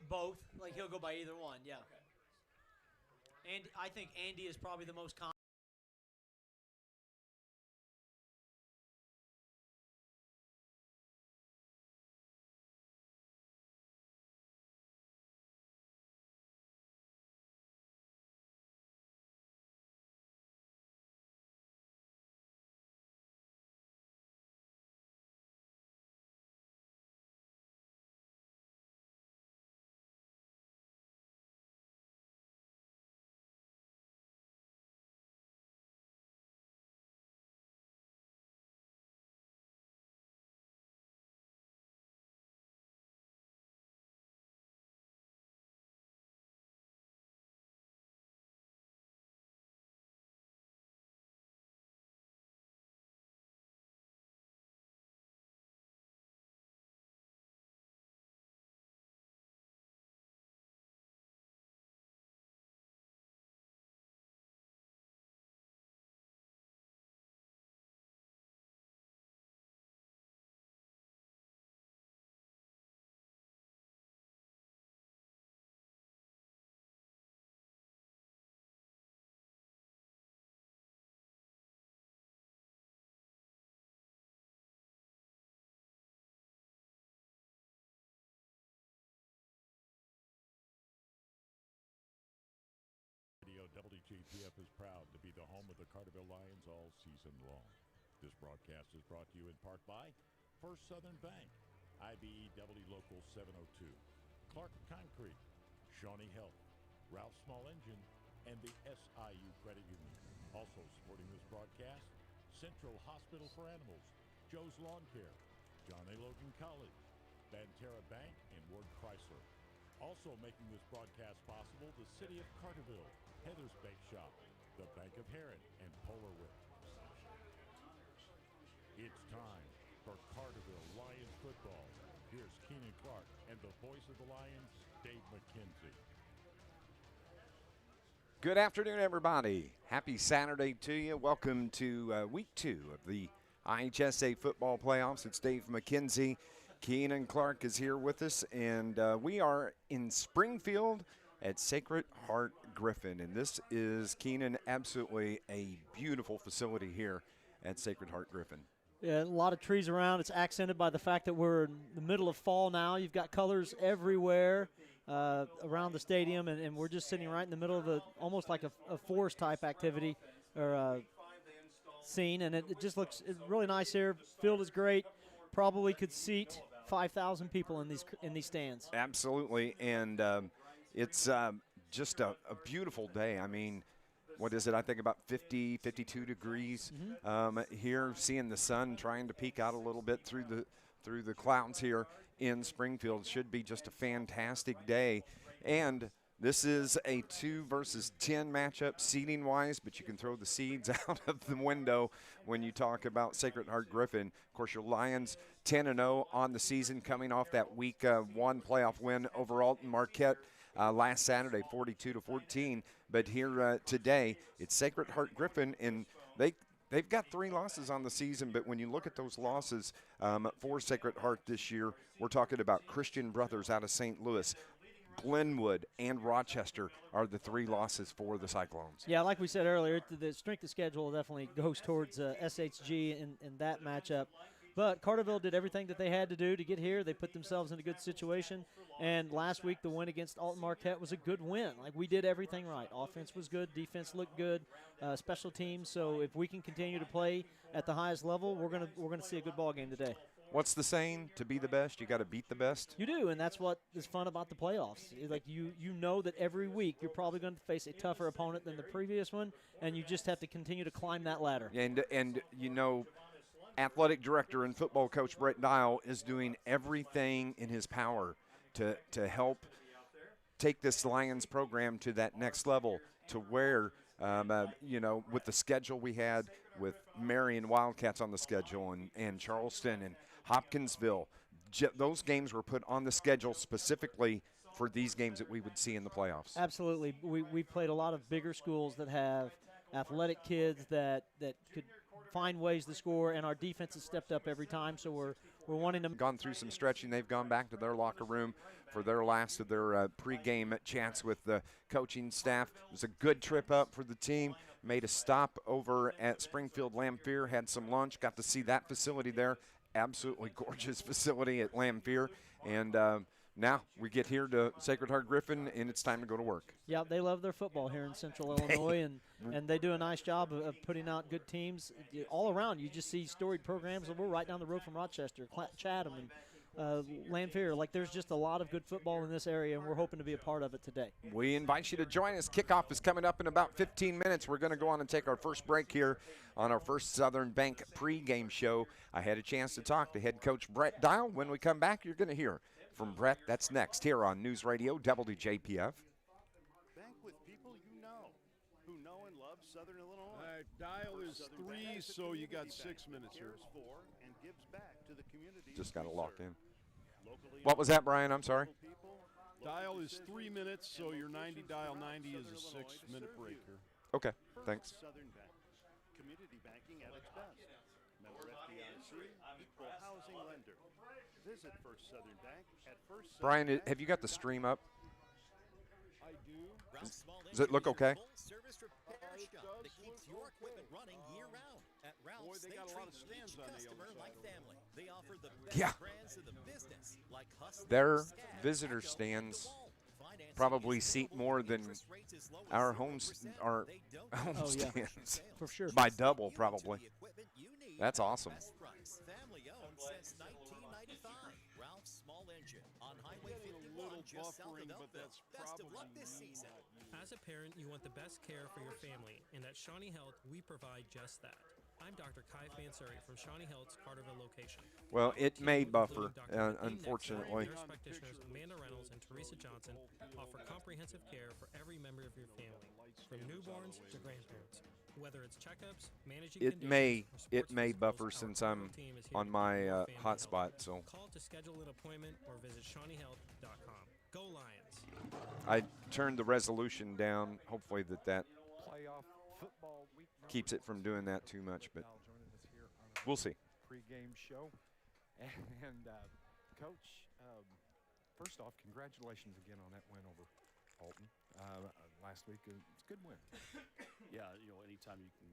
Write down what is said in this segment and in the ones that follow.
Both. Like, he'll go by either one, yeah. And I think Andy is probably the most common. WJTF is proud to be the home of the Carterville Lions all season long. This broadcast is brought to you in part by First Southern Bank, IBEW Local 702, Clark Concrete, Shawnee Health, Ralph Small Engine, and the SIU Credit Union. Also supporting this broadcast, Central Hospital for Animals, Joe's Lawn Care, John A. Logan College, Banterra Bank, and Ward Chrysler. Also making this broadcast possible, the City of Carterville, Heather's Bake Shop, the Bank of Heron, and Polar Whip. It's time for Carterville Lions football. Here's Keenan Clark and the voice of the Lions, Dave McKenzie. Good afternoon, everybody. Happy Saturday to you. Welcome to week 2 of the IHSA football playoffs. It's Dave McKenzie. Keenan Clark is here with us, and we are in Springfield at Sacred Heart-Griffin. And this is, Keenan, absolutely a beautiful facility here at Sacred Heart-Griffin. Yeah, a lot of trees around. It's accented by the fact that we're in the middle of fall now. You've got colors everywhere around the stadium, and we're just sitting right in the middle of almost like a forest-type activity or scene, and it just looks really nice here. Field is great. Probably could seat 5,000 people in these stands. Absolutely, and it's just a beautiful day. I mean, what is it? I think about 50, 52 degrees here. Seeing the sun trying to peek out a little bit through the clouds here in Springfield. Should be just a fantastic day. And this is a 2 versus 10 matchup seeding-wise, but you can throw the seeds out of the window when you talk about Sacred Heart-Griffin. Of course, your Lions 10-0 on the season, coming off that Week 1 playoff win over Alton Marquette last Saturday, 42-14. But here today, it's Sacred Heart-Griffin, and they've got 3 losses on the season. But when you look at those losses for Sacred Heart this year, we're talking about Christian Brothers out of St. Louis, Glenwood, and Rochester are the 3 losses for the Cyclones. Yeah, like we said earlier, the strength of schedule definitely goes towards SHG in that matchup. But Carterville did everything that they had to do to get here. They put themselves in a good situation. And last week, the win against Alton Marquette was a good win. Like, we did everything right. Offense was good. Defense looked good. Special teams. So if we can continue to play at the highest level, we're gonna see a good ball game today. What's the saying? To be the best, you got to beat the best. You do, and that's what is fun about the playoffs. Like, you know that every week you're probably going to face a tougher opponent than the previous one, and you just have to continue to climb that ladder. And you know, athletic director and football coach Brett Dial is doing everything in his power to help take this Lions program to that next level, to where you know, with the schedule we had with Marion Wildcats on the schedule and Charleston and Hopkinsville, those games were put on the schedule specifically for these games that we would see in the playoffs. Absolutely. We played a lot of bigger schools that have athletic kids that could find ways to score, and our defense has stepped up every time. So we're wanting to. Gone through some stretching. They've gone back to their locker room for their last of their pregame chats with the coaching staff. It was a good trip up for the team. Made a stop over at Springfield Lamphere, had some lunch, got to see that facility there. Absolutely gorgeous facility at Lamphere. And now we get here to Sacred Heart-Griffin, and it's time to go to work. Yeah, they love their football here in Central Illinois, and they do a nice job of putting out good teams all around. You just see storied programs. We're right down the road from Rochester, Chatham, and Lamphere. Like, there's just a lot of good football in this area, and we're hoping to be a part of it today. We invite you to join us. Kickoff is coming up in about 15 minutes. We're going to go on and take our first break here on our first Southern Bank pregame show. I had a chance to talk to head coach Brett Dial. When we come back, you're going to hear from Brett. That's next here on News Radio WJPF. Bank with people you know, who know and love Southern Illinois. Dial is 3, so you got 6 minutes here. Cares for and gives back to the community. Just got to lock in. Locally What was that, Brian? I'm sorry. people, Dial is 3 minutes, so your 90 dial 90 is a 6-minute break here. Okay, thanks. Southern Bank. Community banking at its best. Member FDIC, equal housing lender. Visit First Southern Bank at First Southern Brian, Bank. have you got the stream up? I do. Does it look okay? Service repair shop that keeps your equipment running year-round. At Ralph's, Boy, they got a lot of treat stands each on the customer other like side. family. They offer the best Yeah. brands in the business, like Hustler, Their Scab, visitor Echo, stands DeWalt. Financing probably is seat available more with than interest rates as low as our 0%. our They don't home Oh, yeah. stands For sure. by double You to probably. the equipment you need That's at the awesome. best price. Family owned since 1995. Ralph's Small Engine on Highway Getting a 51 little just south of buffering, but Elkville. that's Best of luck probably this season. As a parent, you want the best care for your family, and at Shawnee Health, we provide just that. I'm Dr. Kai Fansuri from Shawnee Health's Carterville location. Well, it may Team, buffer, including Dr. Nadine unfortunately. Nexler, Nurse practitioners Amanda Reynolds and Teresa Johnson offer comprehensive care for every member of your family, from newborns to grandparents. Whether it's checkups, managing It conditions, may or sports buffer physicals, our since Carterville I'm team is here on to my keep your family hotspot. healthy. So Call to schedule an appointment or visit ShawneeHealth.com. Go Lions! I turned the resolution down. Hopefully that Playoff football week keeps it from doing that too much, but Now joining us here on our we'll see. pregame show. And Coach, first off, congratulations again on that win over Alton last week. It's a good win. Yeah, anytime you can,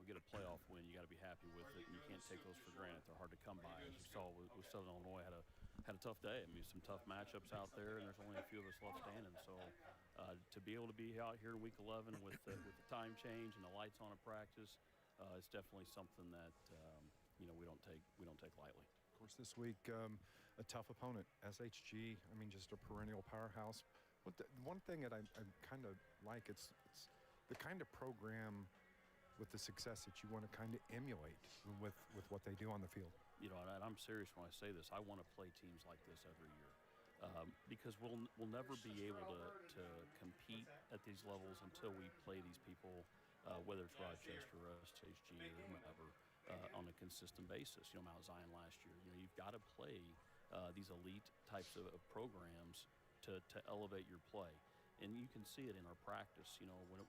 get a playoff win, you got to be happy with it, and you can't take those for granted. They're hard to come by. As you saw, with Southern Illinois had a tough day. I mean, some tough matchups out there, and there's only a few of us left standing. So to be able to be out here in Week 11 with the time change and the lights on at practice, it's definitely something that we don't take lightly. Of course, this week a tough opponent, SHG. I mean, just a perennial powerhouse. One thing that I kind of like, it's the kind of program with the success that you want to kind of emulate with what they do on the field. And I'm serious when I say this. I want to play teams like this every year because we'll never be able to compete at these levels until we play these people, whether it's Rochester or SHG or whomever, on a consistent basis. Mount Zion last year. You've got to play these elite types of programs to elevate your play. And you can see it in our practice.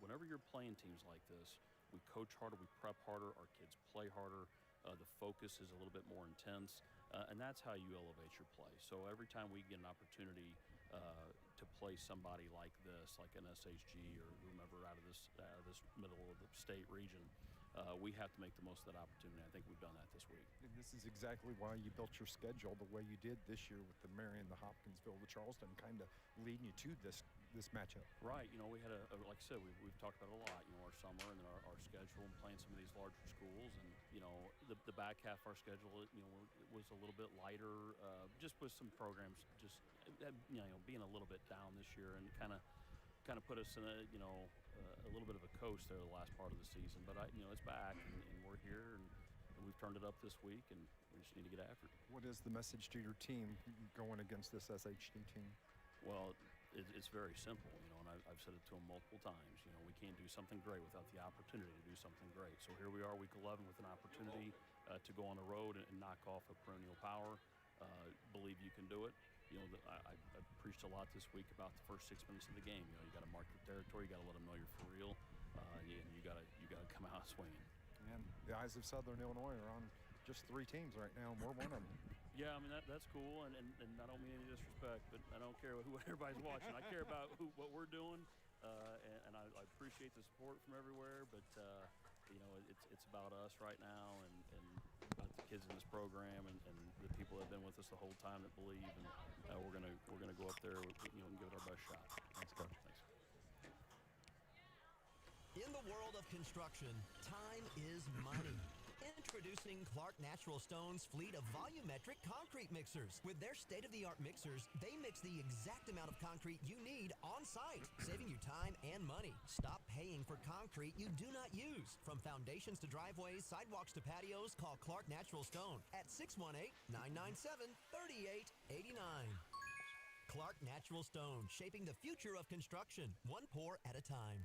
Whenever you're playing teams like this, we coach harder, we prep harder, our kids play harder. The focus is a little bit more intense, and that's how you elevate your play. So every time we get an opportunity to play somebody like this, like an SHG or whomever out of this middle of the state region, we have to make the most of that opportunity. I think we've done that this week. And this is exactly why you built your schedule the way you did this year with the Marion, the Hopkinsville, the Charleston, kind of leading you to this matchup. Right. We had like I said, we've talked about it a lot. Our summer and then our schedule and playing some of these larger schools, and the back half of our schedule, it was a little bit lighter, just with some programs, just being a little bit down this year, and kind of put us in a little bit of a coast there the last part of the season. But it's back, and we're here, and we've turned it up this week, and we just need to get after it. What is the message to your team going against this SHG team? Well, it's very simple, and I've said it to them multiple times. We can't do something great without the opportunity to do something great. So here we are, Week 11, with an opportunity to go on the road and knock off a perennial power. Believe you can do it. I preached a lot this week about the first 6 minutes of the game. You got to mark the territory. You got to let them know you're for real, and you got to come out swinging. man, the eyes of Southern Illinois are on just 3 teams right now, and we're one of them. Yeah, I mean, that's cool, and I don't mean any disrespect, but I don't care what everybody's watching. I care about what we're doing, and I appreciate the support from everywhere, but, you know, it's about us right now and about the kids in this program and the people that have been with us the whole time that believe, and we're gonna go up there, you know, and give it our best shot. Thanks, Coach. Thanks. In the world of construction, time is money. Introducing Clark Natural Stone's fleet of volumetric concrete mixers. With their state-of-the-art mixers, they mix the exact amount of concrete you need on site, saving you time and money. Stop paying for concrete you do not use. From foundations to driveways, sidewalks to patios, call Clark Natural Stone at 618-997-3889. Clark Natural Stone, shaping the future of construction, one pour at a time.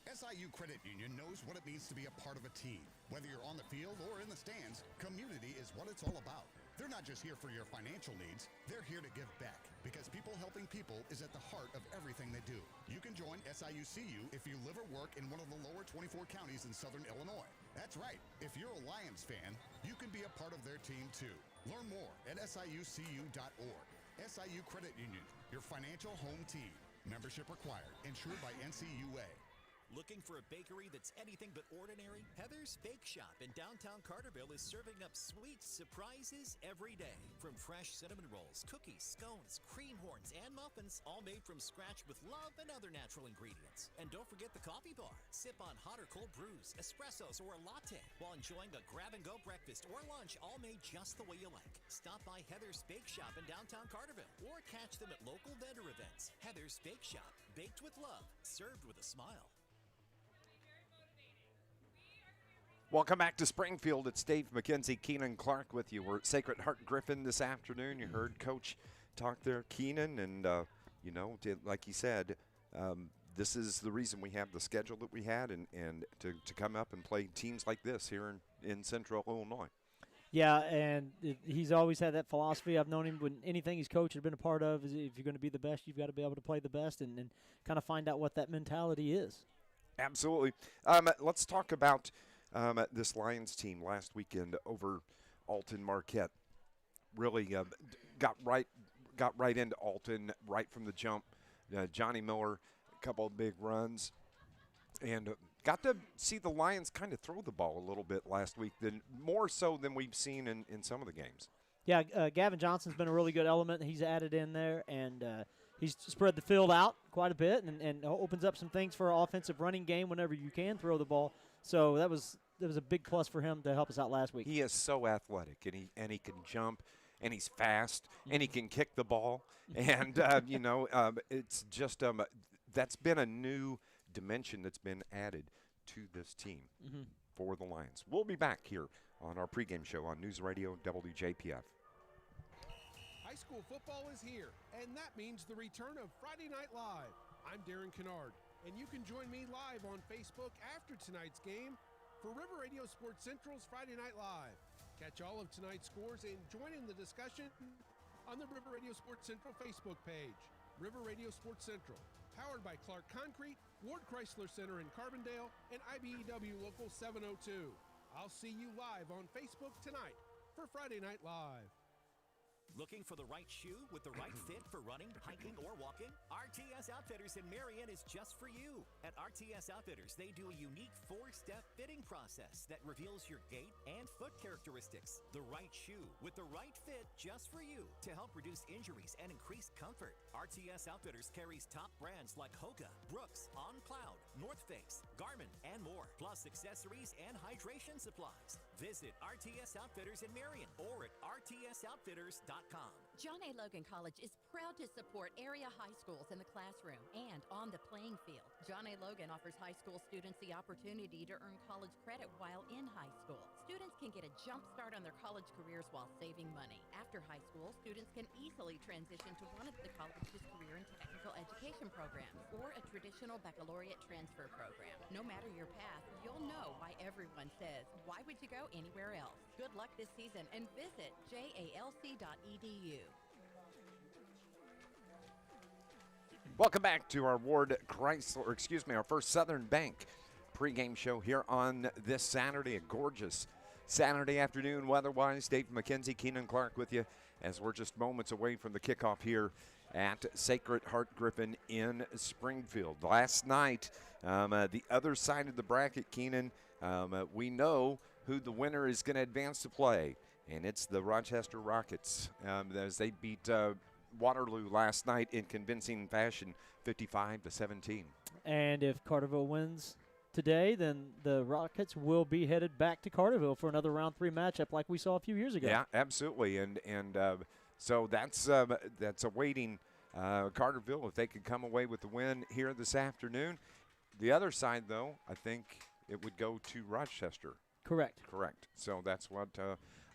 SIU Credit Union knows what it means to be a part of a team. Whether you're on the field or in the stands, community is what it's all about. They're not just here for your financial needs, they're here to give back, because people helping people is at the heart of everything they do. You can join SIU-CU if you live or work in one of the lower 24 counties in Southern Illinois. That's right, if you're a Lions fan, you can be a part of their team too. Learn more at siucu.org. SIU Credit Union, your financial home team. Membership required, insured by NCUA. Looking for a bakery that's anything but ordinary? Heather's Bake Shop in downtown Carterville is serving up sweet surprises every day. From fresh cinnamon rolls, cookies, scones, cream horns, and muffins, all made from scratch with love and other natural ingredients. And don't forget the coffee bar. Sip on hot or cold brews, espressos, or a latte while enjoying a grab-and-go breakfast or lunch, all made just the way you like. Stop by Heather's Bake Shop in downtown Carterville or catch them at local vendor events. Heather's Bake Shop, baked with love, served with a smile. Welcome back to Springfield. It's Dave McKenzie, Keenan Clark with you. We're at Sacred Heart-Griffin this afternoon. You heard Coach talk there, Keenan, and, you know, like he said, this is the reason we have the schedule that we had and to come up and play teams like this here in Central Illinois. Yeah, and he's always had that philosophy. I've known him when anything he's coached or been a part of is if you're going to be the best, you've got to be able to play the best and kind of find out what that mentality is. Absolutely. Let's talk about this Lions team last weekend over Alton Marquette. Really got right into Alton right from the jump. Johnny Miller, a couple of big runs, and got to see the Lions kind of throw the ball a little bit last week, more so than we've seen in some of the games. Yeah, Gavin Johnson's been a really good element. He's added in there, and he's spread the field out quite a bit and opens up some things for our offensive running game whenever you can throw the ball. So that was a big plus for him to help us out last week. He is so athletic, and he can jump, and he's fast, and he can kick the ball. And, you know, it's just that's been a new dimension that's been added to this team for the Lions. We'll be back here on our pregame show on News Radio WJPF. High school football is here, and that means the return of Friday Night Live. I'm Darren Kennard, and you can join me live on Facebook after tonight's game for River Radio Sports Central's Friday Night Live. Catch all of tonight's scores and join in the discussion on the River Radio Sports Central Facebook page. River Radio Sports Central, powered by Clark Concrete, Ward Chrysler Center in Carbondale, and IBEW Local 702. I'll see you live on Facebook tonight for Friday Night Live. Looking for the right shoe with the right fit for running, hiking, or walking? RTS Outfitters in Marion is just for you. At RTS Outfitters, they do a unique 4-step fitting process that reveals your gait and foot characteristics. The right shoe with the right fit just for you to help reduce injuries and increase comfort. RTS Outfitters carries top brands like Hoka, Brooks, On Cloud, North Face, Garmin, and more, plus accessories and hydration supplies. Visit RTS Outfitters in Marion or at rtsoutfitters.com. John A. Logan College is proud to support area high schools in the classroom and on the playing field. John A. Logan offers high school students the opportunity to earn college credit while in high school. Students can get a jump start on their college careers while saving money. After high school, students can easily transition to one of the college's career and technical education programs or a traditional baccalaureate transfer program. No matter your path, you'll know why everyone says, why would you go anywhere else? Good luck this season and visit jalc.edu. Welcome back to our our First Southern Bank pregame show here on this Saturday, a gorgeous Saturday afternoon weather-wise. Dave McKenzie, Keenan Clark with you as we're just moments away from the kickoff here at Sacred Heart-Griffin in Springfield. Last night, the other side of the bracket, Keenan, we know who the winner is going to advance to play, and it's the Rochester Rockets as they beat Waterloo last night in convincing fashion, 55-17. And if Carterville wins today, then the Rockets will be headed back to Carterville for another round 3 matchup like we saw a few years ago. Yeah, absolutely. And so that's awaiting Carterville if they could come away with the win here this afternoon. The other side, though, I think it would go to Rochester. Correct. So that's what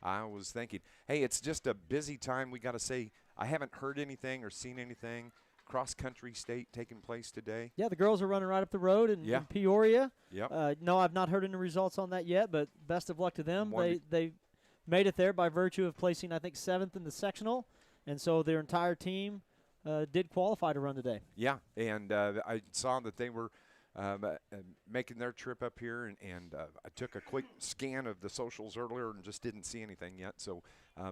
I was thinking. Hey, it's just a busy time. We got to say, I haven't heard anything or seen anything cross-country state taking place today. Yeah, the girls are running right up the road in Peoria. Yep. No, I've not heard any results on that yet, but best of luck to them. They made it there by virtue of placing, I think, 7th in the sectional, and so their entire team did qualify to run today. Yeah, and I saw that they were making their trip up here, and I took a quick scan of the socials earlier and just didn't see anything yet. So,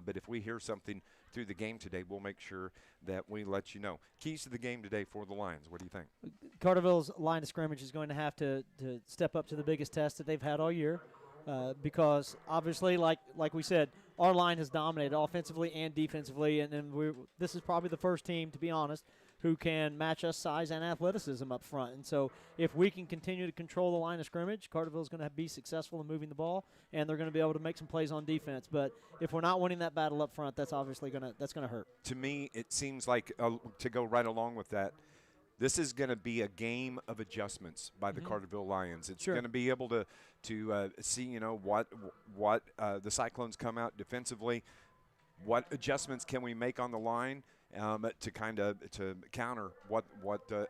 but if we hear something through the game today, we'll make sure that we let you know. Keys to the game today for the Lions. What do you think? Carterville's line of scrimmage is going to have to step up to the biggest test that they've had all year because obviously, like we said, our line has dominated offensively and defensively, and this is probably the first team, to be honest, who can match us size and athleticism up front. And so if we can continue to control the line of scrimmage, Carterville's going to be successful in moving the ball, and they're going to be able to make some plays on defense. But if we're not winning that battle up front, that's obviously going to hurt. To me, it seems like, to go right along with that, this is going to be a game of adjustments by the Carterville Lions. It's going to be able to see, what the Cyclones come out defensively, what adjustments can we make on the line, to counter what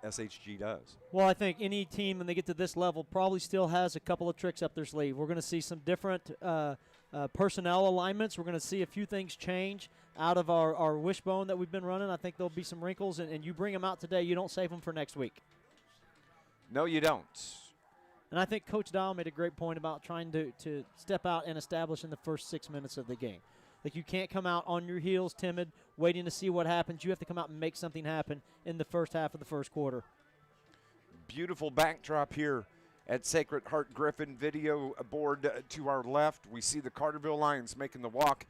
SHG does. Well, I think any team when they get to this level probably still has a couple of tricks up their sleeve. We're going to see some different personnel alignments. We're going to see a few things change out of our wishbone that we've been running. I think there'll be some wrinkles, and you bring them out today. You don't save them for next week. No, you don't. And I think Coach Dial made a great point about trying to step out and establish in the first 6 minutes of the game. Like, you can't come out on your heels, timid, waiting to see what happens. You have to come out and make something happen in the first half of the first quarter. Beautiful backdrop here at Sacred Heart-Griffin. Video board to our left. We see the Carterville Lions making the walk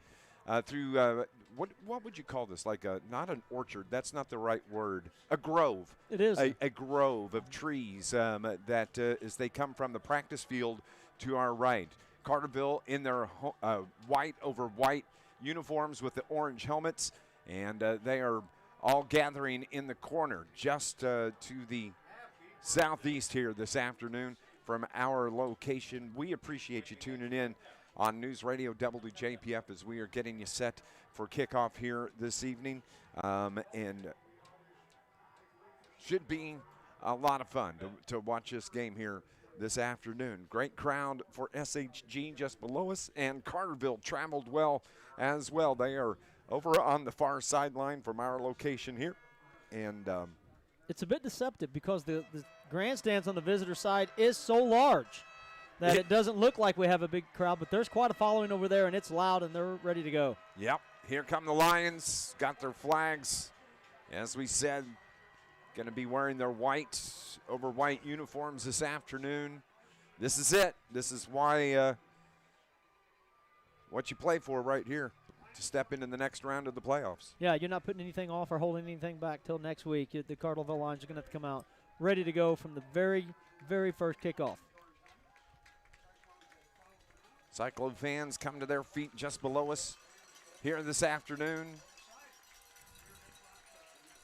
through, what would you call this? Like not an orchard. That's not the right word. A grove. It is. A grove of trees that as they come from the practice field to our right. Carterville in their white over white uniforms with the orange helmets, and they are all gathering in the corner just to the southeast here this afternoon from our location. We appreciate you tuning in on News Radio WJPF as we are getting you set for kickoff here this evening, and should be a lot of fun to watch this game here this afternoon. Great crowd for SHG just below us, and Carterville traveled well as well. They are over on the far sideline from our location here, and it's a bit deceptive because the grandstands on the visitor side is so large that it doesn't look like we have a big crowd, but there's quite a following over there, and it's loud, and they're ready to go. Yep, here come the Lions, got their flags, as we said, going to be wearing their white over white uniforms this afternoon. This is it. This is why what you play for right here, to step into the next round of the playoffs. Yeah, you're not putting anything off or holding anything back till next week. The Carterville Lions are going to have to come out ready to go from the very, very first kickoff. Cyclone fans come to their feet just below us here this afternoon.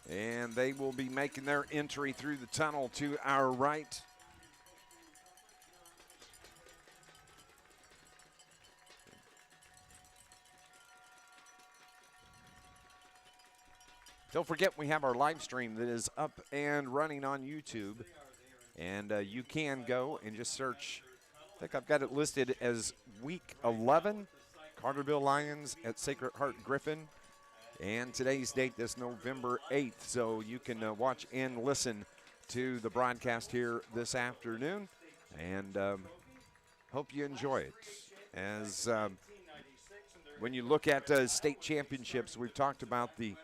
And they will be making their entry through the tunnel to our right. Don't forget, we have our live stream that is up and running on YouTube. And you can go and just search. I think I've got it listed as week 11, Carterville Lions at Sacred Heart-Griffin. And today's date is November 8th, so you can watch and listen to the broadcast here this afternoon. And hope you enjoy it. As when you look at state championships, we've talked about the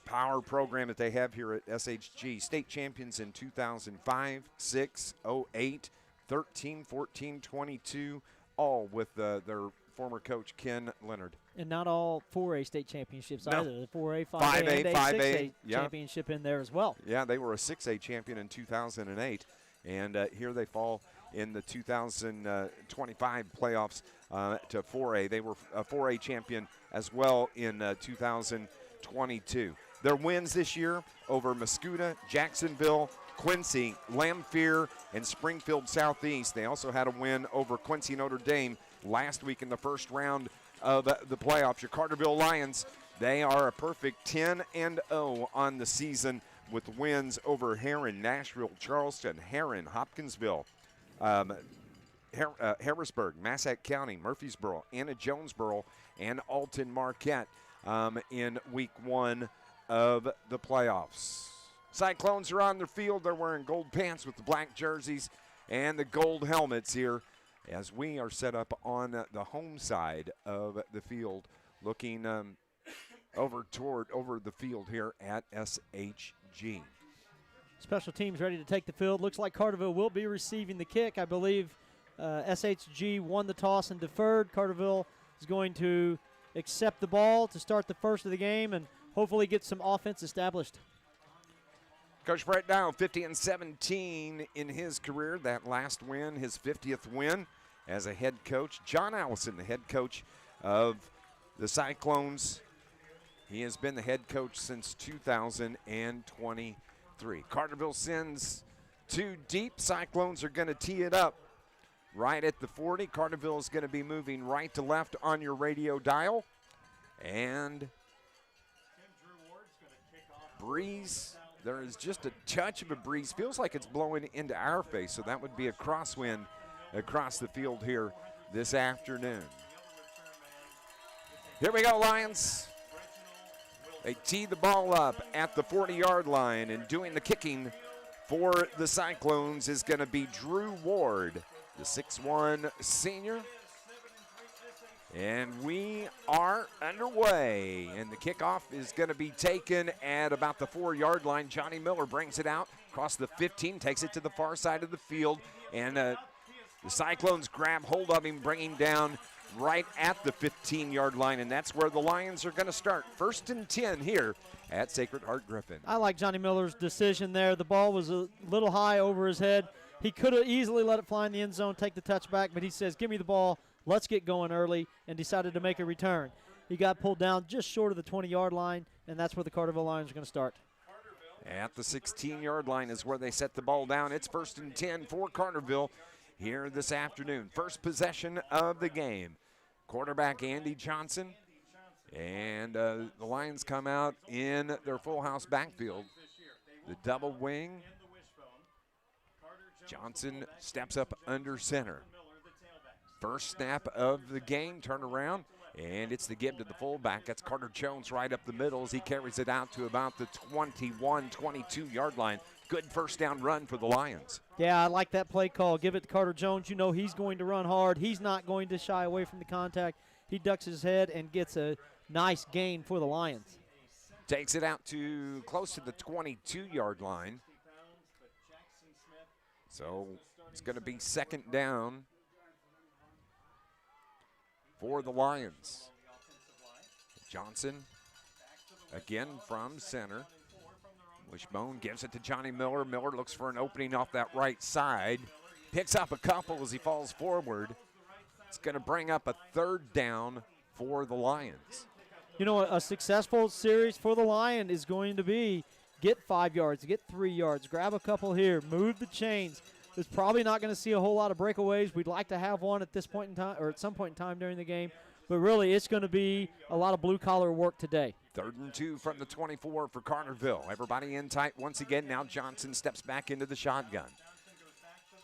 power program that they have here at SHG. State champions in 2005, 6, 08, 13, 14, 22, all with their former coach, Ken Leonard. And not all 4A state championships No. either. The 4A, 5A, and a 6A championship in there as well. Yeah, they were a 6A champion in 2008. And here they fall in the 2025 playoffs to 4A. They were a 4A champion as well in 2022. Their wins this year over Mascoutah, Jacksonville, Quincy, Lamphere, and Springfield Southeast. They also had a win over Quincy Notre Dame last week in the first round of the playoffs. Your Carterville Lions, they are a perfect 10-0 on the season with wins over Herrin, Nashville, Charleston, Herrin, Hopkinsville, Harrisburg, Massac County, Murfreesboro, Anna Jonesboro, and Alton Marquette in week 1 of the playoffs. Cyclones are on their field. They're wearing gold pants with the black jerseys and the gold helmets here as we are set up on the home side of the field, looking over the field here at SHG. Special teams ready to take the field. Looks like Carterville will be receiving the kick. I believe SHG won the toss and deferred. Carterville is going to accept the ball to start the first of the game and hopefully get some offense established. Coach Brett Dow, 50-17 in his career. That last win, his 50th win as a head coach. John Allison, the head coach of the Cyclones. He has been the head coach since 2023. Carterville sends 2 deep. Cyclones are going to tee it up right at the 40. Carterville is going to be moving right to left on your radio dial. And breeze. There is just a touch of a breeze. Feels like it's blowing into our face, so that would be a crosswind across the field here this afternoon. Here we go, Lions. They tee the ball up at the 40-yard line, and doing the kicking for the Cyclones is going to be Drew Ward, the 6'1 senior. And we are underway, and the kickoff is going to be taken at about the 4-yard line. Johnny Miller brings it out across the 15, takes it to the far side of the field, and the Cyclones grab hold of him, bringing down right at the 15-yard line, and that's where the Lions are going to start. 1st and 10 here at Sacred Heart-Griffin. I like Johnny Miller's decision there. The ball was a little high over his head. He could have easily let it fly in the end zone, take the touchback, but he says, give me the ball. Let's get going early, and decided to make a return. He got pulled down just short of the 20-yard line, and that's where the Carterville Lions are going to start. At the 16-yard line is where they set the ball down. It's 1st and 10 for Carterville here this afternoon. First possession of the game. Quarterback Andy Johnson, and the Lions come out in their full house backfield. The double wing. Johnson steps up under center. First snap of the game, turn around, and it's the give to the fullback. That's Carter Jones right up the middle as he carries it out to about the 21, 22-yard line. Good first down run for the Lions. Yeah, I like that play call. Give it to Carter Jones. You know he's going to run hard. He's not going to shy away from the contact. He ducks his head and gets a nice gain for the Lions. Takes it out to close to the 22-yard line. So it's going to be 2nd down for the Lions. Johnson again from center. Wishbone gives it to Johnny Miller. Miller looks for an opening off that right side. Picks up a couple as he falls forward. It's going to bring up a 3rd down for the Lions. You know, a successful series for the Lion is going to be get 5 yards, get 3 yards, grab a couple here, move the chains. There's probably not going to see a whole lot of breakaways. We'd like to have one at this point in time or at some point in time during the game. But really, it's going to be a lot of blue-collar work today. 3rd and 2 from the 24 for Carterville. Everybody in tight once again. Now Johnson steps back into the shotgun.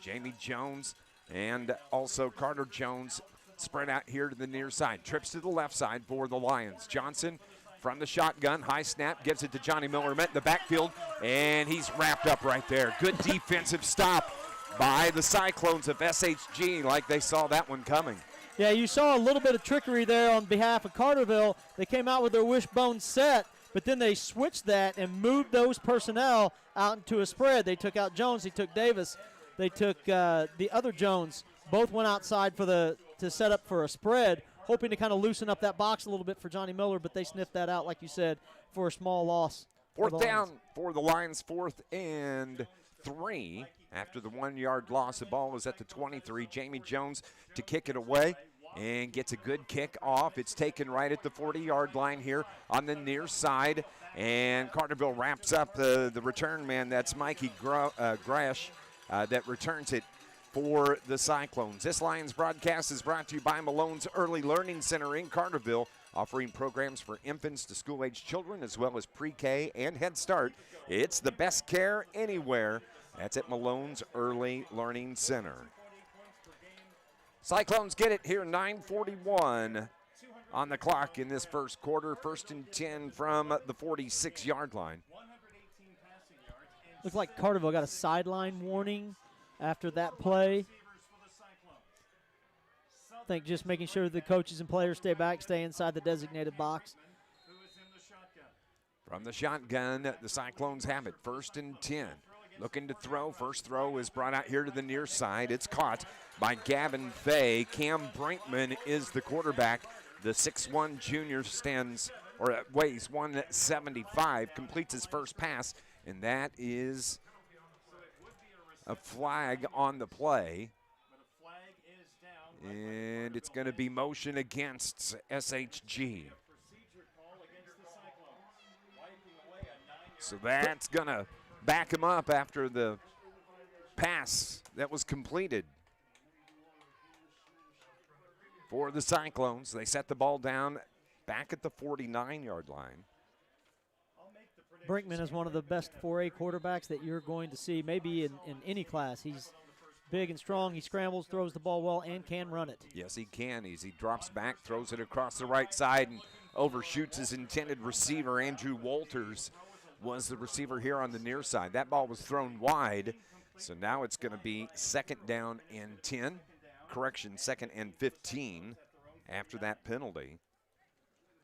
Jamie Jones and also Carter Jones spread out here to the near side. Trips to the left side for the Lions. Johnson from the shotgun, high snap, gives it to Johnny Miller, met in the backfield, and he's wrapped up right there. Good defensive stop by the Cyclones of SHG, like they saw that one coming. Yeah, you saw a little bit of trickery there on behalf of Carterville. They came out with their wishbone set, but then they switched that and moved those personnel out into a spread. They took out Jones, they took Davis, they took the other Jones. Both went outside to set up for a spread, hoping to kind of loosen up that box a little bit for Johnny Miller, but they sniffed that out, like you said, for a small loss. Fourth down for the Lions, 4th and 3. After the 1-yard loss, the ball was at the 23. Jamie Jones to kick it away and gets a good kick off. It's taken right at the 40-yard line here on the near side. And Carterville wraps up the return man. That's Mikey Gresh that returns it for the Cyclones. This Lions broadcast is brought to you by Malone's Early Learning Center in Carterville, offering programs for infants to school-age children as well as pre-K and Head Start. It's the best care anywhere. That's at Malone's Early Learning Center. Cyclones get it here, 9:41 on the clock in this first quarter. 1st and 10 from the 46-yard line. Looks like Carterville got a sideline warning after that play. I think just making sure the coaches and players stay back, stay inside the designated box. From the shotgun, the Cyclones have it. 1st and 10. Looking to throw. First throw is brought out here to the near side. It's caught by Gavin Fay. Cam Brinkman is the quarterback. The 6'1 junior weighs 175, completes his first pass, and that is a flag on the play. And it's going to be motion against SHG. So that's going to back him up after the pass that was completed for the Cyclones. They set the ball down back at the 49-yard line. Brinkman is one of the best 4A quarterbacks that you're going to see maybe in any class. He's big and strong. He scrambles, throws the ball well, and can run it. Yes, he can. He drops back, throws it across the right side, and overshoots his intended receiver. Andrew Walters was the receiver here on the near side. That ball was thrown wide, so now it's going to be 2nd down and 10. Correction, 2nd and 15 after that penalty.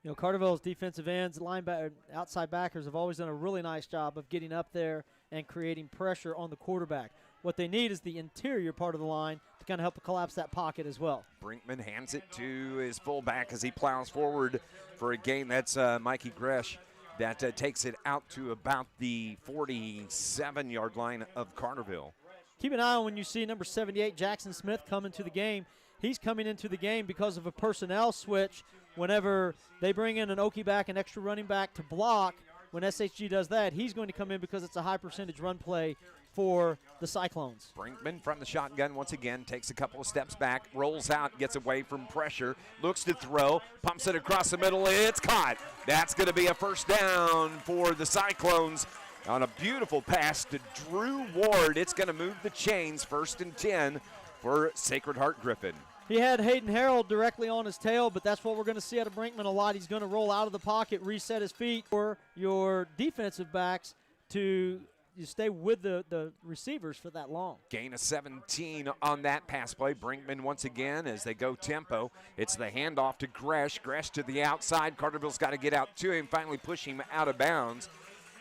You know, Carterville's defensive ends, linebacker, outside backers have always done a really nice job of getting up there and creating pressure on the quarterback. What they need is the interior part of the line to kind of help collapse that pocket as well. Brinkman hands it to his fullback as he plows forward for a gain. That's Mikey Gresh. That takes it out to about the 47-yard line of Carterville. Keep an eye on when you see number 78, Jackson Smith, come into the game. He's coming into the game because of a personnel switch. Whenever they bring in an Okie back, an extra running back to block, when SHG does that, he's going to come in because it's a high-percentage run play for the Cyclones. Brinkman from the shotgun once again takes a couple of steps back, rolls out, gets away from pressure, looks to throw, pumps it across the middle, it's caught. That's going to be a 1st down for the Cyclones on a beautiful pass to Drew Ward. It's going to move the chains. 1st and 10 for Sacred Heart-Griffin. He had Hayden Harrell directly on his tail, but that's what we're going to see out of Brinkman a lot. He's going to roll out of the pocket, reset his feet for your defensive backs to stay with the receivers for that long. Gain of 17 on that pass play. Brinkman once again as they go tempo. It's the handoff to Gresh. Gresh to the outside. Carterville's got to get out to him, finally push him out of bounds.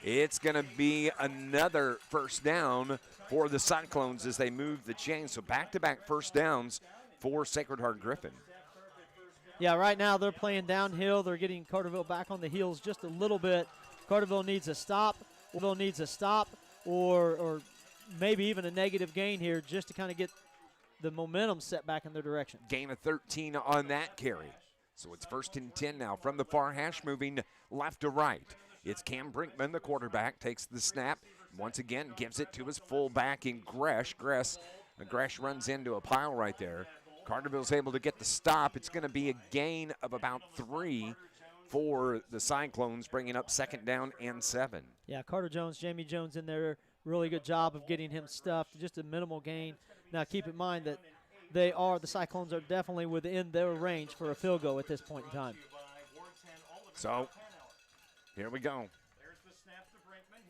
It's going to be another 1st down for the Cyclones as they move the chain. So back-to-back 1st downs for Sacred Heart-Griffin. Yeah, right now they're playing downhill. They're getting Carterville back on the heels just a little bit. Carterville needs a stop. Carterville needs a stop or maybe even a negative gain here just to kind of get the momentum set back in their direction. Gain of 13 on that carry. So it's 1st and 10 now from the far hash, moving left to right. It's Cam Brinkman, the quarterback, takes the snap. Once again, gives it to his fullback in Gresh. Gresh runs into a pile right there. Carterville's able to get the stop. It's going to be a gain of about 3 for the Cyclones, bringing up 2nd down and 7. Yeah, Carter Jones, Jamie Jones in there, really good job of getting him stuffed. Just a minimal gain. Now keep in mind that the Cyclones are definitely within their range for a field goal at this point in time. So here we go.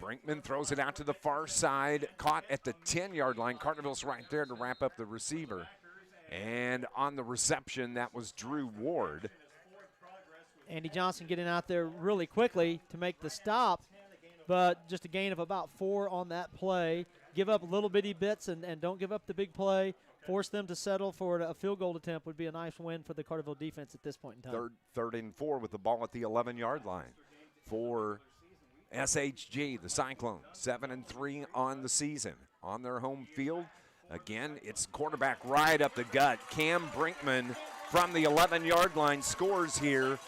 Brinkman throws it out to the far side, caught at the 10-yard line. Carterville's right there to wrap up the receiver. And on the reception, that was Drew Ward. Andy Johnson getting out there really quickly to make the stop, but just a gain of about 4 on that play. Give up little bitty bits and don't give up the big play. Force them to settle for a field goal attempt would be a nice win for the Carterville defense at this point in time. Third and 4 with the ball at the 11-yard line for SHG, the Cyclones. 7-3 on the season on their home field. Again, it's quarterback right up the gut. Cam Brinkman from the 11-yard line scores here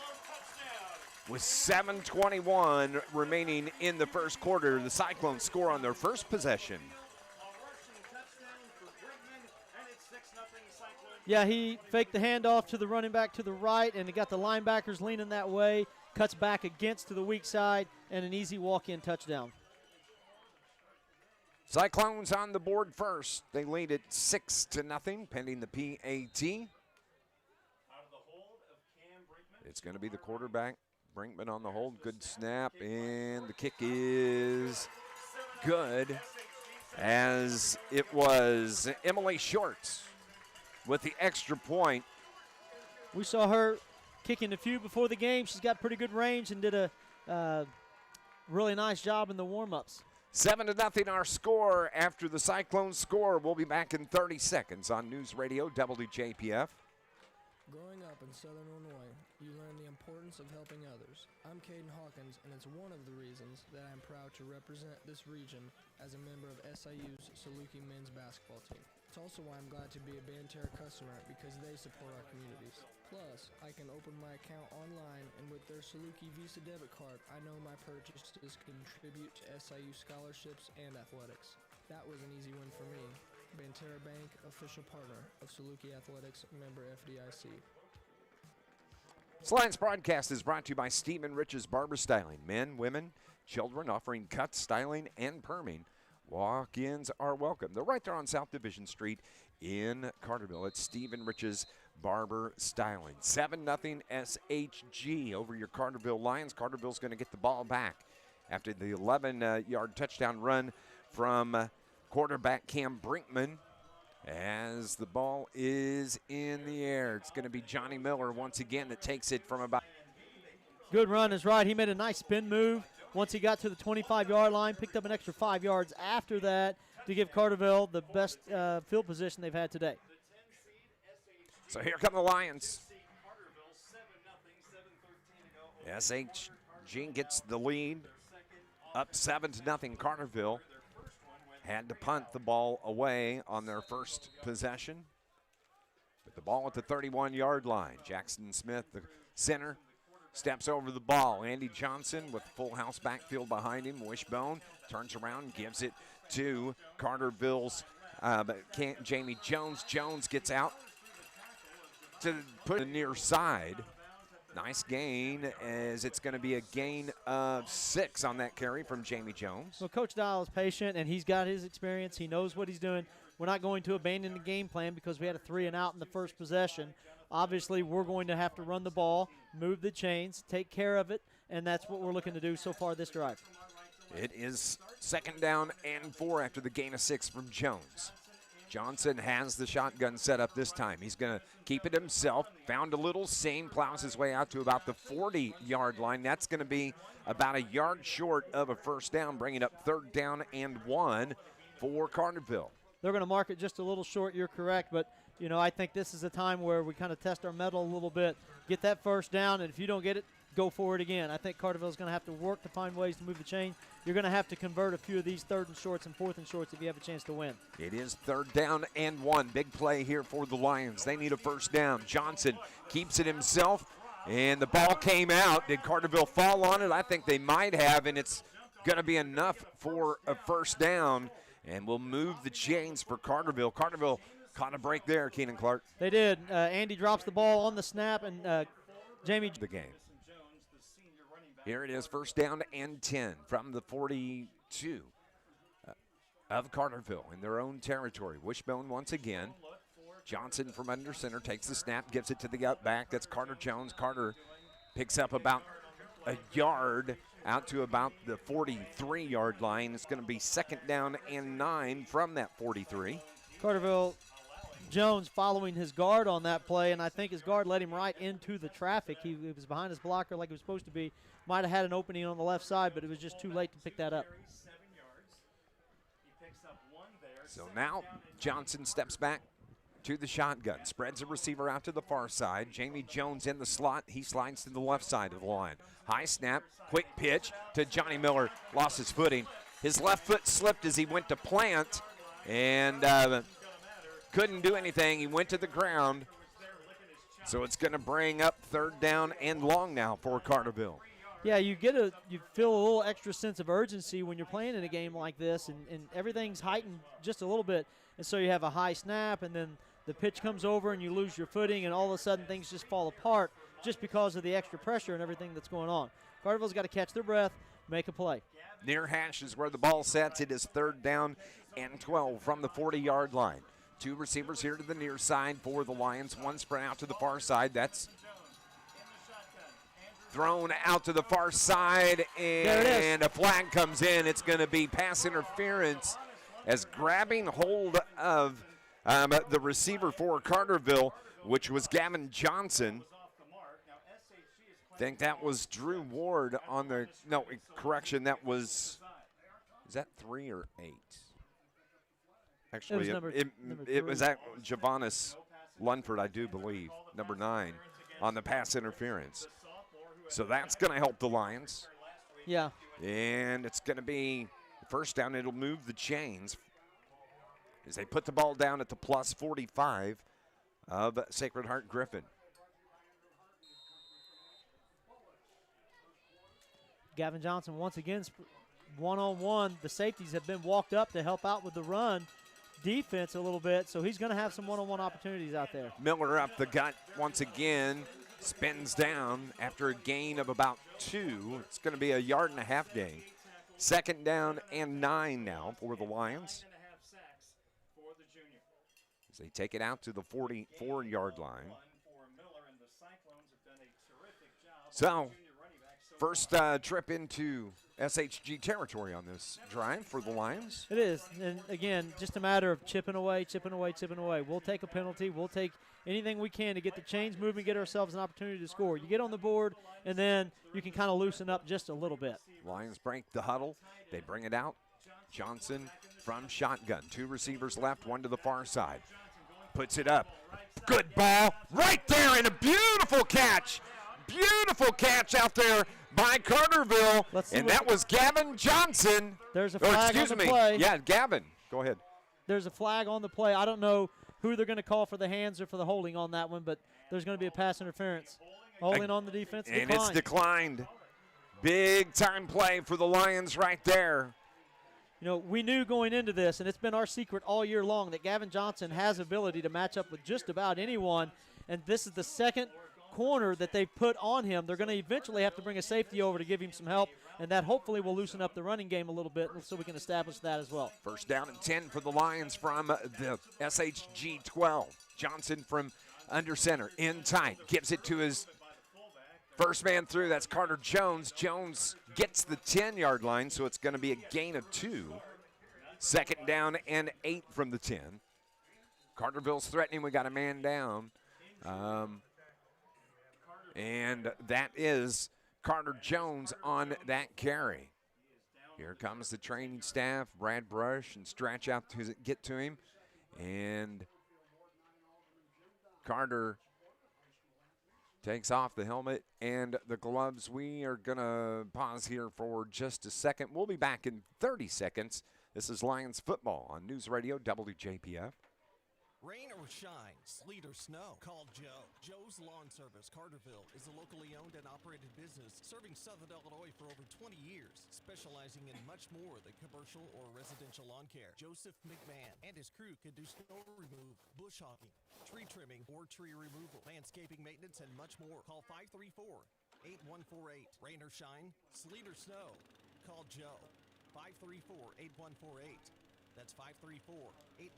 with 7:21 remaining in the first quarter. The Cyclones score on their first possession. Yeah, he faked the handoff to the running back to the right, and he got the linebackers leaning that way, cuts back against to the weak side, and an easy walk-in touchdown. Cyclones on the board first. They lead it 6-0, pending the PAT. It's going to be the quarterback, Brinkman on the hold. Good snap, and the kick is good, as it was Emily Shorts with the extra point. We saw her kicking a few before the game. She's got pretty good range and did a really nice job in the warm-ups. 7-0 our score after the Cyclones score. We'll be back in 30 seconds on News Radio WJPF. Growing up in Southern Illinois, you learn the importance of helping others. I'm Caden Hawkins, and it's one of the reasons that I'm proud to represent this region as a member of SIU's Saluki men's basketball team. It's also why I'm glad to be a Banterra customer, because they support our communities. Plus, I can open my account online, and with their Saluki Visa debit card, I know my purchases contribute to SIU scholarships and athletics. That was an easy win for me. Banterra Bank, official partner of Saluki Athletics, member FDIC. This Lions broadcast is brought to you by Steve and Rich's Barber Styling. Men, women, children, offering cuts, styling, and perming. Walk-ins are welcome. They're right there on South Division Street in Carterville. It's Steve and Rich's Barber Styling. 7-0 SHG over your Carterville Lions. Carterville's going to get the ball back after the 11-yard touchdown run from quarterback Cam Brinkman. As the ball is in the air, it's going to be Johnny Miller once again that takes it from about. Good run is right. He made a nice spin move once he got to the 25-yard line, picked up an extra 5 yards after that to give Carterville the best field position they've had today. So here come the Lions. SHG gets the lead, up 7-0 Carterville. Had to punt the ball away on their first possession. But the ball at the 31-yard line. Jackson Smith, the center, steps over the ball. Andy Johnson with full house backfield behind him. Wishbone turns around, gives it to Carterville's Jamie Jones. Jones gets out to put the near side. Nice gain, as it's going to be a gain of 6 on that carry from Jamie Jones. Well, Coach Dial is patient, and he's got his experience. He knows what he's doing. We're not going to abandon the game plan because we had a 3-and-out in the first possession. Obviously, we're going to have to run the ball, move the chains, take care of it, and that's what we're looking to do so far this drive. It is 2nd down and 4 after the gain of 6 from Jones. Johnson has the shotgun set up this time. He's going to keep it himself. Found a little seam, plows his way out to about the 40-yard line. That's going to be about a yard short of a first down, bringing up 3rd down and 1 for Carterville. They're going to mark it just a little short. You're correct, but you know, I think this is a time where we kind of test our mettle a little bit, get that first down, and if you don't get it, go for it again. I think Carterville's going to have to work to find ways to move the chain. You're going to have to convert a few of these 3rd and shorts and 4th and shorts if you have a chance to win. It is 3rd down and 1. Big play here for the Lions. They need a first down. Johnson keeps it himself, and the ball came out. Did Carterville fall on it? I think they might have, and it's going to be enough for a first down, and we'll move the chains for Carterville. Carterville caught a break there, Keenan Clark. They did. Andy drops the ball on the snap, and Jamie. The game. Here it is, 1st down and 10 from the 42 of Carterville in their own territory. Wishbone once again. Johnson from under center takes the snap, gives it to the out back. That's Carter Jones. Carter picks up about a yard out to about the 43-yard line. It's going to be 2nd down and 9 from that 43. Carterville Jones following his guard on that play, and I think his guard led him right into the traffic. He was behind his blocker like he was supposed to be. Might have had an opening on the left side, but it was just too late to pick that up. So now Johnson steps back to the shotgun, spreads the receiver out to the far side. Jamie Jones in the slot. He slides to the left side of the line. High snap, quick pitch to Johnny Miller. Lost his footing. His left foot slipped as he went to plant and couldn't do anything. He went to the ground. So it's going to bring up 3rd down and long now for Carterville. Yeah, you feel a little extra sense of urgency when you're playing in a game like this, and everything's heightened just a little bit. And so you have a high snap, and then the pitch comes over, and you lose your footing, and all of a sudden things just fall apart just because of the extra pressure and everything that's going on. Carterville's got to catch their breath, make a play. Near hash is where the ball sets. It is 3rd down and 12 from the 40-yard line. 2 receivers here to the near side for the Lions. 1 spread out to the far side. That's thrown out to the far side, and a flag comes in. It's going to be pass interference as grabbing hold of the receiver for Carterville, which was Gavin Johnson. I think that was Drew Ward on the, no, correction, that was, is that 3 or 8? Actually, it was at Javonis Lunford, I do believe, number 9, on the pass interference. So that's going to help the Lions. Yeah. And it's going to be 1st down. It'll move the chains as they put the ball down at the plus 45 of Sacred Heart-Griffin. Gavin Johnson once again one-on-one. The safeties have been walked up to help out with the run defense a little bit, so he's going to have some one-on-one opportunities out there. Miller up the gut once again. Spins down after a gain of about 2. It's going to be a 1.5 yard gain. 2nd down and 9 now for the Lions. As they take it out to the 44-yard line. So, first trip into SHG territory on this drive for the Lions. It is, and again, just a matter of chipping away. We'll take a penalty. We'll take anything we can to get the chains moving, get ourselves an opportunity to score. You get on the board, and then you can kind of loosen up just a little bit. Lions break the huddle. They bring it out. Johnson from shotgun. 2 receivers left, 1 to the far side. Puts it up. Good ball right there, and a beautiful catch. Beautiful catch out there by Carterville, and that was Gavin Johnson. There's a flag on the play. Yeah, Gavin. Go ahead. There's a flag on the play. I don't know who they're going to call for the hands or for the holding on that one, but there's going to be a pass interference. Holding on the defense. And it's declined. Big time play for the Lions right there. You know, we knew going into this, and it's been our secret all year long, that Gavin Johnson has ability to match up with just about anyone, and this is the 2nd corner that they put on him. They're going to eventually have to bring a safety over to give him some help, and that hopefully will loosen up the running game a little bit so we can establish that as well. 1st down and 10 for the Lions from the SHG 12. Johnson from under center, in tight, gives it to his first man through. That's Carter Jones. Jones gets the 10-yard line, so it's going to be a gain of 2. 2nd down and 8 from the 10. Carterville's threatening. We got a man down. And that is Carter Jones on that carry. Here comes the training staff, Brad Brush and Stretch out to get to him. And Carter takes off the helmet and the gloves. We are going to pause here for just a second. We'll be back in 30 seconds. This is Lions football on News Radio WJPF. Rain or shine, sleet or snow, call Joe. Joe's Lawn Service, Carterville, is a locally owned and operated business serving Southern Illinois for over 20 years, specializing in much more than commercial or residential lawn care. Joseph McMahon and his crew can do snow remove, bush hogging, tree trimming or tree removal, landscaping maintenance, and much more. Call 534-8148. Rain or shine, sleet or snow, call Joe. 534-8148. That's 534-8148.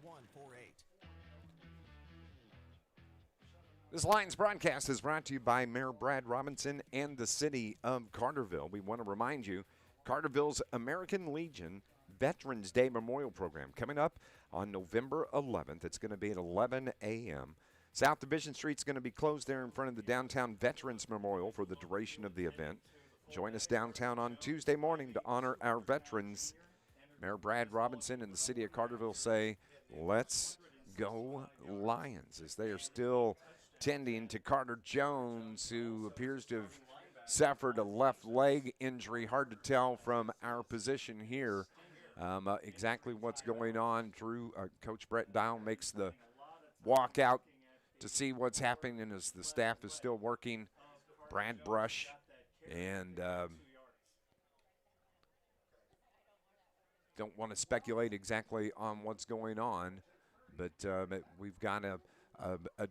This Lions broadcast is brought to you by Mayor Brad Robinson and the city of Carterville. We want to remind you, Carterville's American Legion Veterans Day Memorial Program coming up on November 11th. It's going to be at 11 a.m. South Division Street's going to be closed there in front of the Downtown Veterans Memorial for the duration of the event. Join us downtown on Tuesday morning to honor our veterans. Mayor Brad Robinson and the city of Carterville say, let's go Lions, as they are still tending to Carter Jones, who appears to have suffered a left leg injury. Hard to tell from our position here exactly what's going on. Coach Brett Dial makes the walk out to see what's happening, and as the staff is still working, Brad Brush and don't want to speculate exactly on what's going on, but we've got a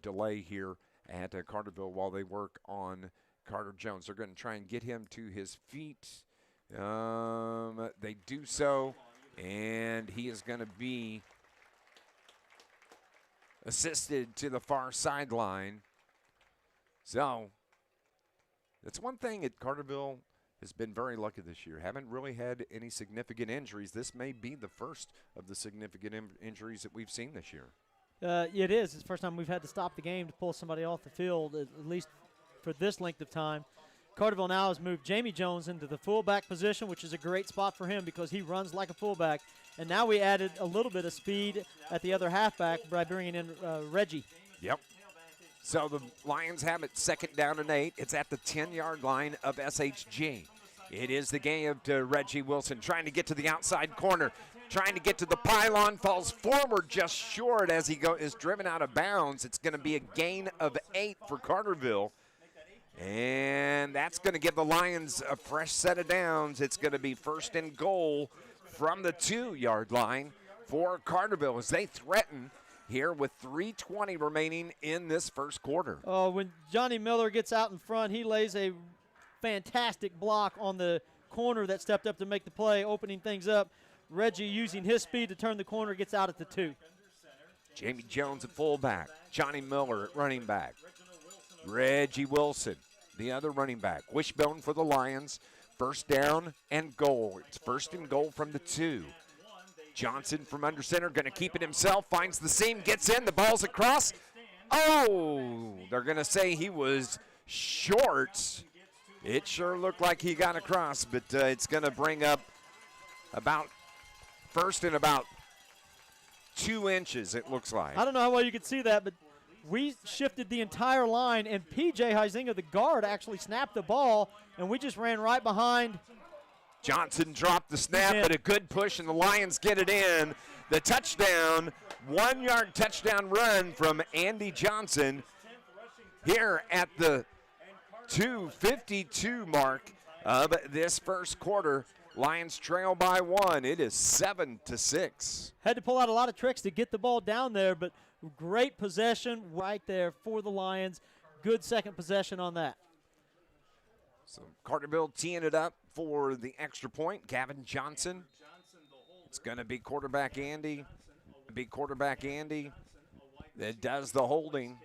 delay here at Carterville while they work on Carter Jones. They're going to try and get him to his feet. They do so, and he is going to be assisted to the far sideline. So that's one thing at Carterville has been very lucky this year. Haven't really had any significant injuries. This may be the first of the significant injuries that we've seen this year. It is. It's the first time we've had to stop the game to pull somebody off the field, at least for this length of time. Carterville now has moved Jamie Jones into the fullback position, which is a great spot for him because he runs like a fullback. And now we added a little bit of speed at the other halfback by bringing in Reggie. Yep. So the Lions have it 2nd down and 8. It's at the 10-yard line of SHG. It is the game to Reggie Wilson, trying to get to the outside corner, trying to get to the pylon, falls forward just short as he is driven out of bounds. It's going to be a gain of 8 for Carterville. And that's going to give the Lions a fresh set of downs. It's going to be 1st and goal from the 2-yard line for Carterville as they threaten here with 3:20 remaining in this first quarter. Oh, when Johnny Miller gets out in front, he lays a fantastic block on the corner that stepped up to make the play, opening things up. Reggie, using his speed to turn the corner, gets out at the 2. Jamie Jones at fullback. Johnny Miller at running back. Reggie Wilson, the other running back. Wishbone for the Lions. 1st down and goal. It's 1st and goal from the 2. Johnson from under center, going to keep it himself, finds the seam, gets in, the ball's across. Oh, they're going to say he was short. It sure looked like he got across, but it's going to bring up about 1st and about 2 inches, it looks like. I don't know how well you could see that, but we shifted the entire line, and P.J. Huizinga, the guard, actually snapped the ball, and we just ran right behind. Johnson dropped the snap, but a good push, and the Lions get it in. The touchdown, 1-yard touchdown run from Andy Johnson here at the 2:52 mark of this first quarter. Lions trail by 1. It is 7-6. Had to pull out a lot of tricks to get the ball down there, but great possession right there for the Lions. Good second possession on that. So Carterville teeing it up for the extra point. Gavin Johnson. It's going to be quarterback Andy. That does the holding.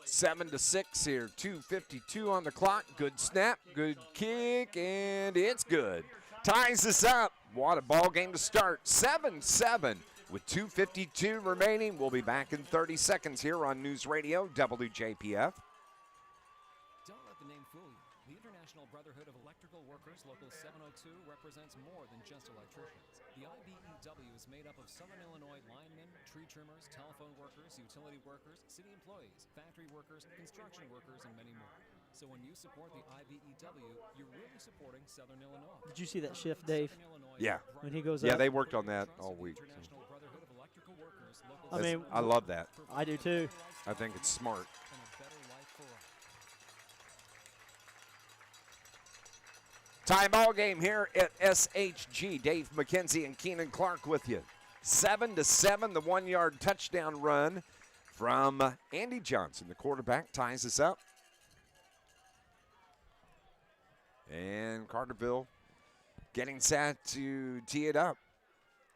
7-6 here. 2:52 on the clock. Good snap, good kick, and it's good. Ties us up. What a ball game to start. 7-7 with 2:52 remaining. We'll be back in 30 seconds here on News Radio WJPF. Don't let the name fool you. The International Brotherhood of Electrical Workers Local 702 represents more than just electricians. The IBEW is made up of Southern Illinois linemen, tree trimmers, telephone workers, utility workers, city employees, factory workers, construction workers, and many more. So when you support the IBEW, you're really supporting Southern Illinois. Did you see that shift, Dave? Yeah. When he goes yeah, up. they worked on that all week. I love that. I do too. I think it's smart. Tie ball game here at SHG. Dave McKenzie and Keenan Clark with you. 7-7, the 1-yard touchdown run from Andy Johnson. The quarterback ties us up. And Carterville getting set to tee it up.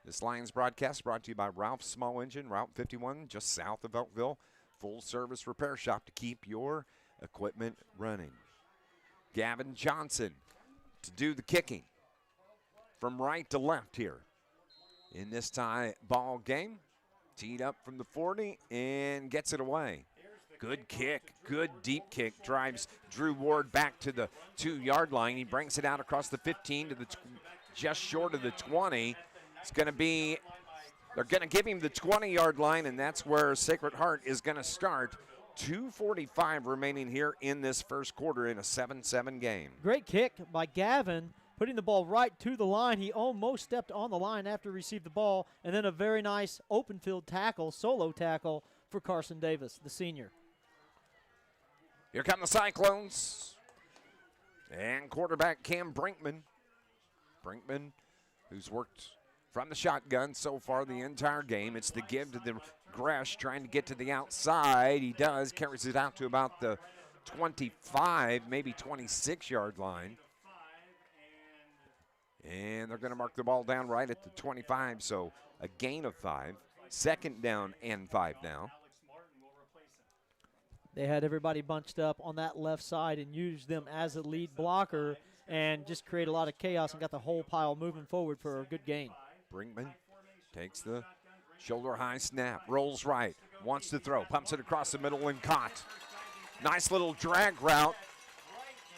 This Lions broadcast brought to you by Ralph's Small Engine, Route 51, just south of Elkville. full-service repair shop to keep your equipment running. Gavin Johnson to do the kicking from right to left here in this tie ball game. Teed up from the 40 and gets it away. Good kick, good deep kick. Drives Drew Ward back to the 2-yard line. He brings it out across the 15 to the just short of the 20. It's going to be, they're going to give him the 20-yard line, and that's where Sacred Heart is going to start. 2:45 remaining here in this first quarter in a 7-7 game. Great kick by Gavin, putting the ball right to the line. He almost stepped on the line after he received the ball, and then a very nice open field tackle, solo tackle for Carson Davis, the senior. Here come the Cyclones. And quarterback Cam Brinkman. Brinkman, who's worked from the shotgun so far the entire game. It's the give to the Gresh, trying to get to the outside. He does, carries it out to about the 25, maybe 26-yard line. And they're going to mark the ball down right at the 25, so a gain of 5. Second down and 5 now. They had everybody bunched up on that left side and used them as a lead blocker and just create a lot of chaos and got the whole pile moving forward for a good gain. Brinkman takes the shoulder high snap, rolls right, wants to throw, pumps it across the middle and caught. Nice little drag route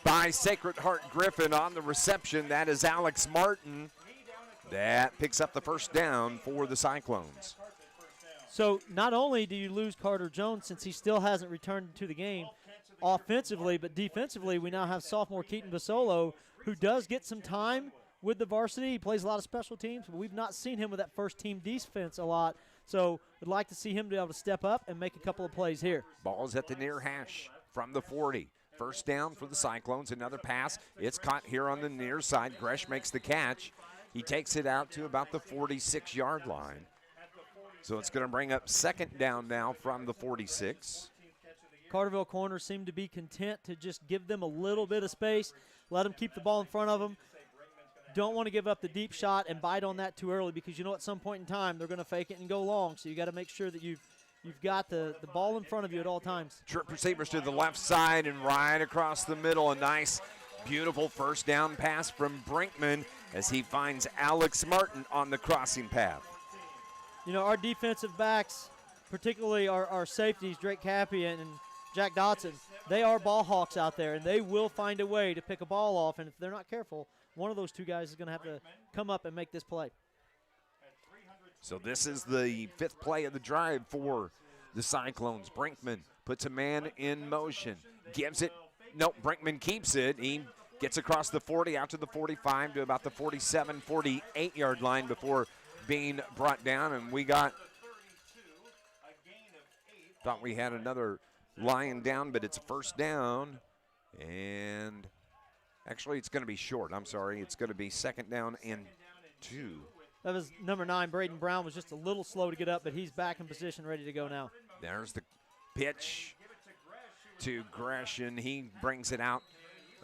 by Sacred Heart-Griffin on the reception. That is Alex Martin. That picks up the first down for the Cyclones. So not only do you lose Carter Jones since he still hasn't returned to the game offensively, but defensively we now have sophomore Keaton Basolo, who does get some time with the varsity. He plays a lot of special teams, but we've not seen him with that first-team defense a lot. So we'd like to see him be able to step up and make a couple of plays here. Ball's at the near hash from the 40. First down for the Cyclones. Another pass. It's caught here on the near side. Gresh makes the catch. He takes it out to about the 46-yard line. So it's going to bring up second down now from the 46. Carterville corners seem to be content to just give them a little bit of space, let them keep the ball in front of them. Don't want to give up the deep shot and bite on that too early, because you know at some point in time they're going to fake it and go long. So you got to make sure that you've got the ball in front of you at all times. Trip receivers to the left side and right across the middle. A nice, beautiful first down pass from Brinkman as he finds Alex Martin on the crossing path. You know, our defensive backs, particularly our safeties, Drake Cappy and Jack Dotson, they are ball hawks out there, and they will find a way to pick a ball off. And if they're not careful, one of those two guys is going to have to come up and make this play. So this is the 5th play of the drive for the Cyclones. Brinkman puts a man in motion, gives it. Nope, Brinkman keeps it. He gets across the 40 out to the 45 to about the 47, 48-yard line before being brought down. And we thought we had another Lion down, but it's a first down. And actually it's going to be short. I'm sorry. It's going to be second down and 2. That was number 9, Braden Brown, was just a little slow to get up, but he's back in position, ready to go now. There's the pitch to Gresh, and he brings it out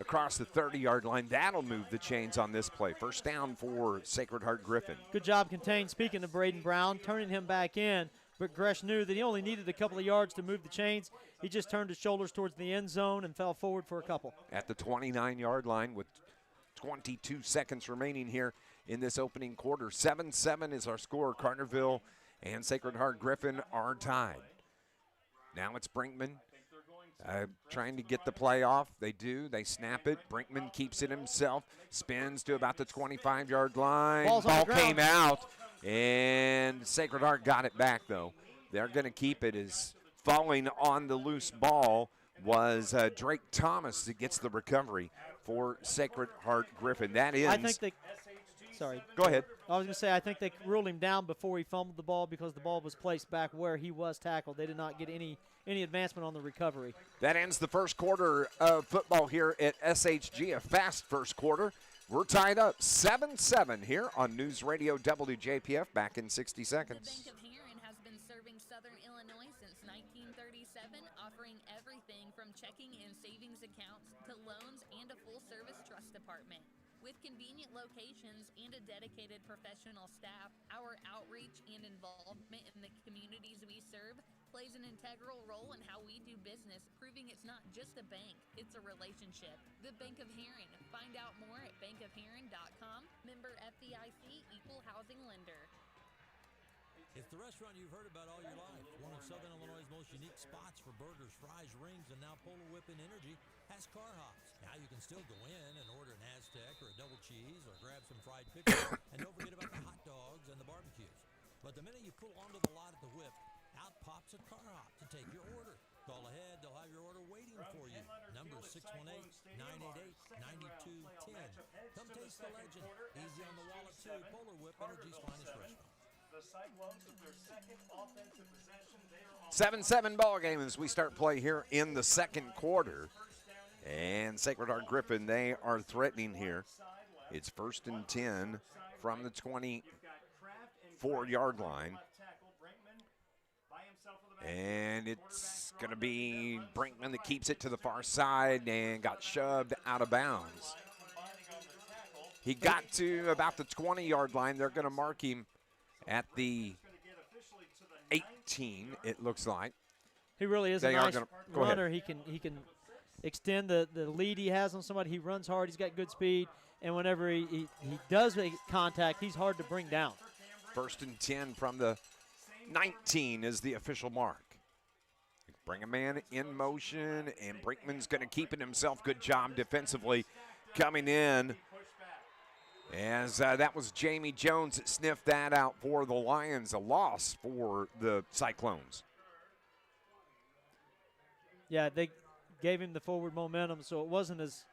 across the 30-yard line. That'll move the chains on this play. First down for Sacred Heart-Griffin. Good job contained, speaking of Braden Brown, turning him back in, but Gresh knew that he only needed a couple of yards to move the chains. He just turned his shoulders towards the end zone and fell forward for a couple. At the 29-yard line with 22 seconds remaining here in this opening quarter. 7-7 is our score. Carterville and Sacred Heart-Griffin are tied. Now it's Brinkman trying to get the play off. They do. They snap it. Brinkman keeps it himself. Spins to about the 25-yard line. Ball came out, and Sacred Heart got it back, though. They're going to keep it. As falling on the loose ball was Drake Thomas that gets the recovery for Sacred Heart-Griffin. That ends. I think they. Sorry. Go ahead. I was going to say, I think they ruled him down before he fumbled the ball because the ball was placed back where he was tackled. They did not get any advancement on the recovery. That ends the first quarter of football here at SHG, a fast first quarter. We're tied up 7-7 here on News Radio WJPF. Back in 60 seconds. The Bank of Heron has been serving Southern Illinois since 1937, offering everything from checking and savings accounts to loans and a full-service trust department. With convenient locations and a dedicated professional staff, our outreach and involvement in the communities we serve plays an integral role in how we do business, proving it's not just a bank, it's a relationship. The Bank of Heron. Find out more at bankofheron.com. Member FDIC, equal housing lender. It's the restaurant you've heard about all your life. One of Southern Illinois' most unique spots for burgers, fries, rings, and now Polo Whippin' Energy has car hops. Now you can still go in and order an Aztec or a double cheese or grab some fried pickles. And don't forget about the hot dogs and the barbecues. But the minute you pull onto the lot at the Whip, out pops a car hop to take your order. Call ahead, they'll have your order waiting for you. Number 618-988-9210. Come taste the legend. Easy on the wallet too. Polar Whip, Energy's finest restaurant. The Cyclones with their second offensive possession. They are 7-7 ball game as we start play here in the second quarter. And Sacred Heart-Griffin, they are threatening here. It's 1st and 10 from the 24-yard line. And it's going to be Brinkman that keeps it to the far side and got shoved out of bounds. He got to about the 20-yard line. They're going to mark him at the 18, it looks like. He really is a nice runner. He can extend the lead he has on somebody. He runs hard. He's got good speed. And whenever he does make contact, he's hard to bring down. 1st and 10 from the 19 is the official mark. Bring a man in motion, and Brinkman's going to keep it himself. Good job defensively coming in. As that was Jamie Jones that sniffed that out for the Lions, a loss for the Cyclones. Yeah, they gave him the forward momentum, so it wasn't as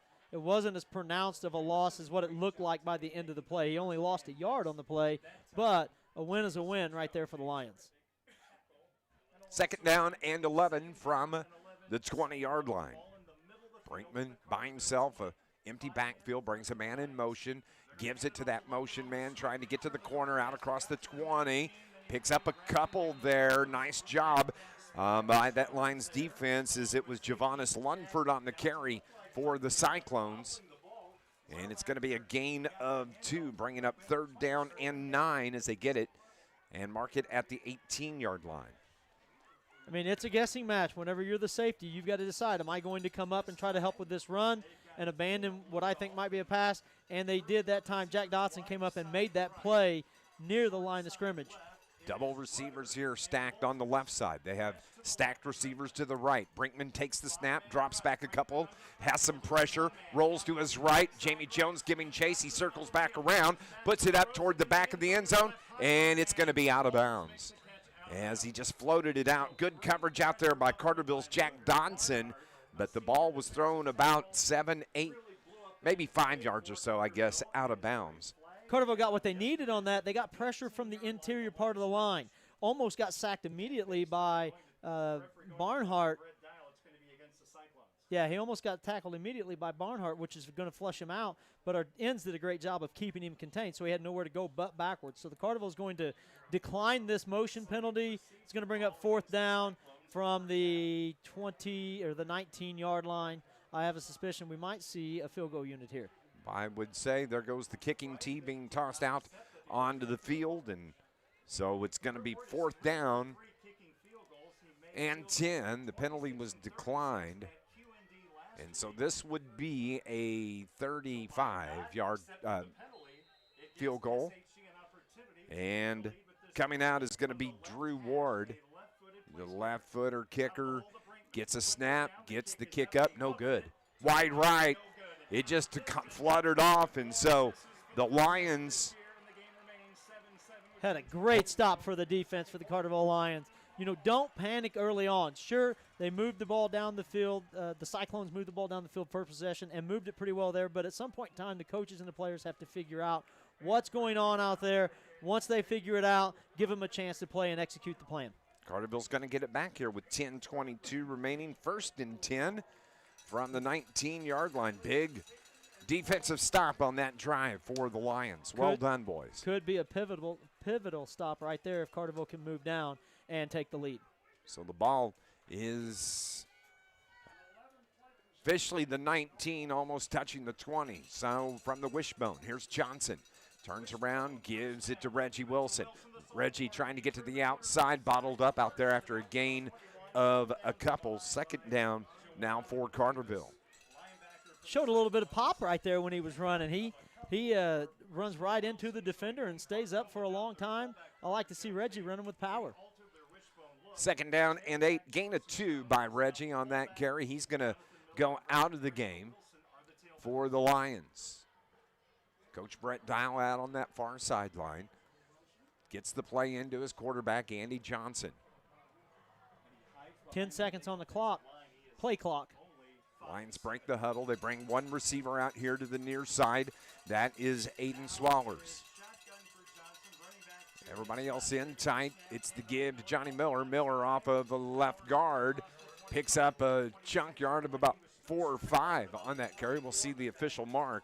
pronounced of a loss as what it looked like by the end of the play. He only lost a yard on the play, but a win is a win right there for the Lions. 2nd down and 11 from the 20-yard line. Brinkman by himself, a empty backfield, brings a man in motion. Gives it to that motion man trying to get to the corner out across the 20. Picks up a couple there. Nice job by that Lions defense as it was Javonis Lunford on the carry for the Cyclones. And it's going to be a gain of 2, bringing up 3rd down and 9 as they get it and mark it at the 18-yard line. I mean, it's a guessing match. Whenever you're the safety, you've got to decide, am I going to come up and try to help with this run and abandon what I think might be a pass? And they did that time. Jack Dotson came up and made that play near the line of scrimmage. Double receivers here stacked on the left side. They have stacked receivers to the right. Brinkman takes the snap, drops back a couple, has some pressure, rolls to his right. Jamie Jones giving chase. He circles back around, puts it up toward the back of the end zone, and it's going to be out of bounds as he just floated it out. Good coverage out there by Carterville's Jack Dotson, but the ball was thrown about 7, 8, maybe 5 yards or so, I guess, out of bounds. Carterville got what they needed on that. They got pressure from the interior part of the line. Almost got sacked immediately by Barnhart. Yeah, he almost got tackled immediately by Barnhart, which is going to flush him out. But our ends did a great job of keeping him contained, so he had nowhere to go but backwards. So the Carterville is going to decline this motion penalty. It's going to bring up 4th down from the 20 or the 19-yard line. I have a suspicion we might see a field goal unit here. I would say there goes the kicking tee being tossed out onto the field, and so it's going to be 4th down and 10. The penalty was declined, and so this would be a 35-yard field goal. And coming out is going to be Drew Ward, the left-footer kicker. Gets a snap, gets the kick up, no good. Wide right. It just fluttered off, and so the Lions had a great stop for the defense for the Carterville Lions. You know, don't panic early on. Sure, they moved the ball down the field. The Cyclones moved the ball down the field first possession and moved it pretty well there, but at some point in time, the coaches and the players have to figure out what's going on out there. Once they figure it out, give them a chance to play and execute the plan. Carterville's going to get it back here with 10:22 remaining. 1st and 10 from the 19-yard line. Big defensive stop on that drive for the Lions. Well done, boys. Could be a pivotal stop right there if Carterville can move down and take the lead. So the ball is officially the 19, almost touching the 20. So from the wishbone, here's Johnson. Turns around, gives it to Reggie Wilson. Reggie trying to get to the outside, bottled up out there after a gain of a couple. Second down now for Carterville. Showed a little bit of pop right there when he was running. He runs right into the defender and stays up for a long time. I like to see Reggie running with power. Second down and 8, gain of 2 by Reggie on that carry. He's going to go out of the game for the Lions. Coach Brett Dial out on that far sideline. Gets the play into his quarterback, Andy Johnson. 10 seconds on the clock, play clock. Lions break the huddle. They bring one receiver out here to the near side. That is Aiden Swallers. Everybody else in tight. It's the give to Johnny Miller. Miller off of the left guard. Picks up a chunk yard of about 4 or 5 on that carry. We'll see the official mark.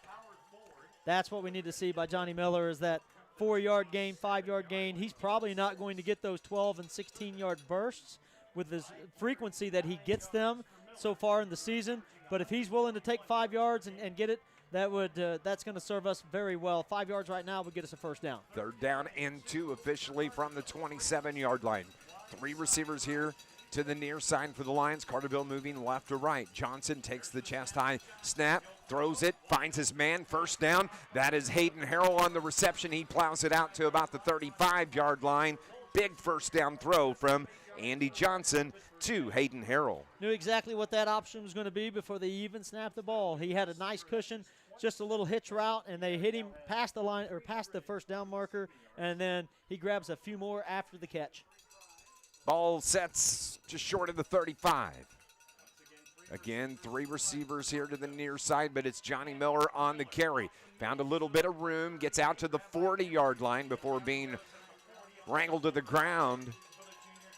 That's what we need to see by Johnny Miller is that 4-yard gain, 5-yard gain. He's probably not going to get those 12 and 16-yard bursts with his frequency that he gets them so far in the season. But if he's willing to take 5 yards and get it, that's going to serve us very well. 5 yards right now would get us a first down. Third down and 2 officially from the 27-yard line. 3 receivers here to the near side for the Lions. Carterville moving left to right. Johnson takes the chest high snap, throws it, finds his man, first down. That is Hayden Harrell on the reception. He plows it out to about the 35-yard line. Big first down throw from Andy Johnson to Hayden Harrell. Knew exactly what that option was going to be before they even snapped the ball. He had a nice cushion, just a little hitch route, and they hit him past the line or past the first down marker, and then he grabs a few more after the catch. Ball sets just short of the 35. Again, 3 receivers here to the near side, but it's Johnny Miller on the carry. Found a little bit of room, gets out to the 40-yard line before being wrangled to the ground.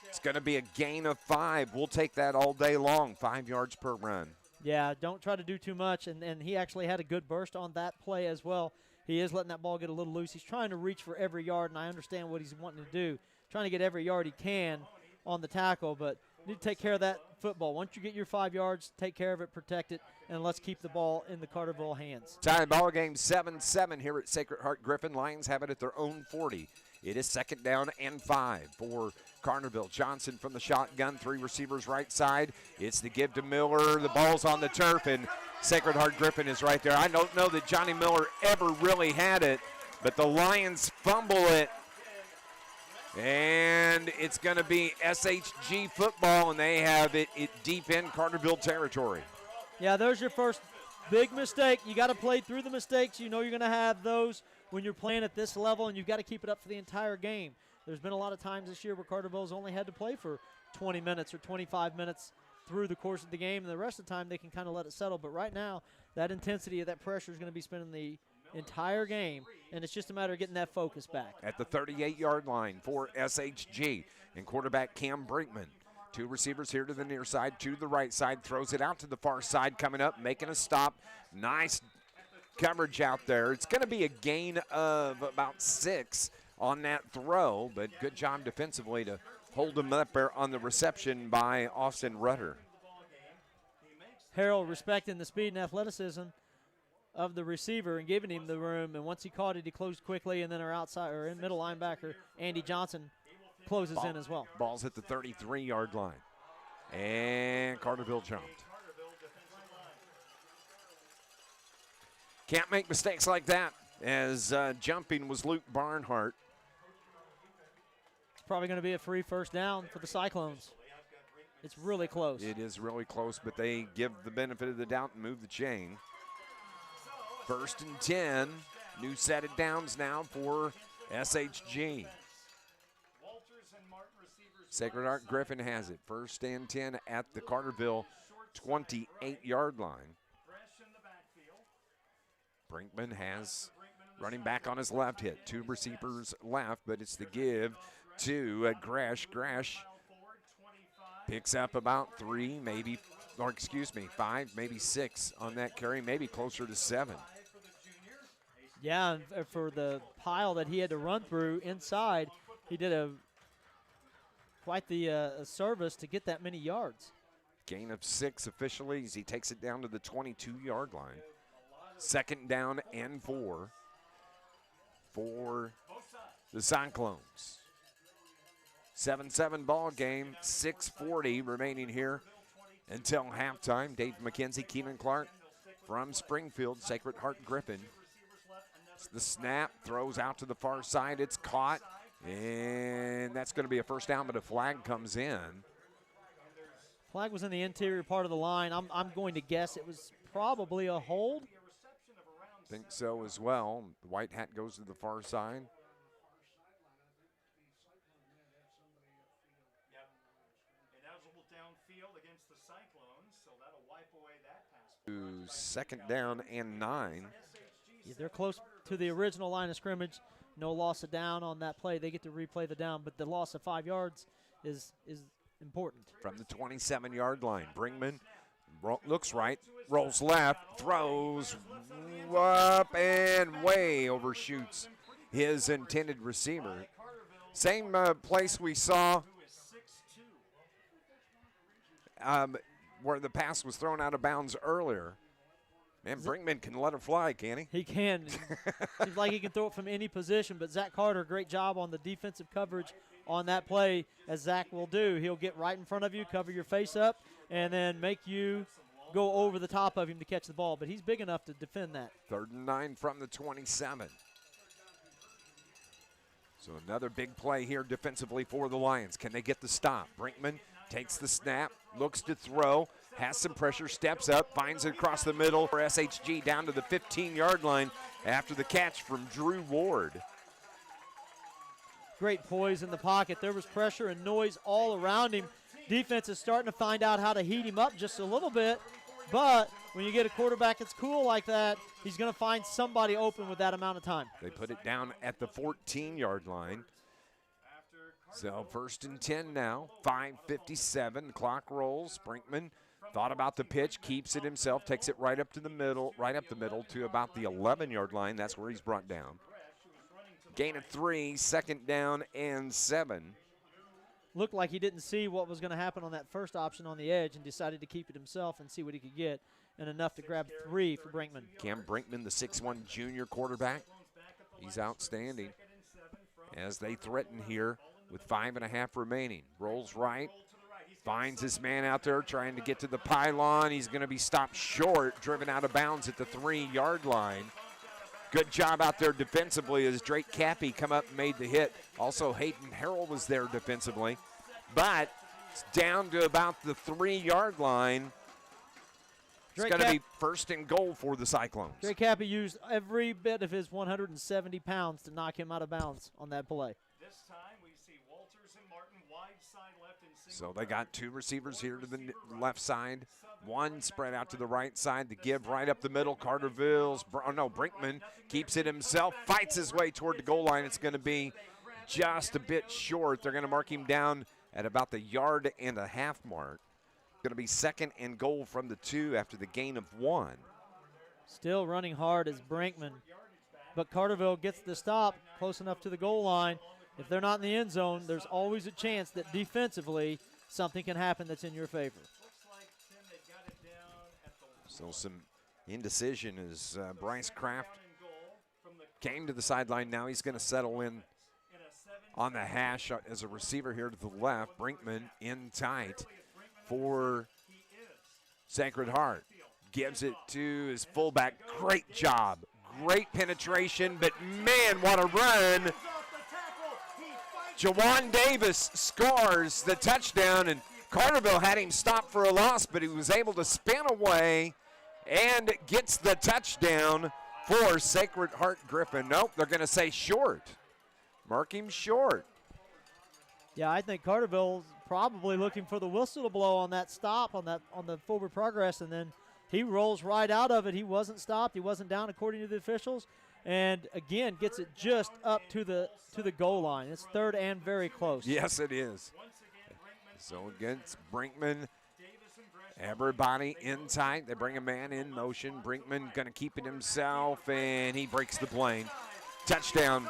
It's going to be a gain of 5. We'll take that all day long, 5 yards per run. Yeah, don't try to do too much, and he actually had a good burst on that play as well. He is letting that ball get a little loose. He's trying to reach for every yard, and I understand what he's wanting to do, trying to get every yard he can on the tackle, but you need to take care of that football. Once you get your 5 yards, take care of it, protect it, and let's keep the ball in the Carterville hands. Tie ball game 7-7 here at Sacred Heart-Griffin. Lions have it at their own 40. It is second down and 5 for Carterville. Johnson from the shotgun, 3 receivers right side. It's the give to Miller. The ball's on the turf, and Sacred Heart-Griffin is right there. I don't know that Johnny Miller ever really had it, but the Lions fumble it. And it's going to be SHG football, and they have it deep in Carterville territory. Yeah, there's your first big mistake. You got to play through the mistakes. You know you're going to have those when you're playing at this level, and you've got to keep it up for the entire game. There's been a lot of times this year where Carterville's only had to play for 20 minutes or 25 minutes through the course of the game, and the rest of the time they can kind of let it settle. But right now, that intensity of that pressure is going to be spending the entire game, and it's just a matter of getting that focus back. At the 38-yard line for SHG and quarterback Cam Brinkman. 2 receivers here to the near side, to the right side, throws it out to the far side, coming up, making a stop. Nice coverage out there. It's going to be a gain of about 6 on that throw, but good job defensively to hold him up there on the reception by Austin Rutter. Harrell respecting the speed and athleticism of the receiver and giving him the room, and once he caught it, he closed quickly, and then our outside or in middle linebacker Andy Johnson closes in as well. Ball's at the 33-yard line, and Carterville jumped. Can't make mistakes like that, as jumping was Luke Barnhart. It's probably going to be a free first down for the Cyclones. It's really close. It is really close, but they give the benefit of the doubt and move the chain. 1st and 10, new set of downs now for SHG. Sacred Heart-Griffin has it. 1st and 10 at the Carterville 28-yard line. Brinkman has running back on his left hit. 2 receivers left, but it's the give to Gresh. Gresh picks up about 3, maybe, or excuse me, 5, maybe 6 on that carry, maybe closer to 7. Yeah, and for the pile that he had to run through inside, he did quite the service to get that many yards. Gain of 6 officially as he takes it down to the 22-yard line. Second down and 4 for the Cyclones. 7-7 ball game, 6:40 remaining here until halftime. Dave McKenzie, Keenan Clark from Springfield, Sacred Heart-Griffin. The snap, throws out to the far side. It's caught, and that's going to be a first down, but a flag comes in. Flag was in the interior part of the line. I'm going to guess it was probably a hold. Think so as well. The white hat goes to the far side. Ineligible downfield against the Cyclones, so that'll wipe away that pass. To second down and 9. Yeah, they're close to the original line of scrimmage. No loss of down on that play. They get to replay the down, but the loss of 5 yards is important. From the 27-yard line, Brinkman looks right, rolls left, throws up and way overshoots his intended receiver. Same place we saw where the pass was thrown out of bounds earlier. Man, Brinkman can let it fly, can he? He can. Seems like he can throw it from any position, but Zach Carter, great job on the defensive coverage on that play, as Zach will do. He'll get right in front of you, cover your face up, and then make you go over the top of him to catch the ball. But he's big enough to defend that. 3rd and 9 from the 27. So another big play here defensively for the Lions. Can they get the stop? Brinkman takes the snap, looks to throw, has some pressure, steps up, finds it across the middle for SHG down to the 15-yard line after the catch from Drew Ward. Great poise in the pocket. There was pressure and noise all around him. Defense is starting to find out how to heat him up just a little bit, but when you get a quarterback that's cool like that, he's going to find somebody open with that amount of time. They put it down at the 14-yard line. So 1st and 10 now, 5:57, the clock rolls. Brinkman thought about the pitch, keeps it himself, takes it right up the middle to about the 11-yard line. That's where he's brought down. Gain of 3, 2nd down and 7. Looked like he didn't see what was going to happen on that first option on the edge and decided to keep it himself and see what he could get, and enough to grab 3 for Brinkman. Cam Brinkman, the 6'1 junior quarterback, he's outstanding as they threaten here with 5.5 remaining. Rolls right, finds his man out there trying to get to the pylon. He's going to be stopped short, driven out of bounds at the 3-yard line. Good job out there defensively as Drake Cappy come up and made the hit. Also, Hayden Harrell was there defensively. But it's down to about the 3-yard line. It's going to be 1st and goal for the Cyclones. Drake Cappy used every bit of his 170 pounds to knock him out of bounds on that play. This time we see Walters and Martin wide side left and So they got 2 receivers here to the left side. 1 spread out to the right side. The give right up the middle. Brinkman keeps it himself, fights his way toward the goal line. It's going to be just a bit short. They're going to mark him down at about the 1.5-yard mark. Going to be 2nd and goal from the 2 after the gain of 1. Still running hard is Brinkman, but Carterville gets the stop close enough to the goal line. If they're not in the end zone, there's always a chance that defensively something can happen that's in your favor. So some indecision as Bryce Kraft came to the sideline. Now he's going to settle in on the hash as a receiver here to the left. Brinkman in tight for Sacred Heart. Gives it to his fullback. Great job. Great penetration, but man, what a run. Jawan Davis scores the touchdown, and Carterville had him stopped for a loss, but he was able to spin away and gets the touchdown for Sacred Heart-Griffin. Nope, they're going to say short. Mark him short. Yeah, I think Carterville's probably looking for the whistle to blow on that stop, on the forward progress, and then he rolls right out of it. He wasn't stopped. He wasn't down according to the officials, and again gets it just up to the goal line. It's 3rd and very close. Yes, it is. So against Brinkman, everybody in tight. They bring a man in motion. Brinkman going to keep it himself, and he breaks the plane. Touchdown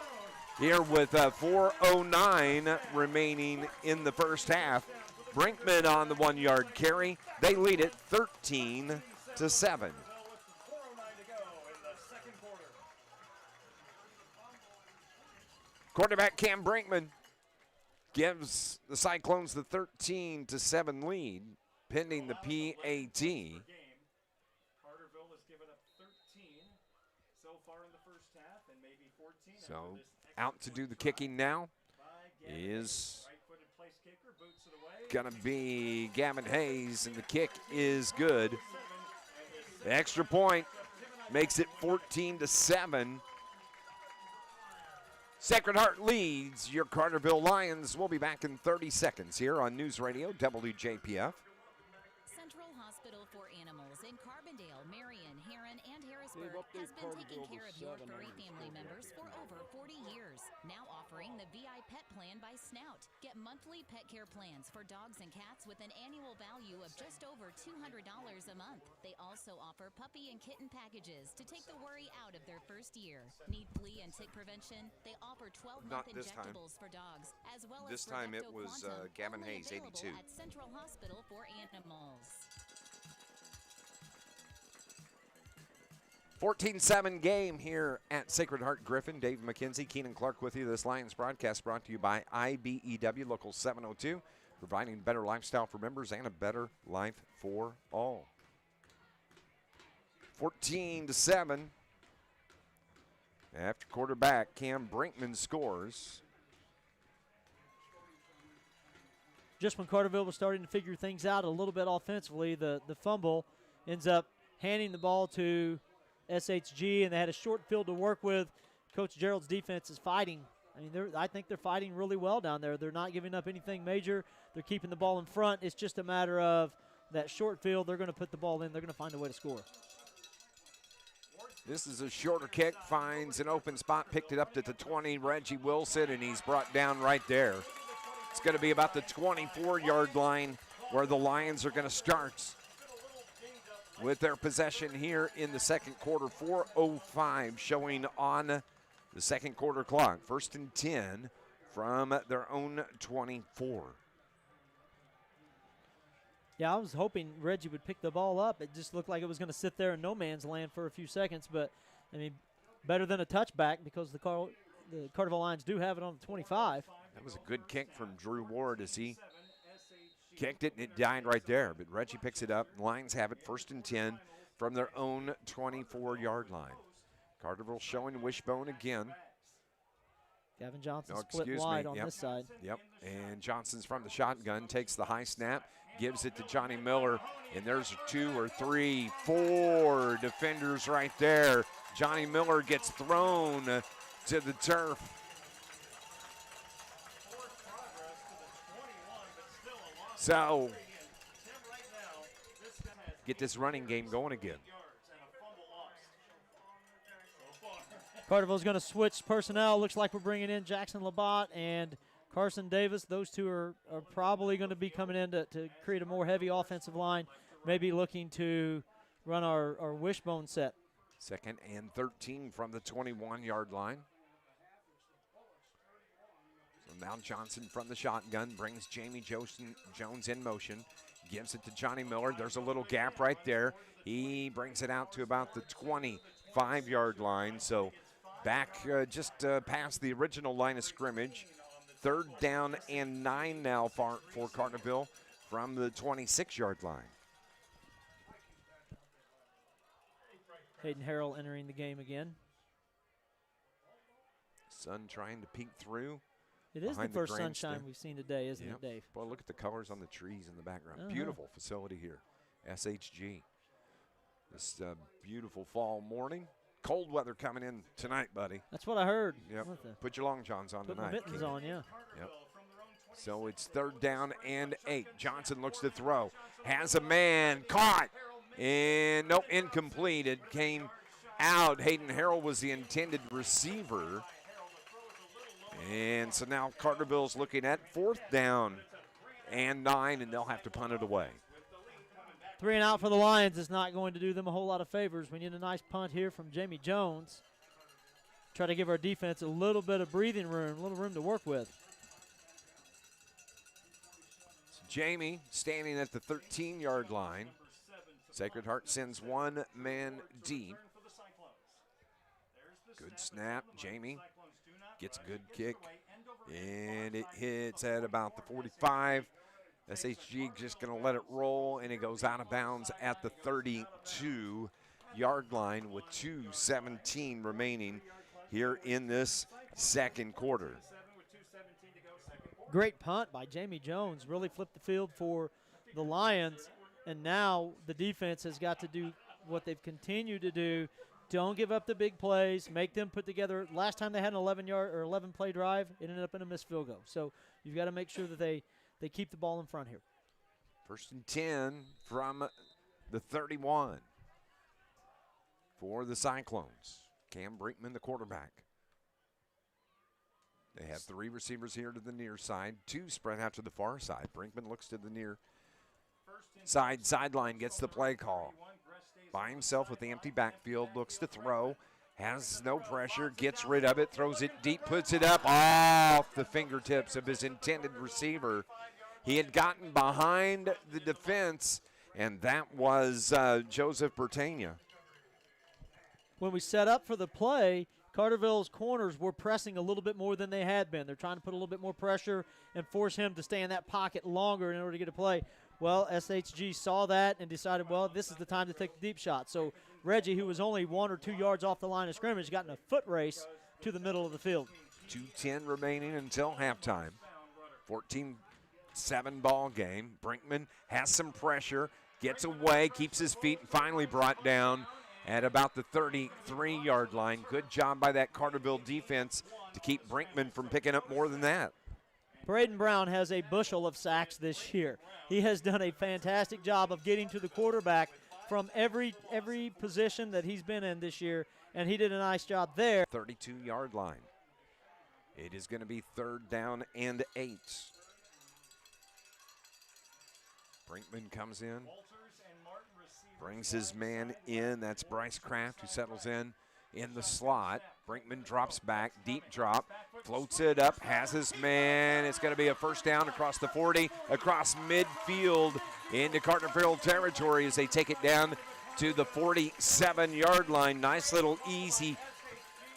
here with 4:09 remaining in the first half. Brinkman on the 1-yard carry. They lead it 13-7. Quarterback Cam Brinkman gives the Cyclones the 13-7 lead, pending the PAT. Carterville has given up 13 so far in the first half and maybe 14. So out to do the kicking now is going to be Gavin Hayes, and the kick is good. The extra point makes it 14-7. Sacred Heart leads your Carterville Lions. We'll be back in 30 seconds here on News Radio WJPF. Central Hospital for Animals in Carbondale, Marion, Heron, and Harrisburg has been taking care of your furry family members for over 40 years. Now offering the VI Pet Plan by Snout. Get monthly pet care plans for dogs and cats with an annual value of just over $200 a month. They also offer puppy and kitten packages to take the worry out of their first year. Need flea and tick prevention? They offer 12-month injectables for dogs, as well as This time it was Gavin Hayes, 82. At Central Hospital for Animals. 14-7 game here at Sacred Heart-Griffin. Dave McKenzie, Keenan Clark with you. This Lions broadcast brought to you by IBEW Local 702, providing better lifestyle for members and a better life for all. 14-7. After quarterback Cam Brinkman scores. Just when Carterville was starting to figure things out a little bit offensively, the fumble ends up handing the ball to SHG, and they had a short field to work with. Coach Gerald's defense is fighting. I mean, I think they're fighting really well down there. They're not giving up anything major. They're keeping the ball in front. It's just a matter of that short field. They're going to put the ball in. They're going to find a way to score. This is a shorter kick, finds an open spot, picked it up to the 20, Reggie Wilson, and he's brought down right there. It's going to be about the 24-yard line where the Lions are going to start with their possession here in the second quarter. 4:05 showing on the second quarter clock. 1st and 10 from their own 24. Yeah, I was hoping Reggie would pick the ball up. It just looked like it was going to sit there in no man's land for a few seconds. But, I mean, better than a touchback because the Carterville Lions do have it on the 25. That was a good kick from Drew Ward as he kicked it, and it died right there. But Reggie picks it up. Lions have it 1st and 10 from their own 24-yard line. Carterville showing wishbone again. Gavin Johnson split wide on this side. Yep, and Johnson's from the shotgun, takes the high snap, gives it to Johnny Miller, and there's 2 or 3, 4 defenders right there. Johnny Miller gets thrown to the turf. So, get this running game going again. Carterville's going to switch personnel. Looks like we're bringing in Jackson Labatt and Carson Davis. Those two are probably going to be coming in to create a more heavy offensive line, maybe looking to run our wishbone set. 2nd and 13 from the 21-yard line. So now Johnson from the shotgun brings Jamie Jones in motion, gives it to Johnny Miller. There's a little gap right there. He brings it out to about the 25-yard line. So back just past the original line of scrimmage. 3rd down and 9 now for Carterville from the 26-yard line. Hayden Harrell entering the game again. Sun trying to peek through. It is the first sunshine we've seen today, isn't it, Dave? Boy, look at the colors on the trees in the background. Beautiful facility here, SHG. This beautiful fall morning. Cold weather coming in tonight, buddy. That's what I heard. Yep. Put your long johns on Put tonight. my mittens on, yeah. Yep. So it's 3rd down and 8. Johnson looks to throw. Has a man. Caught. And nope, incomplete. It came out. Hayden Harrell was the intended receiver. And so now Carterville's looking at 4th down and 9, and they'll have to punt it away. 3 and out for the Lions is not going to do them a whole lot of favors. We need a nice punt here from Jamie Jones. Try to give our defense a little bit of breathing room, a little room to work with. So Jamie standing at the 13-yard line. Sacred Heart sends 1 man deep. Good snap. Jamie gets a good kick And it hits at about the 45. SHG just going to let it roll, and it goes out of bounds at the 32-yard line with 2:17 remaining here in this second quarter. Great punt by Jamie Jones. Really flipped the field for the Lions. And now the defense has got to do what they've continued to do. Don't give up the big plays. Make them put together. Last time they had an 11-yard or 11-play drive, it ended up in a missed field goal. So you've got to make sure that they keep the ball in front here. 1st and 10 from the 31 for the Cyclones. Cam Brinkman, the quarterback. They have 3 receivers here to the near side, 2 spread out to the far side. Brinkman looks to the near sideline, gets the play call. By himself with the empty backfield, looks to throw, has no pressure, gets rid of it, throws it deep, puts it up off the fingertips of his intended receiver. He had gotten behind the defense, and that was Joseph Bertania. When we set up for the play, Carterville's corners were pressing a little bit more than they had been. They're trying to put a little bit more pressure and force him to stay in that pocket longer in order to get a play. Well, SHG saw that and decided, well, this is the time to take the deep shot. So Reggie, who was only 1 or 2 yards off the line of scrimmage, got in a foot race to the middle of the field. 2:10 remaining until halftime. 14-7 ball game. Brinkman has some pressure, gets away, keeps his feet, and finally brought down at about the 33-yard line. Good job by that Carterville defense to keep Brinkman from picking up more than that. Braden Brown has a bushel of sacks this year. He has done a fantastic job of getting to the quarterback from every position that he's been in this year, and he did a nice job there. 32-yard line. It is going to be 3rd down and 8. Brinkman comes in, brings his man in. That's Bryce Kraft, who settles in the slot. Brinkman drops back, deep drop, floats it up, has his man. It's going to be a 1st down across the 40, across midfield into Carterville territory as they take it down to the 47-yard line. Nice little easy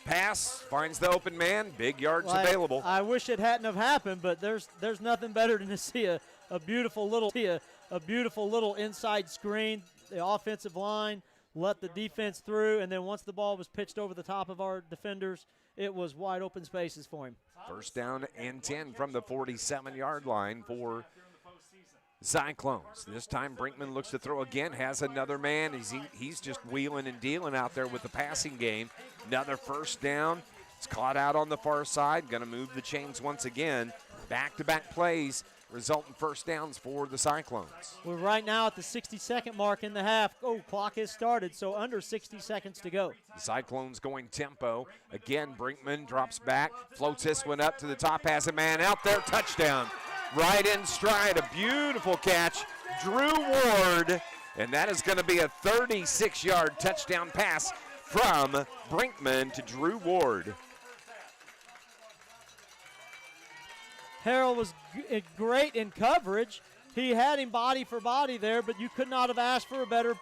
pass, finds the open man, big yards available. I wish it hadn't have happened, but there's nothing better than to see a beautiful little inside screen. The offensive line let the defense through, and then once the ball was pitched over the top of our defenders, it was wide open spaces for him. 1st down and 10 from the 47-yard line for Cyclones. This time Brinkman looks to throw again, has another man. He's just wheeling and dealing out there with the passing game. Another 1st down. It's caught out on the far side. Going to move the chains once again. Back-to-back plays result in 1st downs for the Cyclones. We're right now at the 60-second mark in the half. Oh, clock has started, so under 60 seconds to go. The Cyclones going tempo. Again, Brinkman drops back, floats this one up to the top, has a man out there, touchdown. Right in stride, a beautiful catch. Drew Ward, and that is going to be a 36-yard touchdown pass from Brinkman to Drew Ward. Harrell was great in coverage. He had him body for body there, but you could not have asked for a better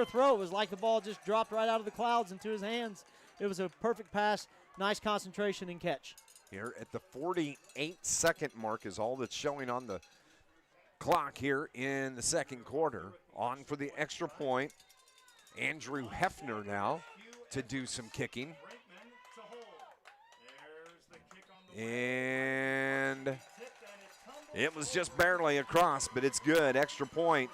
throw. It was like the ball just dropped right out of the clouds into his hands. It was a perfect pass, nice concentration and catch. Here at the 48-second mark is all that's showing on the clock here in the second quarter. On for the extra point. Andrew Hefner now to do some kicking. And it was just barely across, but it's good. Extra point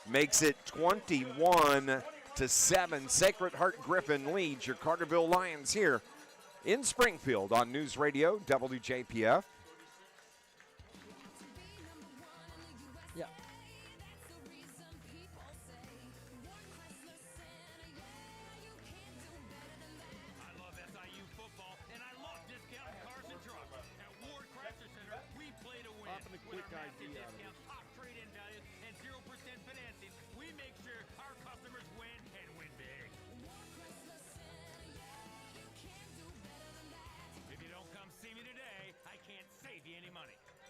makes it 21-7. Sacred Heart-Griffin leads your Carterville Lions here in Springfield on News Radio WJPF. Yeah.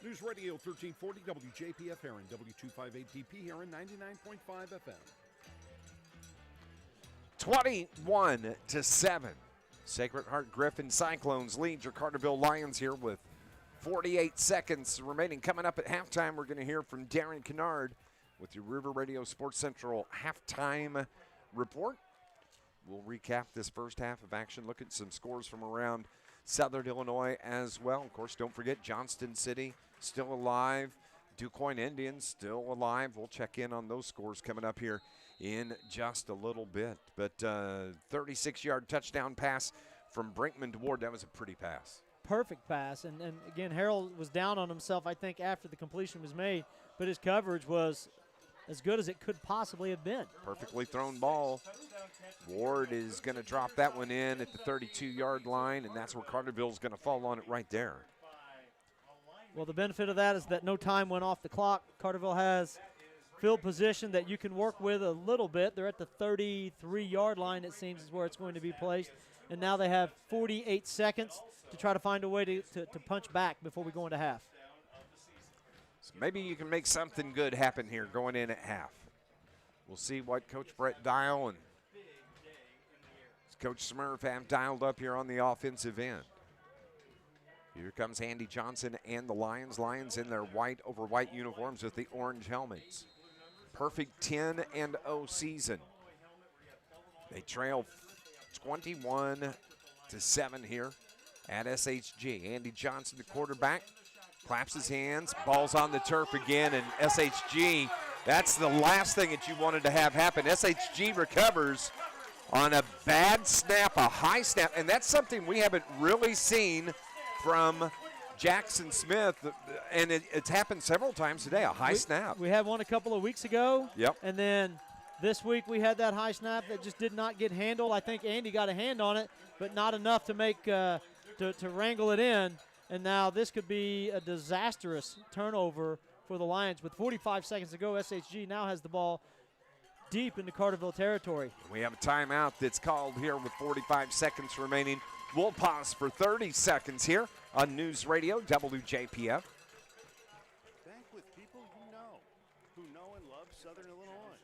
News Radio 1340 WJPF Heron, W258DP Heron, 99.5 FM. 21-7. Sacred Heart-Griffin Cyclones lead your Carterville Lions here with 48 seconds remaining. Coming up at halftime, we're going to hear from Darren Kennard with your River Radio Sports Central halftime report. We'll recap this first half of action, look at some scores from around Southern Illinois as well. Of course, don't forget Johnston City still alive. DuQuoin Indians still alive. We'll check in on those scores coming up here in just a little bit. But 36-yard touchdown pass from Brinkman to Ward. That was a pretty pass. Perfect pass. And again, Harold was down on himself, I think, after the completion was made. But his coverage was as good as it could possibly have been. Perfectly thrown ball. Ward is going to drop that one in at the 32-yard line, and that's where Carterville's going to fall on it right there. Well, the benefit of that is that no time went off the clock. Carterville has field position that you can work with a little bit. They're at the 33-yard line, it seems, is where it's going to be placed. And now they have 48 seconds to try to find a way to punch back before we go into half. So maybe you can make something good happen here going in at half. We'll see what Coach Brett Dial and Coach Smurf have dialed up here on the offensive end. Here comes Andy Johnson and the Lions. Lions in their white over white uniforms with the orange helmets. Perfect 10-0 season. They trail 21-7 here at SHG. Andy Johnson, the quarterback, claps his hands, ball's on the turf again, and SHG, that's the last thing that you wanted to have happen. SHG recovers on a bad snap, a high snap, and that's something we haven't really seen from Jackson Smith, and it's happened several times today, a high snap. We had one a couple of weeks ago. Yep. And then this week we had that high snap that just did not get handled. I think Andy got a hand on it, but not enough to make to wrangle it in. And now this could be a disastrous turnover for the Lions. With 45 seconds to go, SHG now has the ball deep into Carterville territory. We have a timeout that's called here with 45 seconds remaining. We'll pause for 30 seconds here on News Radio WJPF. Bank with people who know and love Southern Illinois.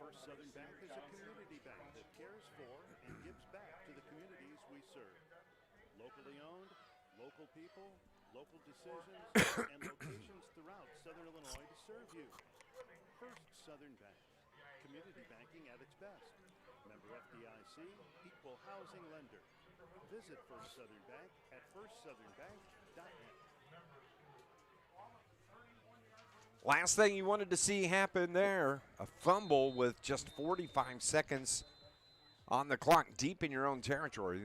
First Southern Bank is a community bank that cares for and gives back to the communities we serve. Locally owned, local people, local decisions, and locations throughout Southern Illinois to serve you. First Southern Bank, community banking at its best. Member FDIC, equal housing lender. Visit First Southern Bank at firstsouthernbank.net. Last thing you wanted to see happen there, a fumble with just 45 seconds on the clock deep in your own territory.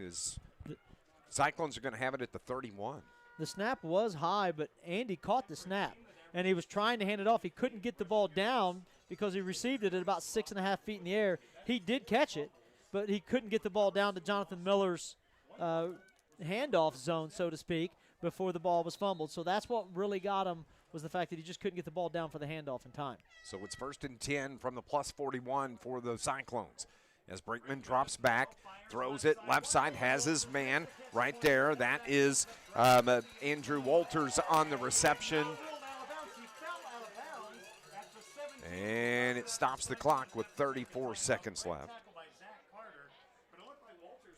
Cyclones are going to have it at the 31. The snap was high, but Andy caught the snap, and he was trying to hand it off. He couldn't get the ball down because he received it at about 6.5 feet in the air. He did catch it, but he couldn't get the ball down to Jonathan Miller's handoff zone, so to speak, before the ball was fumbled. So that's what really got him, was the fact that he just couldn't get the ball down for the handoff in time. So it's 1st and 10 from the plus 41 for the Cyclones. As Brinkman drops back, throws it left side, has his man right there. That is Andrew Walters on the reception. And it stops the clock with 34 seconds left.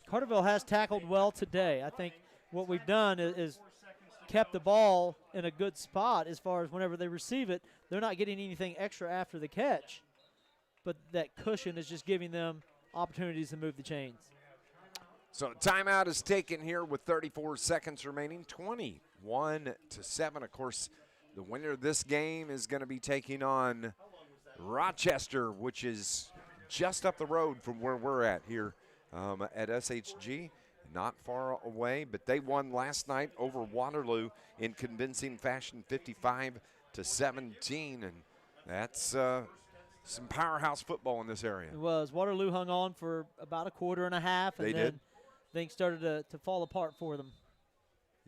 Carterville has tackled well today. I think what we've done is kept the ball in a good spot as far as whenever they receive it, they're not getting anything extra after the catch, but that cushion is just giving them opportunities to move the chains. So timeout is taken here with 34 seconds remaining, 21-7. Of course, the winner of this game is going to be taking on Rochester, which is just up the road from where we're at here at SHG. Not far away, but they won last night over Waterloo in convincing fashion, 55-17, and that's some powerhouse football in this area. It was. Waterloo hung on for about a quarter and a half, and then things started to fall apart for them.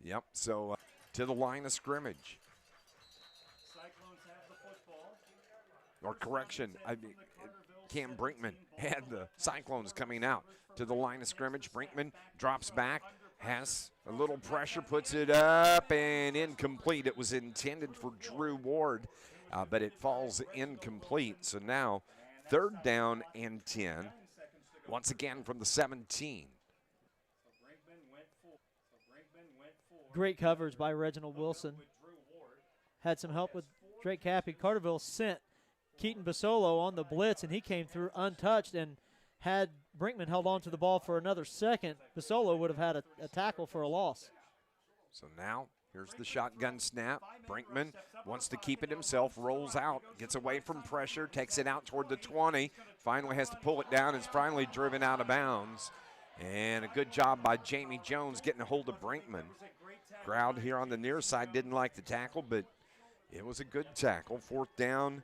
Yep, so to the line of scrimmage. Or correction, Cam Brinkman had the Cyclones coming out to the line of scrimmage. Brinkman drops back, has a little pressure, puts it up, and incomplete. It was intended for Drew Ward, but it falls incomplete. So now 3rd down and 10, once again from the 17. Great coverage by Reginald Wilson. Had some help with Drake Cappy. Carterville sent Keaton Basolo on the blitz, and he came through untouched, and had Brinkman held on to the ball for another second, Basolo would have had a tackle for a loss. So now here's the shotgun snap. Brinkman wants to keep it himself, rolls out, gets away from pressure, takes it out toward the 20, finally has to pull it down, is finally driven out of bounds. And a good job by Jamie Jones getting a hold of Brinkman. Crowd here on the near side didn't like the tackle, but it was a good tackle. 4th down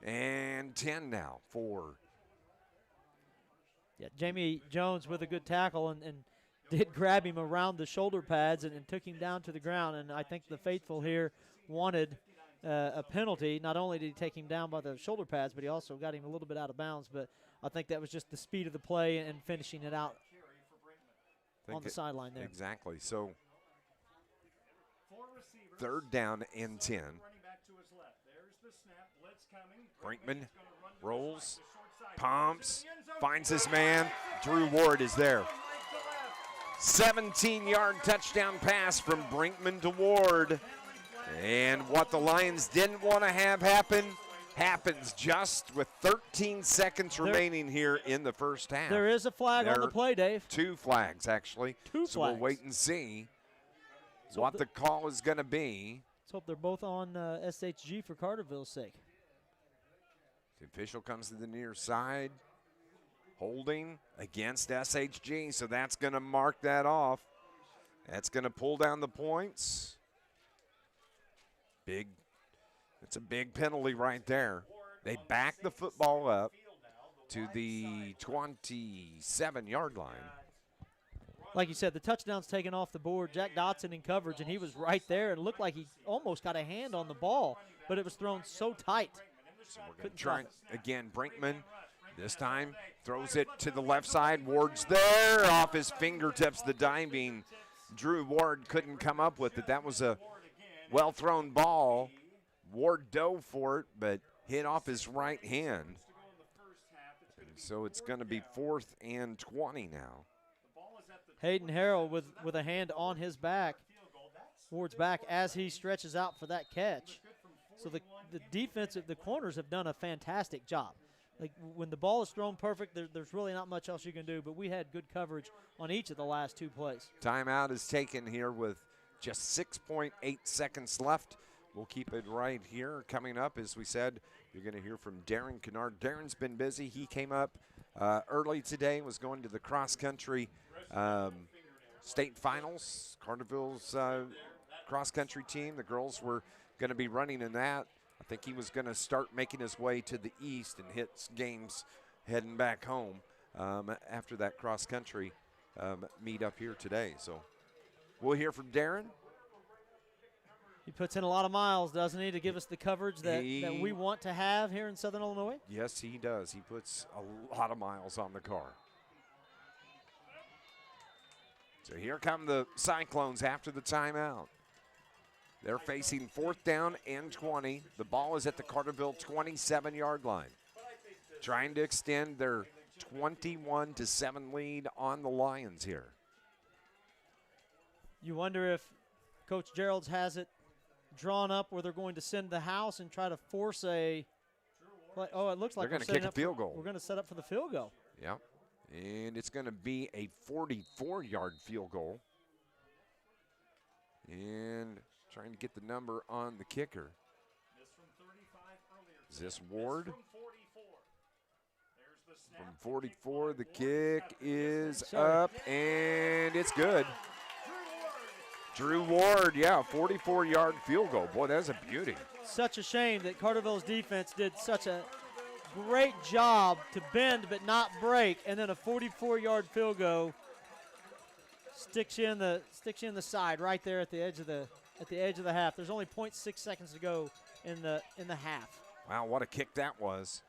and 10 now for. Yeah, Jamie Jones with a good tackle and did grab him around the shoulder pads and took him down to the ground. And I think the faithful here wanted a penalty. Not only did he take him down by the shoulder pads, but he also got him a little bit out of bounds. But I think that was just the speed of the play and finishing it out on the sideline there. Exactly. So 3rd down and 10. Brinkman rolls, pumps, finds his man. Drew Ward is there. 17-yard touchdown pass from Brinkman to Ward. And what the Lions didn't want to have happen happens just with 13 seconds remaining here in the first half. There is a flag on the play, Dave. 2 flags, actually. So we'll wait and see what the call is going to be. Let's hope they're both on SHG for Carterville's sake. The official comes to the near side. Holding against SHG, so that's going to mark that off. That's going to pull down the points. It's a big penalty right there. They back the football up to the 27-yard line. Like you said, the touchdown's taken off the board. Jack Dotson in coverage, and he was right there and looked like he almost got a hand on the ball, but it was thrown so tight. So we're going to try again. Brinkman this time throws it to the left side. Ward's there off his fingertips. The diving Drew Ward couldn't come up with it. That was a well-thrown ball. Ward dove for it, but hit off his right hand. And so it's going to be 4th and 20 now. Hayden Harrell with a hand on his back, Ward's back, as he stretches out for that catch. So the defensive, the corners have done a fantastic job. Like when the ball is thrown perfect, there's really not much else you can do, but we had good coverage on each of the last 2 plays. Timeout is taken here with just 6.8 seconds left. We'll keep it right here. Coming up, as we said, you're going to hear from Darren Kennard. Darren's been busy. He came up early today, was going to the cross-country state finals. Carterville's cross-country team. The girls were going to be running in that. I think he was going to start making his way to the east and hit games heading back home after that cross-country meet up here today. So we'll hear from Darren. He puts in a lot of miles, doesn't he, to give us the coverage that we want to have here in Southern Illinois? Yes, he does. He puts a lot of miles on the car. So here come the Cyclones after the timeout. They're facing 4th down and 20. The ball is at the Carterville 27-yard line. Trying to extend their 21-7 lead on the Lions here. You wonder if Coach Gerald's has it drawn up where they're going to send the house and try to force a play. Oh, it looks like they're going to kick a field goal. We're going to set up for the field goal. Yep. And it's going to be a 44-yard field goal. And trying to get the number on the kicker. Is this Ward? From 44, the kick is up, and it's good. Drew Ward, yeah, 44-yard field goal. Boy, that's a beauty. Such a shame that Carterville's defense did such a great job to bend but not break, and then a 44-yard field goal sticks you in the side right there at the edge of the half. There's only 0.6 seconds to go in the half. Wow, what a kick that was.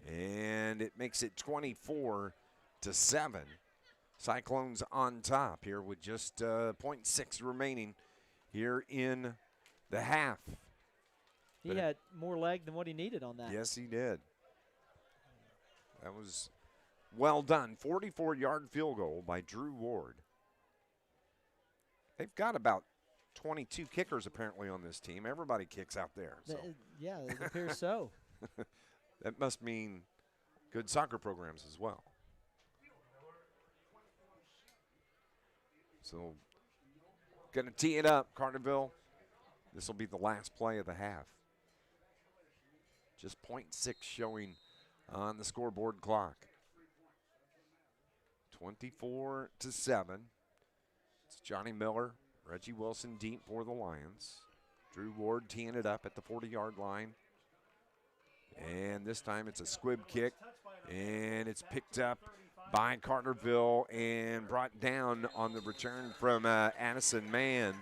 And it makes it 24-7. Cyclones on top here with just 0.6 remaining here in the half. He had more leg than what he needed on that. Yes, he did. That was well done. 44-yard field goal by Drew Ward. they've got about 22 kickers apparently on this team. Everybody kicks out there. So. Yeah, it appears so. That must mean good soccer programs as well. So, going to tee it up, Carterville. This will be the last play of the half. Just .6 showing on the scoreboard clock. 24-7. It's Johnny Miller, Reggie Wilson deep for the Lions. Drew Ward teeing it up at the 40-yard line. And this time it's a squib kick, and it's picked up by Carterville and brought down on the return from Addison Mann.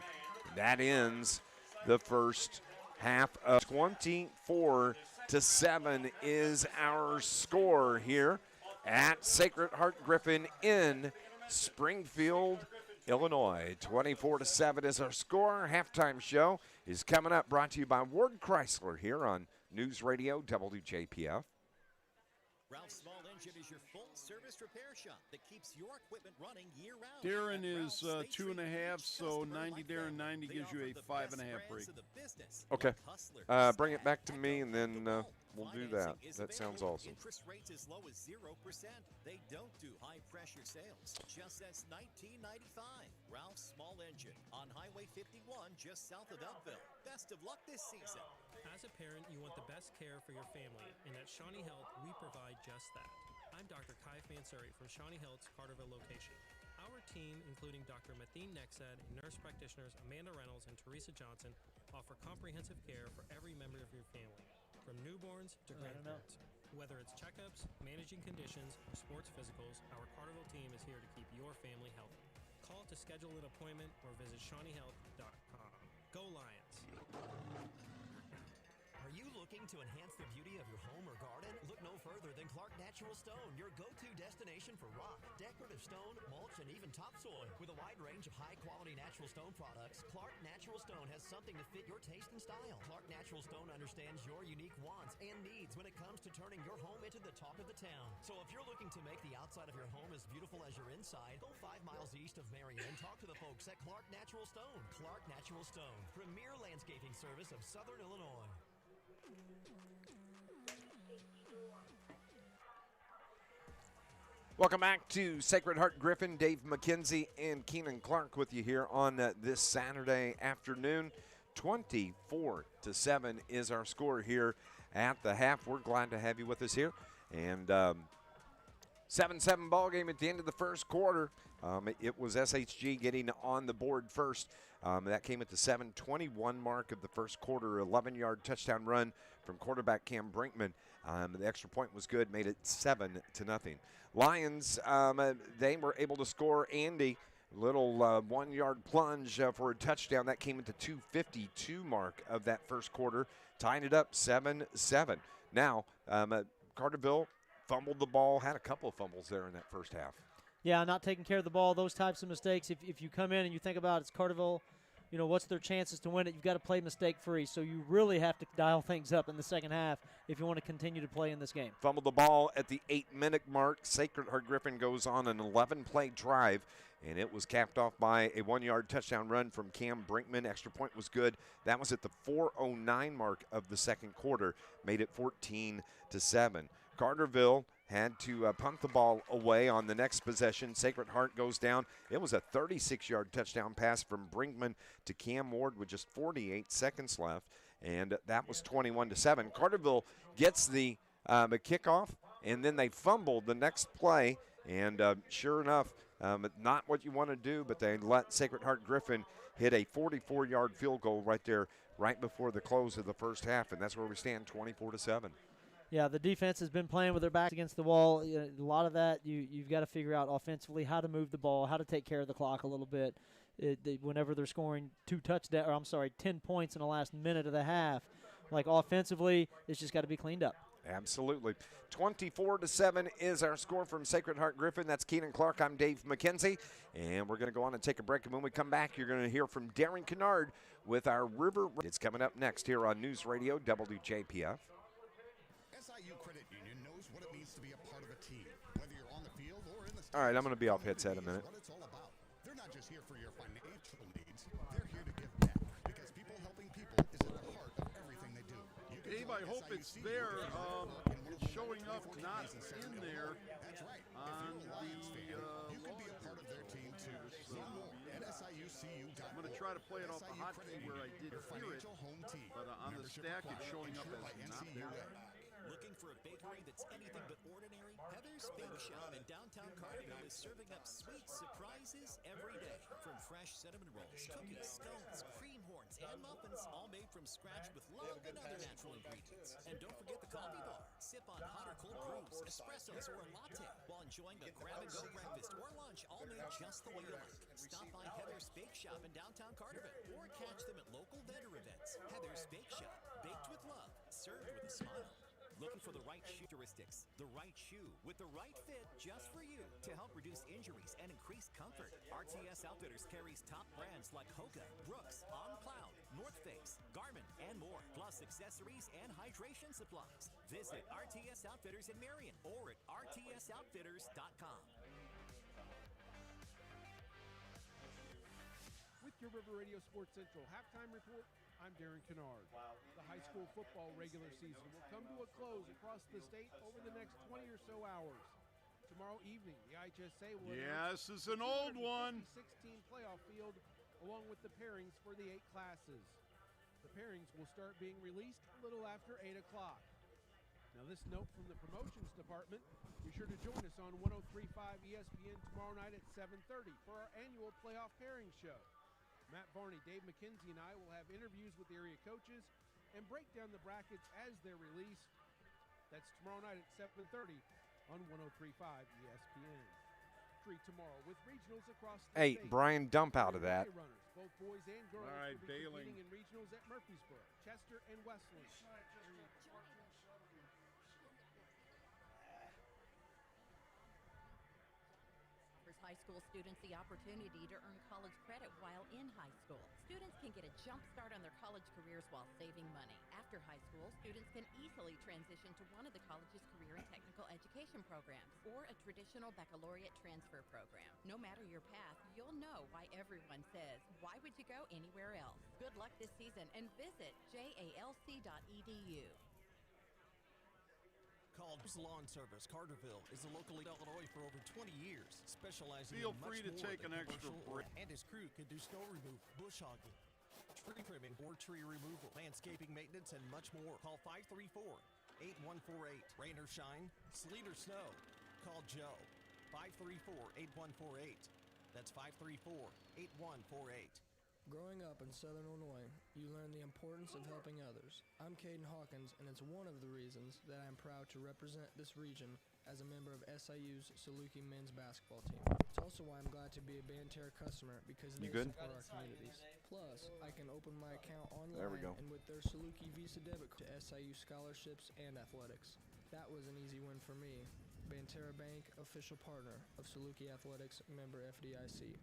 That ends the first half of 24-7 is our score here at Sacred Heart-Griffin in Springfield, Illinois. 24-7 is our score. Halftime show is coming up, brought to you by Ward Chrysler here on News Radio WJPF. Ralph's Small Engine is your full-service repair shop that keeps your equipment running year-round. Darren is 2.5, so 90 Darren 90 gives you a 5.5 break. Okay. Bring it back to me, and then we'll do that. That sounds awesome. Interest rates as low as 0%. They don't do high-pressure sales. Just since 1995. Ralph's Small Engine on Highway 51, just south of Elkville. Best of luck this season. As a parent, you want the best care for your family, and at Shawnee Health, we provide just that. I'm Dr. Kai Fansuri from Shawnee Health's Carterville location. Our team, including Dr. Mathine Nexad and nurse practitioners Amanda Reynolds and Teresa Johnson, offer comprehensive care for every member of your family, from newborns to grandparents. Whether it's checkups, managing conditions, or sports physicals, our Carterville team is here to keep your family healthy. Call to schedule an appointment or visit ShawneeHealth.com. Go Lions! Are you looking to enhance the beauty of your home or garden? Look no further than Clark Natural Stone, your go-to destination for rock, decorative stone, mulch, and even topsoil. With a wide range of high-quality natural stone products, Clark Natural Stone has something to fit your taste and style. Clark Natural Stone understands your unique wants and needs when it comes to turning your home into the talk of the town. So if you're looking to make the outside of your home as beautiful as your inside, go 5 miles east of Marion and talk to the folks at Clark Natural Stone. Clark Natural Stone, premier landscaping service of Southern Illinois. Welcome back to Sacred Heart-Griffin. Dave McKenzie and Keenan Clark with you here on this Saturday afternoon. 24-7 is our score here at the half. We're glad to have you with us here. And 7-7 ball game at the end of the first quarter. It was SHG getting on the board first. That came at the 7:21 mark of the first quarter. 11-yard touchdown run from quarterback Cam Brinkman. The extra point was good, made it 7-0. Lions, they were able to score Andy. Little 1-yard plunge for a touchdown. That came at the 2:52 mark of that first quarter, tying it up 7-7. Now, Carterville fumbled the ball, had a couple of fumbles there in that first half. Yeah, not taking care of the ball, those types of mistakes. If you come in and you think about it's Carterville, you know, what's their chances to win it? You've got to play mistake-free. So you really have to dial things up in the second half if you want to continue to play in this game. Fumbled the ball at the 8-minute mark. Sacred Heart-Griffin goes on an 11-play drive, and it was capped off by a 1-yard touchdown run from Cam Brinkman. Extra point was good. That was at the 4:09 mark of the second quarter, made it 14-7. Carterville had to punt the ball away on the next possession. Sacred Heart goes down. It was a 36-yard touchdown pass from Brinkman to Cam Ward with just 48 seconds left, and that was 21-7. Carterville gets the kickoff, and then they fumbled the next play, and sure enough, not what you want to do, but they let Sacred Heart-Griffin hit a 44-yard field goal right there, right before the close of the first half, and that's where we stand, 24-7. Yeah, the defense has been playing with their backs against the wall. A lot of that you've got to figure out offensively how to move the ball, how to take care of the clock a little bit. Whenever they're scoring 10 points in the last minute of the half, like offensively, it's just got to be cleaned up. Absolutely. 24-7 is our score from Sacred Heart-Griffin. That's Keenan Clark. I'm Dave McKenzie, and we're going to go on and take a break. And when we come back, you're going to hear from Darren Kennard with our River. It's coming up next here on News Radio WJPF. SIU Credit Union knows what it means to be a part of a team, whether you're on the field or in the stands. All right, I'm going to be off headset a minute. What it's all about. They're not just here for your financial needs. Dave, I hope it's there. It's showing up not in there on the you can be a part of their team too. Learn more at SIUCU.org. I'm going to try to play it off the hotkey where I did hear it, but on the stack it's showing up as not there. Looking for a bakery that's anything but ordinary? Heather's Bake Shop in downtown Carterville is serving up sweet surprises every day. From fresh cinnamon rolls, cookies, scones, cream horns, and muffins, all made from scratch with love and other natural ingredients. And don't forget the coffee bar. Sip on hot or cold brews, espressos, or a latte while enjoying the grab-and-go breakfast or lunch, all made just the way you like. Stop by Heather's Bake Shop in downtown Carterville or catch them at local vendor events. Heather's Bake Shop, baked with love, served with a smile. Looking for the right shoe characteristics, the right shoe with the right fit just for you to help reduce injuries and increase comfort. RTS Outfitters carries top brands like Hoka, Brooks, On Cloud, North Face, Garmin, and more, plus accessories and hydration supplies. Visit RTS Outfitters in Marion or at rtsoutfitters.com. With your River Radio Sports Central halftime report, I'm Darren Kennard. The high school football regular season will come to a close across the state over the next 20 or so hours. Tomorrow evening, the IHSA will Yes, this is an old one. 16 playoff field along with the pairings for the 8 classes. The pairings will start being released a little after 8 o'clock. Now this note from the promotions department, be sure to join us on 103.5 ESPN tomorrow night at 7:30 for our annual playoff pairing show. Matt Varney, Dave McKenzie, and I will have interviews with area coaches and break down the brackets as they're released. That's tomorrow night at 7:30 on 103.5 ESPN. Free tomorrow with regionals across the Hey, state. Brian, dump out of that. Runners, both boys and girls, All right, will be bailing. competing in regionals at Murfreesboro, Chester, and Westland. High school students the opportunity to earn college credit while in high school. Students can get a jump start on their college careers while saving money. After high school, students can easily transition to one of the college's career and technical education programs or a traditional baccalaureate transfer program. No matter your path, you'll know why everyone says, why would you go anywhere else? Good luck this season and visit jalc.edu. Called Lawn Service Carterville is a local Illinois for over 20 years, specializing Feel in free much to more take than an extra commercial break. work. And his crew can do snow removal, bush hogging, tree trimming, or tree removal, landscaping maintenance, and much more. Call 534-8148. Rain or shine, sleet or snow, call Joe. 534-8148. That's 534-8148. Growing up in Southern Illinois, you learn the importance of helping others. I'm Caden Hawkins, and it's one of the reasons that I'm proud to represent this region as a member of SIU's Saluki men's basketball team. It's also why I'm glad to be a Banterra customer because they support our communities. Plus, I can open my account online There we go. and with their Saluki Visa debit card to SIU scholarships and athletics. That was an easy win for me. Banterra Bank, official partner of Saluki Athletics, member FDIC.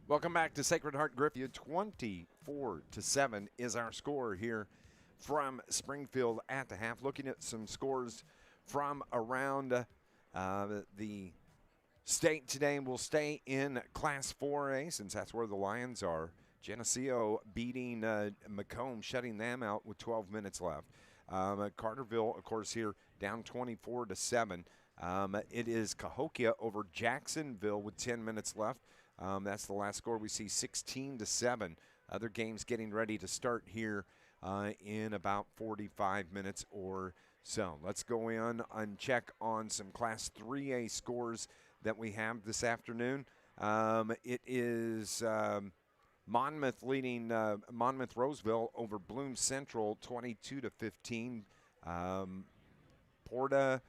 Welcome back to Sacred Heart-Griffin. 24-7 is our score here from Springfield at the half. Looking at some scores from around the state today. We'll stay in Class 4A since that's where the Lions are. Geneseo beating Macomb, shutting them out with 12 minutes left. Carterville, of course, here down 24-7. It is Cahokia over Jacksonville with 10 minutes left. That's the last score we see, 16-7. Other games getting ready to start here in about 45 minutes or so. Let's go in and check on some Class 3A scores that we have this afternoon. It is Monmouth leading Monmouth-Roseville over Bloom Central 22-15. Porta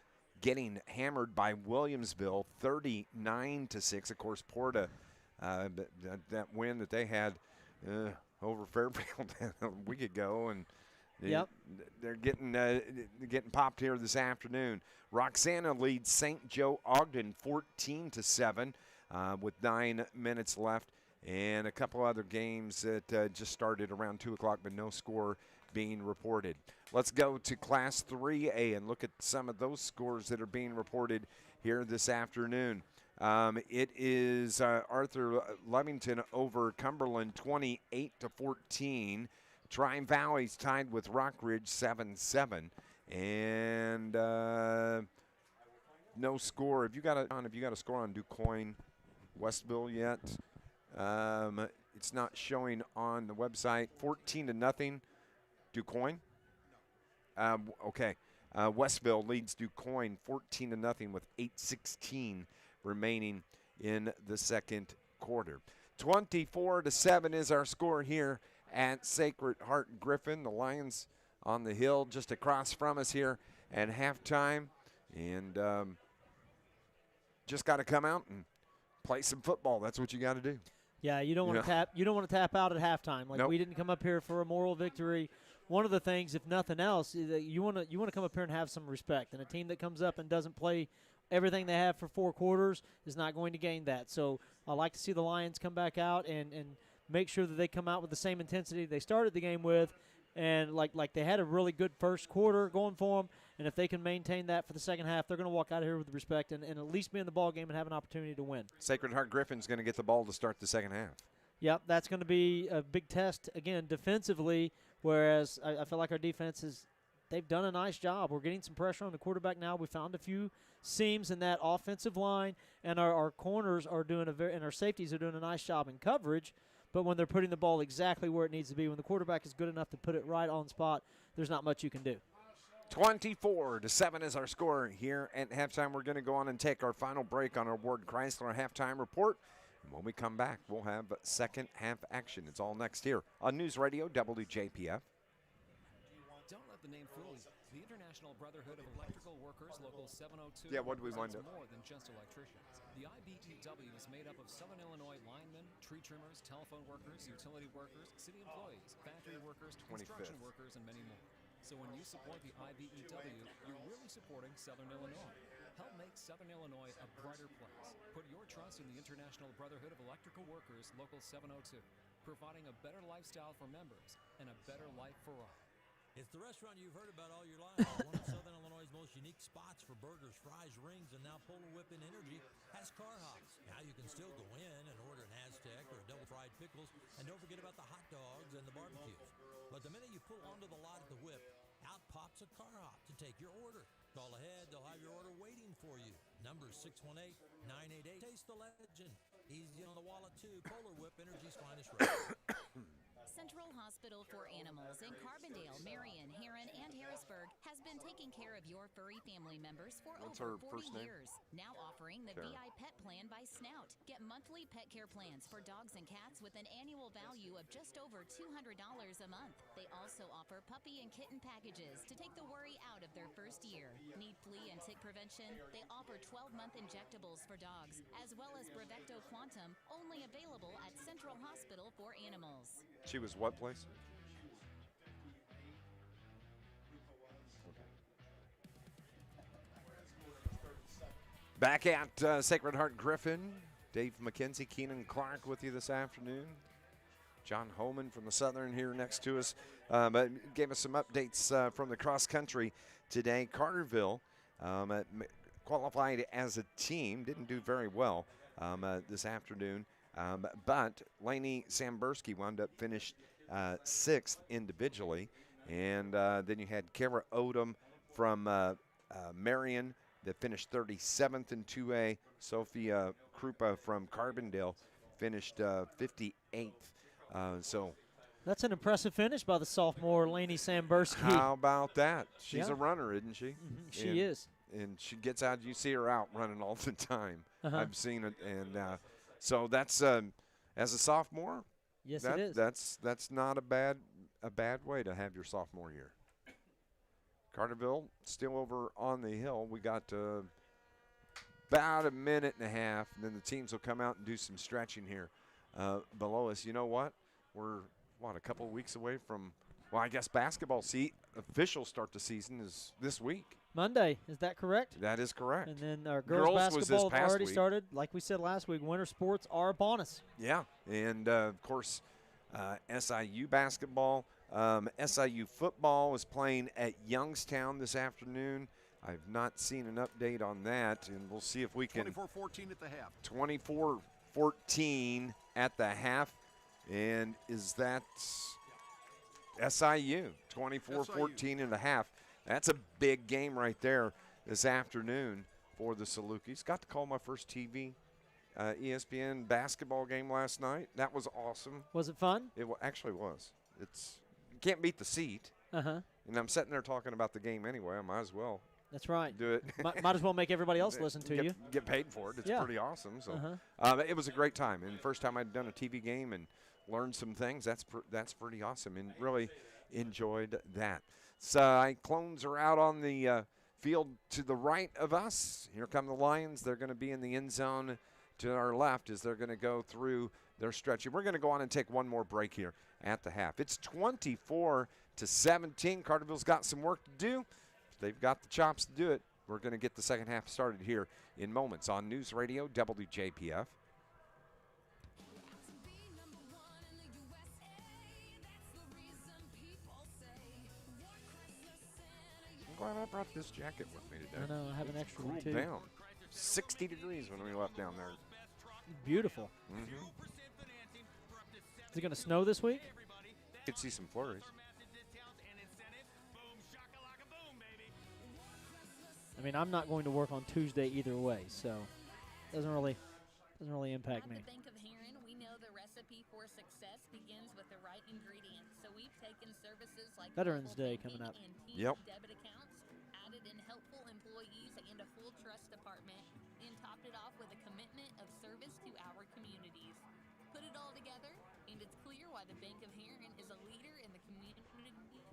getting hammered by Williamsville 39-6. Of course, Porta, that win that they had over Fairfield a week ago, and they're getting popped here this afternoon. Roxana leads St. Joe Ogden 14-7 with 9 minutes left, and a couple other games that just started around 2 o'clock, but no score being reported. Let's go to Class 3A and look at some of those scores that are being reported here this afternoon. It is Arthur Lovington over Cumberland 28-14. Tri Valley's tied with Rockridge 7-7. And no score. Have you got a score on DuQuoin Westville yet? It's not showing on the website. 14-0 DuQuoin. Okay. Westville leads DuQuoin 14-0 with 8:16 remaining in the second quarter. 24-7 is our score here at Sacred Heart-Griffin. The Lions on the hill just across from us here at halftime, and just got to come out and play some football. That's what you got to do. Yeah, you don't want to tap. You don't want to tap out at halftime. Like, we didn't come up here for a moral victory. One of the things, if nothing else, is that you want to come up here and have some respect. And a team that comes up and doesn't play everything they have for 4 quarters is not going to gain that. So I like to see the Lions come back out and make sure that they come out with the same intensity they started the game with, and like they had a really good first quarter going for them. And if they can maintain that for the second half, they're going to walk out of here with respect and at least be in the ball game and have an opportunity to win. Sacred Heart-Griffin's going to get the ball to start the second half. Yep, that's going to be a big test, again, defensively, whereas I feel like our defense they've done a nice job. We're getting some pressure on the quarterback now. We found a few seams in that offensive line, and our corners are doing and our safeties are doing a nice job in coverage. But when they're putting the ball exactly where it needs to be, when the quarterback is good enough to put it right on spot, there's not much you can do. 24-7 is our score here at halftime. We're going to go on and take our final break on our Ward Chrysler halftime report. And when we come back, we'll have second half action. It's all next here on News Radio WJPF. Don't let the name fool you. The International Brotherhood of Electrical Workers, Local 702, Yeah, what do we wind up? more than just electricians. The IBEW is made up of Southern Illinois linemen, tree trimmers, telephone workers, utility workers, city employees, factory workers, construction workers, and many more. So when you support the IBEW, you're really supporting Southern Illinois. Help make Southern Illinois a brighter place. Put your trust in the International Brotherhood of Electrical Workers, Local 702, providing a better lifestyle for members and a better life for all. It's the restaurant you've heard about all your life. One of Southern Illinois' most unique spots for burgers, fries, rings, and now Polo Whipping Energy has car hops. Now you can still go in and order an Aztec or double fried pickles, and don't forget about the hot dogs and the barbecues. But the minute you pull onto the lot at the Whip, out pops a car hop to take your order. Call ahead, they'll have your order waiting for you. Number 618-988. Taste the legend. Easy on the wallet too. Polar Whip, Energy's finest restaurant. Central Hospital for Animals in Carbondale, Marion, Heron, and Harrisburg has been taking care of your furry family members for over 40 years. Now offering the VI Pet Plan by Snout. Get monthly pet care plans for dogs and cats with an annual value of just over $200 a month. They also offer puppy and kitten packages to take the worry out of their first year. Need flea and tick prevention? They offer 12-month injectables for dogs, as well as Brevecto Quantum, only available at Central Hospital for Animals. She was what place? Back at Sacred Heart-Griffin, Dave McKenzie, Keenan Clark with you this afternoon. John Holman from the Southern here next to us, but gave us some updates from the cross country today. Carterville qualified as a team, didn't do very well this afternoon, but Lainey Sambursky wound up finished 6th individually, and then you had Kara Odom from Marion that finished 37th in 2A. Sophia Krupa from Carbondale finished 58th. So that's an impressive finish by the sophomore Lainey Sambursky. How about that? She's a runner, isn't she? Mm-hmm. She is. And she gets out. You see her out running all the time. I've seen it, and so that's as a sophomore. Yes, it is. That's not a bad way to have your sophomore year. Carterville still over on the hill. We got about a minute and a half, and then the teams will come out and do some stretching here below us. You know what? We're, a couple of weeks away from, I guess basketball official start the season is this week. Monday, is that correct? That is correct. And then our girls basketball has already started. Like we said last week, winter sports are upon us. Yeah, and of course, SIU basketball. SIU football is playing at Youngstown this afternoon. I've not seen an update on that, and we'll see if we can. 24-14 at the half. 24-14 at the half, and is that SIU? 24-14 and a half. That's a big game right there this afternoon for the Salukis. Got to call my first TV ESPN basketball game last night. That was awesome. Was it fun? It actually was. You can't beat the seat. Uh-huh. And I'm sitting there talking about the game anyway. I might as well. That's right. Do it. Might as well make everybody else listen to you. Get paid for it. It's Yeah. pretty awesome. So Uh-huh. it was a great time. And first time I'd done a TV game and learned some things. That's pretty awesome, and really enjoyed that. Cyclones are out on the field to the right of us. Here come the Lions. They're going to be in the end zone to our left as they're going to go through their stretch. And we're going to go on and take one more break here at the half. It's 24-17. Carterville's got some work to do. They've got the chops to do it. We're going to get the second half started here in moments on News Radio WJPF. I'm glad I brought this jacket with me today. I know, I have an extra one, Cooled too. down. 60 degrees when we left down there. Beautiful. Mm-hmm. Is it going to snow this week? Could see some flurries. I mean, I'm not going to work on Tuesday either way, so doesn't really impact me. At the Bank of Heron, we know the recipe for success begins with the right ingredients. So we've taken services like Veterans mobile Day banking coming up. and Yep. debit accounts, added in helpful employees and a full trust department, and topped it off with a commitment of service to our communities. Put it all together, and it's clear why the Bank of Heron is a leader in the community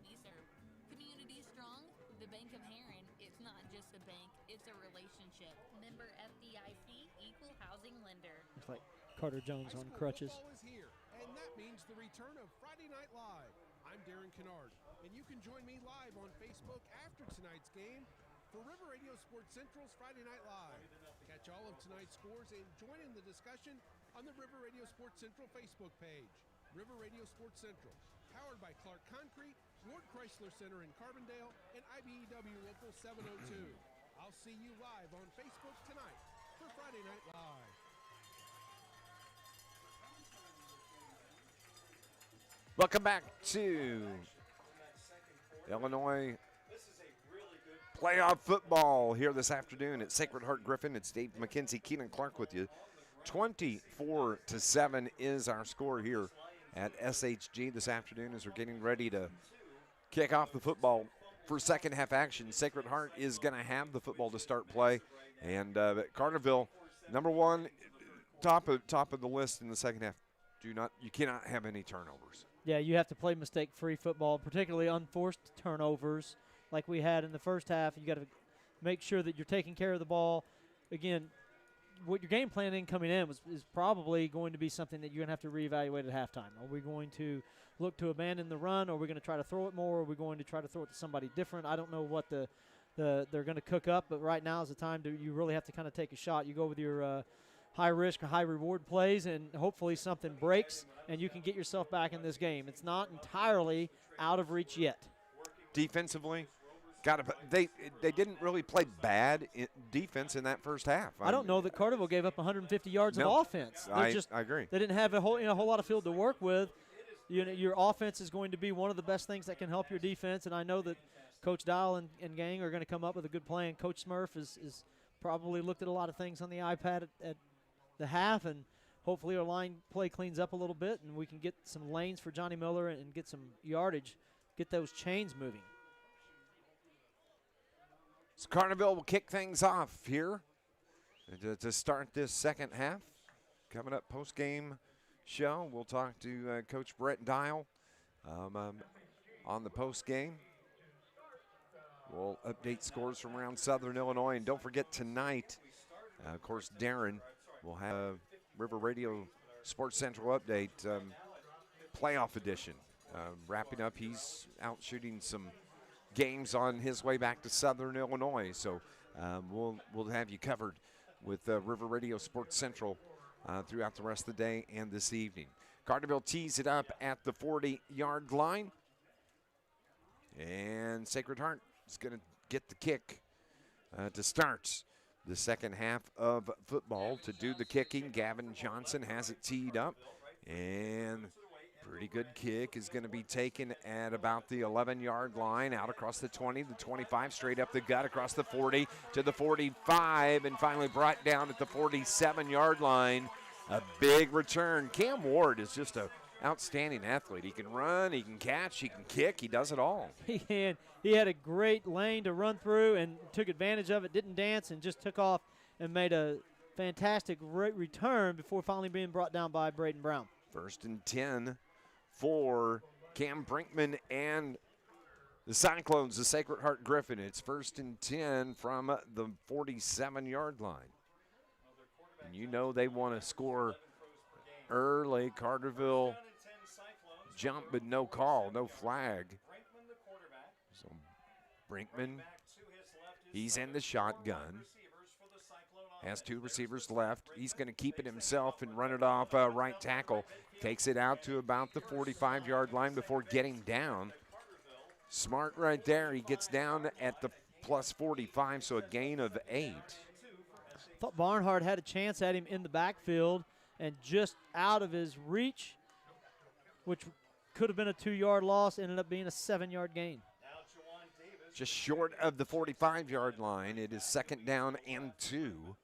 we serve. Community strong, the Bank of Heron, it's not just a bank, it's a relationship. Member FDIC, equal housing lender. Looks like Carter Jones on crutches. Football is here, and that means the return of Friday Night Live. I'm Darren Kennard, and you can join me live on Facebook after tonight's game for River Radio Sports Central's Friday Night Live. Catch all of tonight's scores and join in the discussion on the River Radio Sports Central Facebook page. River Radio Sports Central, powered by Clark Concrete, Ward Chrysler Center in Carbondale, and IBEW Local 702. I'll see you live on Facebook tonight for Friday Night Live. Welcome back to Illinois playoff football here this afternoon at Sacred Heart-Griffin. It's Dave McKenzie, Keenan Clark with you. 24-7 is our score here at SHG this afternoon as we're getting ready to kick off the football for second half action. Sacred Heart is going to have the football to start play, and Carterville, number one, top of the list in the second half. You cannot have any turnovers. Yeah, you have to play mistake-free football, particularly unforced turnovers like we had in the first half. You got to make sure that you're taking care of the ball. Again, what your game planning coming in is probably going to be something that you're going to have to reevaluate at halftime. Are we going to look to abandon the run? Or are we going to try to throw it more? Or are we going to try to throw it to somebody different? I don't know what they're going to cook up, but right now is the time you really have to kind of take a shot. You go with your high-risk or high-reward plays, and hopefully something breaks, and you can get yourself back in this game. It's not entirely out of reach yet. Defensively, they didn't really play bad defense in that first half. I don't know that Carterville gave up 150 yards of offense. I agree. They didn't have a whole lot of field to work with. Your offense is going to be one of the best things that can help your defense, and I know that Coach Dial and gang are going to come up with a good plan. Coach Smurf is probably looked at a lot of things on the iPad at the half, and hopefully our line play cleans up a little bit, and we can get some lanes for Johnny Miller and get some yardage, get those chains moving. So Carterville will kick things off here to start this second half. Coming up post-game show, we'll talk to Coach Brett Dial on the post-game. We'll update scores from around Southern Illinois. And don't forget tonight, of course, Darren will have a River Radio Sports Central update, playoff edition. Wrapping up, he's out shooting some games on his way back to Southern Illinois. So we'll have you covered with River Radio Sports Central throughout the rest of the day and this evening. Carterville tees it up at the 40-yard line. And Sacred Heart is going to get the kick to start the second half of football. To do the kicking, Gavin Johnson has it teed up, and pretty good kick is going to be taken at about the 11-yard line, out across the 20, the 25, straight up the gut, across the 40 to the 45, and finally brought down at the 47-yard line. A big return. Cam Ward is just an outstanding athlete. He can run, he can catch, he can kick, he does it all. He had a great lane to run through and took advantage of it, didn't dance, and just took off and made a fantastic return before finally being brought down by Braden Brown. 1st and 10 for Cam Brinkman and the Cyclones, the Sacred Heart-Griffin. It's 1st and 10 from the 47-yard line. And you know they want to score early. Carterville jump, but no call, no flag. So Brinkman, he's in the shotgun. Has 2 receivers left. He's going to keep it himself and run it off right tackle. Takes it out to about the 45-yard line before getting down. Smart right there. He gets down at the plus 45, so a gain of 8. Thought Barnhart had a chance at him in the backfield and just out of his reach, which could have been a 2-yard loss, ended up being a 7-yard gain. Just short of the 45-yard line. It is 2nd down and 2.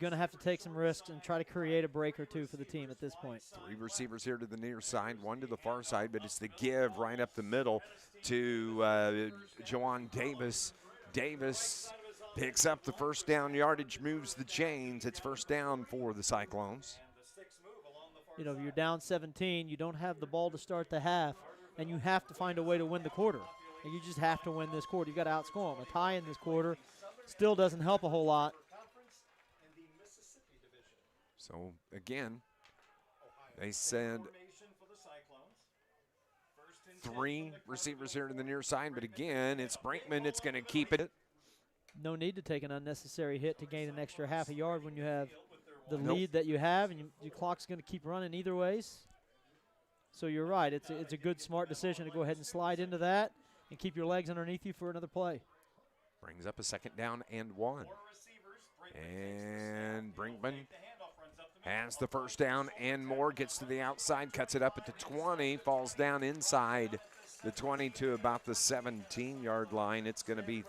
Going to have to take some risks and try to create a break or two for the team at this point. 3 receivers here to the near side, 1 to the far side, but it's the give right up the middle to Jawan Davis. Davis picks up the 1st down yardage, moves the chains. It's 1st down for the Cyclones. You know, if you're down 17, you don't have the ball to start the half, and you have to find a way to win the quarter. And you just have to win this quarter. You've got to outscore them. A tie in this quarter still doesn't help a whole lot. So, again, they said 3 receivers here to the near side, but again, it's Brinkman. It's going to keep it. No need to take an unnecessary hit to gain an extra half a yard when you have the lead that you have, and your clock's going to keep running either ways. So you're right. It's a good, smart decision to go ahead and slide into that and keep your legs underneath you for another play. Brings up a 2nd down and 1. And Brinkman has the 1st down and more, gets to the outside, cuts it up at the 20, falls down inside the 20 to about the 17-yard line. It's going to be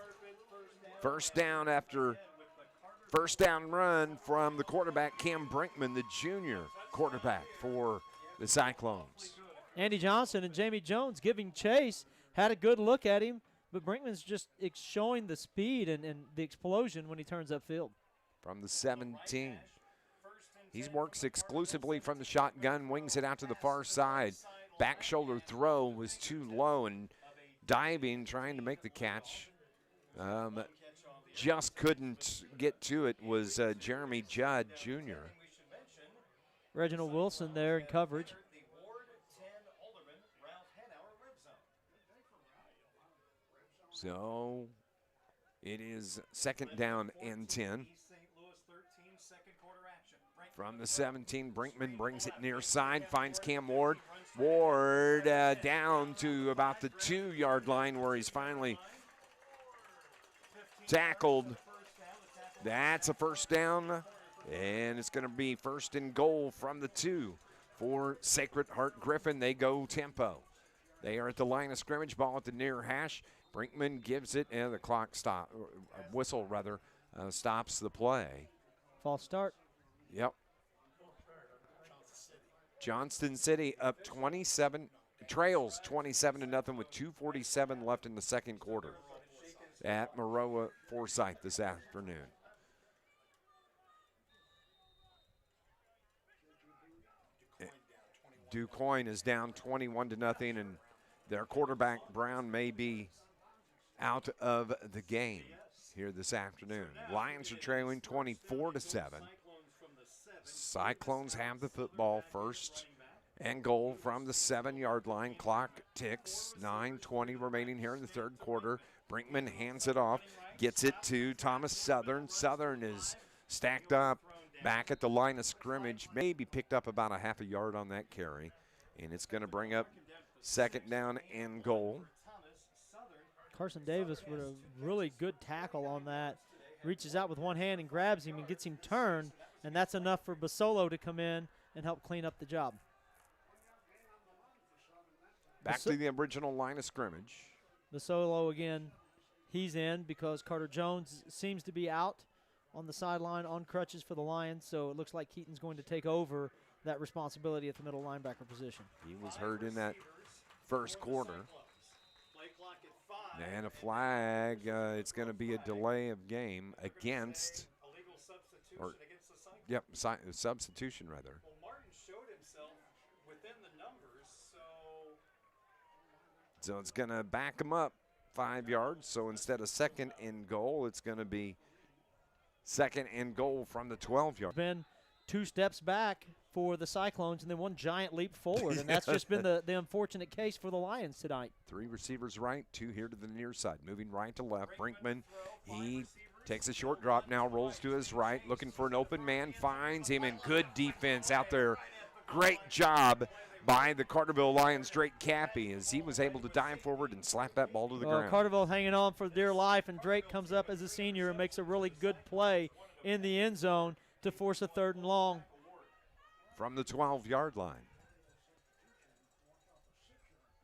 1st down after 1st down run from the quarterback, Cam Brinkman, the junior quarterback for the Cyclones. Andy Johnson and Jamie Jones giving chase, had a good look at him, but Brinkman's just showing the speed and the explosion when he turns upfield. From the 17. He works exclusively from the shotgun, wings it out to the far side. Back shoulder throw was too low, and diving, trying to make the catch. Just couldn't get to it was Jeremy Judd Jr. Reginald Wilson there in coverage. So it is 2nd down and 10. From the 17, Brinkman brings it near side, finds Cam Ward. Ward down to about the 2-yard line where he's finally tackled. That's a 1st down, and it's going to be 1st and goal from the 2 for Sacred Heart-Griffin. They go tempo. They are at the line of scrimmage, ball at the near hash. Brinkman gives it, and the clock whistle stops the play. False start. Yep. Johnston City up 27, trails 27-0 with 2:47 left in the 2nd quarter at Maroa Forsyth this afternoon. DuQuoin is down 21-0, and their quarterback Brown may be out of the game here this afternoon. Lions are trailing 24-7. Cyclones have the football, 1st and goal from the 7-yard line. Clock ticks, 9:20 remaining here in the 3rd quarter. Brinkman hands it off, gets it to Thomas Southern. Southern is stacked up back at the line of scrimmage, maybe picked up about a half a yard on that carry, and it's going to bring up 2nd down and goal. Carson Davis with a really good tackle on that. Reaches out with one hand and grabs him and gets him turned, and that's enough for Basolo to come in and help clean up the job. Back to the original line of scrimmage. Basolo again, he's in because Carter Jones seems to be out on the sideline on crutches for the Lions, so it looks like Keaton's going to take over that responsibility at the middle linebacker position. He was hurt in that first quarter. And a flag. It's going to be a delay of game against. Yep, substitution rather. Well, Martin showed himself within the numbers, so it's going to back him up 5 yards. So instead of 2nd and goal, it's going to be 2nd and goal from the 12-yard. Been 2 steps back for the Cyclones and then 1 giant leap forward, and that's just been the unfortunate case for the Lions tonight. 3 receivers right, 2 here to the near side. Moving right to left. Brinkman, he takes a short drop now, rolls to his right, looking for an open man, finds him, and good defense out there. Great job by the Carterville Lions' Drake Cappy as he was able to dive forward and slap that ball to the ground. Carterville hanging on for dear life, and Drake comes up as a senior and makes a really good play in the end zone to force a 3rd and long. From the 12-yard line.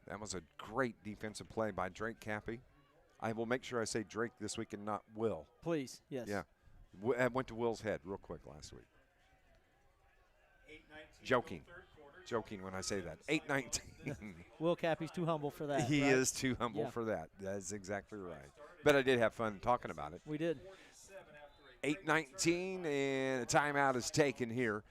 That was a great defensive play by Drake Cappy. I will make sure I say Drake this week and not Will. Please, yes. Yeah. I went to Will's head real quick last week. Joking when I say that. 8-19. Will Cappy's too humble for that. He right? is too humble for that. That's exactly right. But I did have fun talking about it. We did. 8-19, and a timeout is taken here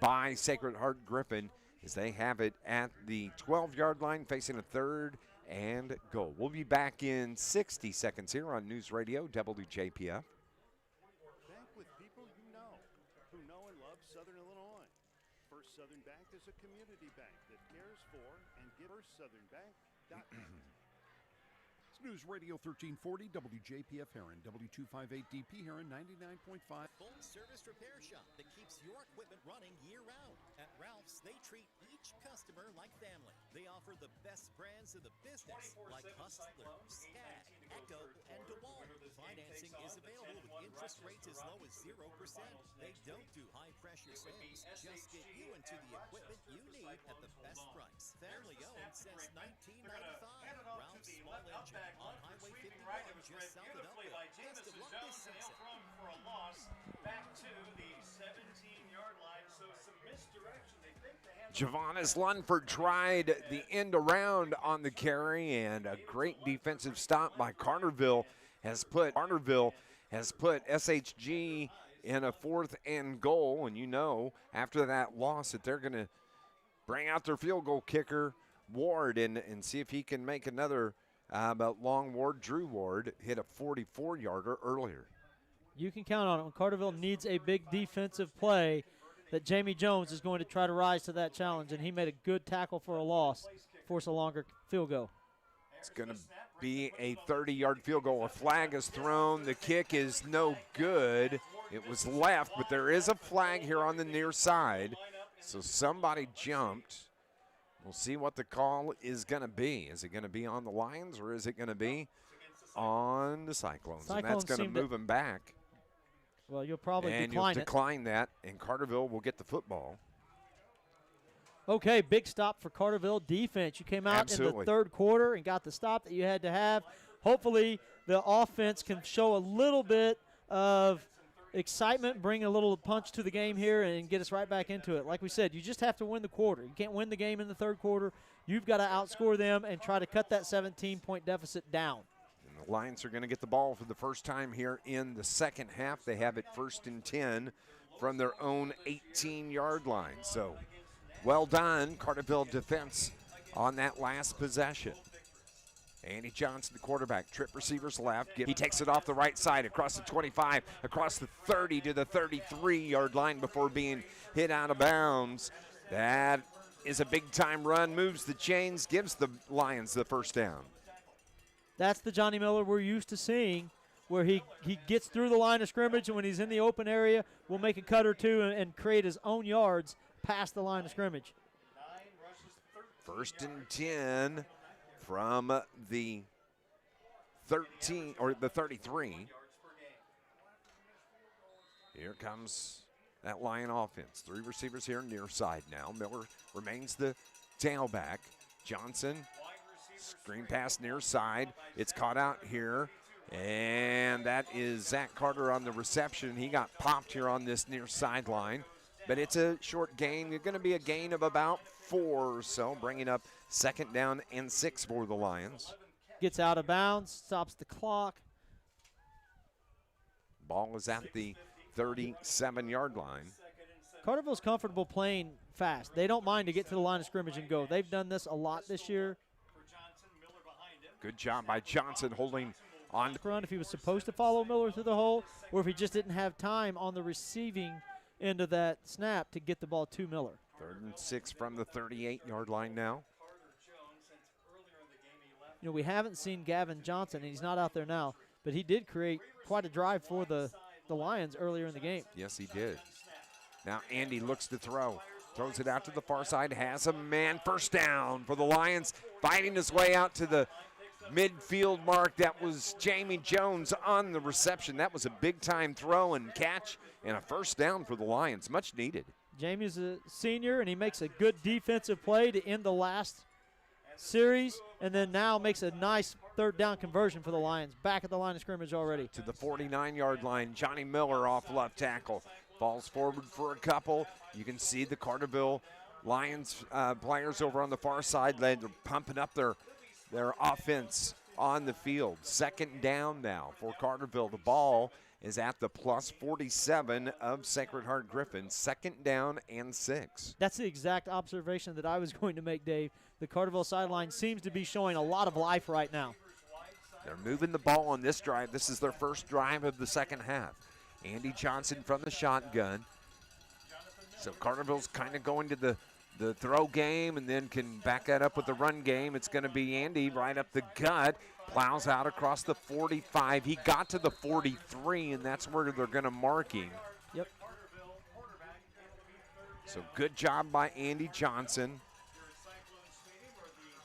by Sacred Heart-Griffin as they have it at the 12-yard line facing a 3rd and goal. We'll be back in 60 seconds here on News Radio WJPF. Bank with people you know who know and love Southern Illinois. First Southern Bank is a community bank that cares for and gives. FirstSouthernBank.com. It's News Radio 1340 WJPF Heron, W258DP Heron 99.5. Full service repair shop that keeps your equipment running year round. At Ralph's, they treat each customer like family. They offer the best brands in the business like Hustler, Skag, Echo, and DeWalt. Financing is available with interest rates as low as 0%. They don't do high pressure sales. Just get you into the equipment you need at the best price. Family owned since 1995. Ralph's Small Engine on Highway 51 just south of Elko. Best of luck this season. For a loss back to the 17-yard line, so some misdirection. They think they have Javonis Lunford tried the end around on the carry, and a great defensive stop by Carterville has put SHG in a 4th and goal. And you know, after that loss, that they're going to bring out their field goal kicker, Ward, and see if he can make another. But Long Ward, Drew Ward, hit a 44-yarder earlier. You can count on it. When Carterville needs a big defensive play, that Jamie Jones is going to try to rise to that challenge, and he made a good tackle for a loss, force a longer field goal. It's going to be a 30-yard field goal. A flag is thrown. The kick is no good. It was left, but there is a flag here on the near side. So somebody jumped. We'll see what the call is going to be. Is it going to be on the Lions, or is it going to be on the Cyclones? And that's going to move them back. Well, you'll probably and decline it. you'll decline that, and Carterville will get the football. Okay, big stop for Carterville defense. You came out in the 3rd quarter and got the stop that you had to have. Hopefully the offense can show a little bit of excitement, bring a little punch to the game here and get us right back into it. Like we said, you just have to win the quarter. You can't win the game in the 3rd quarter. You've got to outscore them and try to cut that 17-point deficit down. And the Lions are going to get the ball for the first time here in the 2nd half. They have it 1st and 10 from their own 18-yard line. So well done, Carterville defense on that last possession. Andy Johnson, the quarterback, trip receivers left. He takes it off the right side across the 25, across the 30 to the 33-yard line before being hit out of bounds. That is a big-time run, moves the chains, gives the Lions the first down. That's the Johnny Miller we're used to seeing, where he gets through the line of scrimmage, and when he's in the open area, will make a cut or two and create his own yards past the line of scrimmage. 1st and 10 from the 13 or the 33. Here comes that Lion offense. 3 receivers here near side now. Miller remains the tailback. Johnson, screen pass near side. It's caught out here. And that is Zach Carter on the reception. He got popped here on this near sideline. But it's a short gain. It's going to be a gain of about 4 or so, bringing up 2nd down and 6 for the Lions. Gets out of bounds, stops the clock. Ball is at the 37-yard line. Carterville's comfortable playing fast. They don't mind to get to the line of scrimmage and go. They've done this a lot this year. Good job by Johnson holding on. If he was supposed to follow Miller through the hole, or if he just didn't have time on the receiving end of that snap to get the ball to Miller. 3rd and 6 from the 38-yard line now. You know, we haven't seen Gavin Johnson, and he's not out there now, but he did create quite a drive for the Lions earlier in the game. Yes, he did. Now Andy looks to throw. Throws it out to the far side, has a man. 1st down for the Lions, fighting his way out to the midfield mark. That was Jamie Jones on the reception. That was a big-time throw and catch, and a 1st down for the Lions, much needed. Jamie's a senior, and he makes a good defensive play to end the last series, and then now makes a nice 3rd down conversion for the Lions. Back at the line of scrimmage already. To the 49-yard line, Johnny Miller off left tackle. Falls forward for a couple. You can see the Carterville Lions players over on the far side. They're pumping up their offense on the field. 2nd down now for Carterville. The ball is at the plus 47 of Sacred Heart-Griffin. 2nd down and 6. That's the exact observation that I was going to make, Dave. The Carterville sideline seems to be showing a lot of life right now. They're moving the ball on this drive. This is their first drive of the 2nd half. Andy Johnson from the shotgun. So Carterville's kind of going to the throw game and then can back that up with the run game. It's going to be Andy right up the gut. Plows out across the 45. He got to the 43, and that's where they're going to mark him. Yep. So good job by Andy Johnson.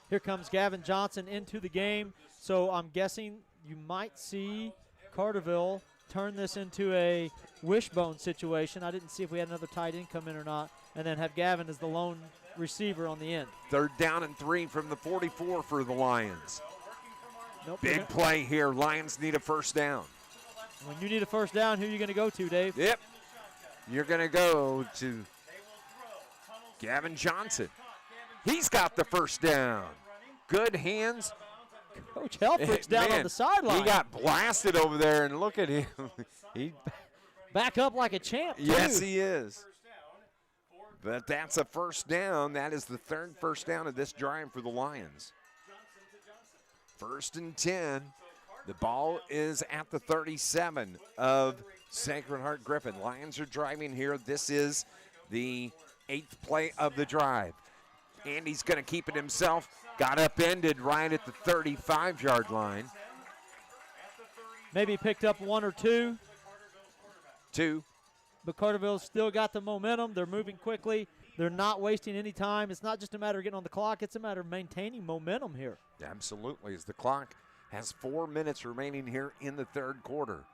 Here comes Gavin Johnson into the game. So I'm guessing you might see Carterville turn this into a wishbone situation. I didn't see if we had another tight end come in or not, and then have Gavin as the lone receiver on the end. 3rd down and 3 from the 44 for the Lions. Nope, Big play here. Lions need a 1st down. When you need a 1st down, who are you going to go to, Dave? Yep. You're going to go to Gavin Johnson. He's got the 1st down. Good hands. Coach Helfrich's down on the sideline. He got blasted over there, and look at him. He back up like a champ, too. Yes, he is. But that's a 1st down. That is the 3rd 1st down of this drive for the Lions. 1st and 10. The ball is at the 37 of Sacred Heart-Griffin. Lions are driving here. This is the 8th play of the drive. Andy's going to keep it himself. Got upended right at the 35-yard line. Maybe picked up 1 or 2. 2. But Carterville's still got the momentum. They're moving quickly. They're not wasting any time. It's not just a matter of getting on the clock. It's a matter of maintaining momentum here. Absolutely, as the clock has 4 minutes remaining here in the 3rd quarter.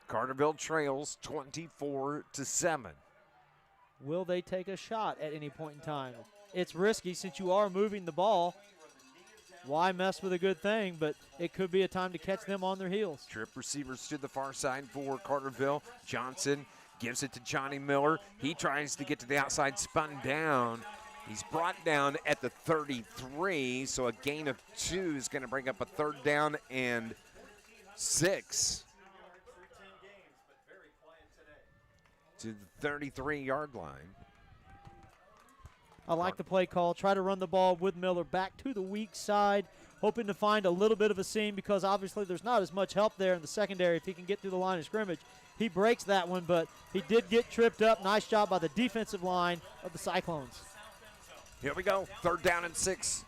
Carterville trails 24-7. Will they take a shot at any point in time? It's risky since you are moving the ball. Why mess with a good thing? But it could be a time to catch them on their heels. Trip receivers to the far side for Carterville. Johnson gives it to Johnny Miller. He tries to get to the outside, spun down. He's brought down at the 33, so a gain of 2 is going to bring up a 3rd down and 6 to the 33-yard line. I like the play call. Try to run the ball with Miller back to the weak side, hoping to find a little bit of a seam because obviously there's not as much help there in the secondary if he can get through the line of scrimmage. He breaks that one, but he did get tripped up. Nice job by the defensive line of the Cyclones. Here we go. 3rd down and 6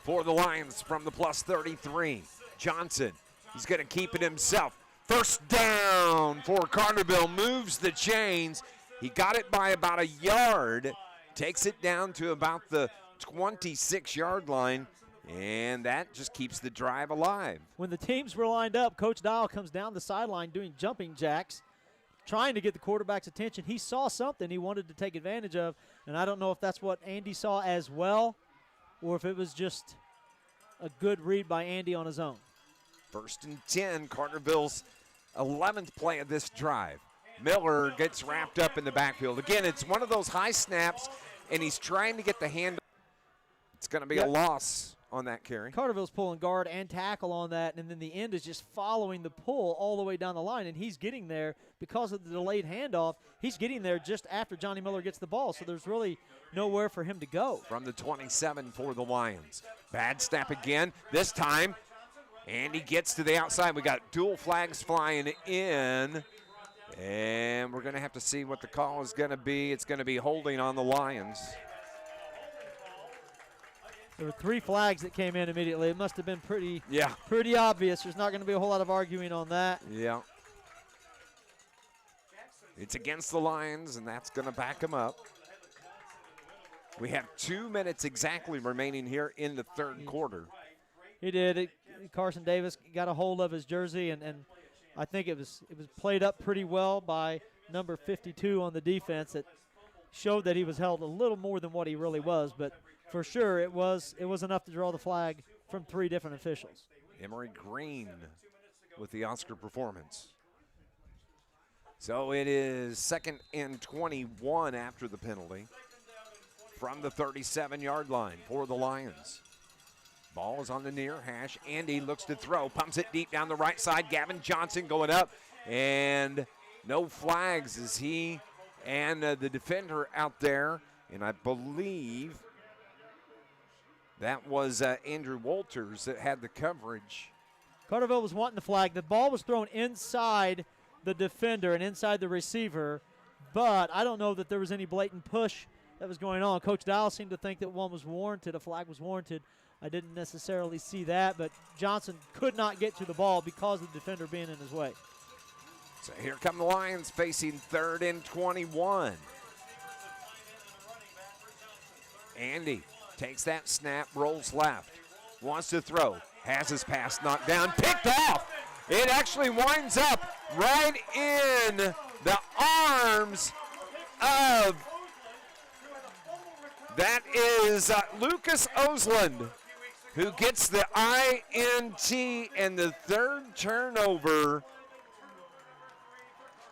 for the Lions from the plus 33. Johnson, he's going to keep it himself. 1st down for Carterville. Moves the chains. He got it by about a yard. Takes it down to about the 26-yard line. And that just keeps the drive alive. When the teams were lined up, Coach Dial comes down the sideline doing jumping jacks, trying to get the quarterback's attention. He saw something he wanted to take advantage of, and I don't know if that's what Andy saw as well or if it was just a good read by Andy on his own. 1st and 10, Carterville's 11th play of this drive. Miller gets wrapped up in the backfield. Again, it's one of those high snaps, and he's trying to get the hand. It's going to be a loss on that carry. Carterville's pulling guard and tackle on that, and then the end is just following the pull all the way down the line, and he's getting there because of the delayed handoff. He's getting there just after Johnny Miller gets the ball, so there's really nowhere for him to go. From the 27 for the Lions. Bad snap again. This time, Andy gets to the outside. We got dual flags flying in, and we're going to have to see what the call is going to be. It's going to be holding on the Lions. There were 3 flags that came in immediately. It must have been pretty obvious. There's not going to be a whole lot of arguing on that. Yeah. It's against the Lions, and that's going to back them up. We have 2 minutes exactly remaining here in the 3rd quarter. He did. Carson Davis got a hold of his jersey, and I think it was played up pretty well by number 52 on the defense. That showed that he was held a little more than what he really was, but for sure it was enough to draw the flag from 3 different officials. Emery Green with the Oscar performance. So it is 2nd and 21 after the penalty from the 37-yard line for the Lions. Ball is on the near hash. Andy looks to throw, pumps it deep down the right side. Gavin Johnson going up, and no flags as he and the defender out there, and I believe that was Andrew Walters that had the coverage. Carterville was wanting the flag. The ball was thrown inside the defender and inside the receiver, but I don't know that there was any blatant push that was going on. Coach Dial seemed to think that one was warranted, a flag was warranted. I didn't necessarily see that, but Johnson could not get to the ball because of the defender being in his way. So here come the Lions facing 3rd and 21. Andy takes that snap, rolls left, wants to throw, has his pass knocked down, picked off. It actually winds up right in the arms of, that is Lucas Osland, who gets the INT and the 3rd turnover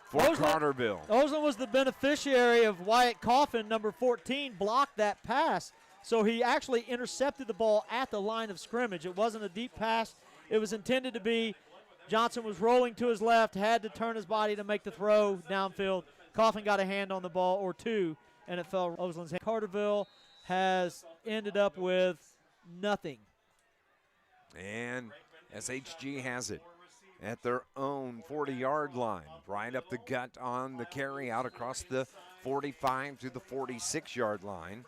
for Carterville. Osland was the beneficiary of Wyatt Coffin, number 14, blocked that pass. So he actually intercepted the ball at the line of scrimmage. It wasn't a deep pass. It was intended to be. Johnson was rolling to his left, had to turn his body to make the throw downfield. Coffin got a hand on the ball, or 2, and it fell Osland's hand. Carterville has ended up with nothing. And SHG has it at their own 40-yard line. Right up the gut on the carry, out across the 45 to the 46-yard line.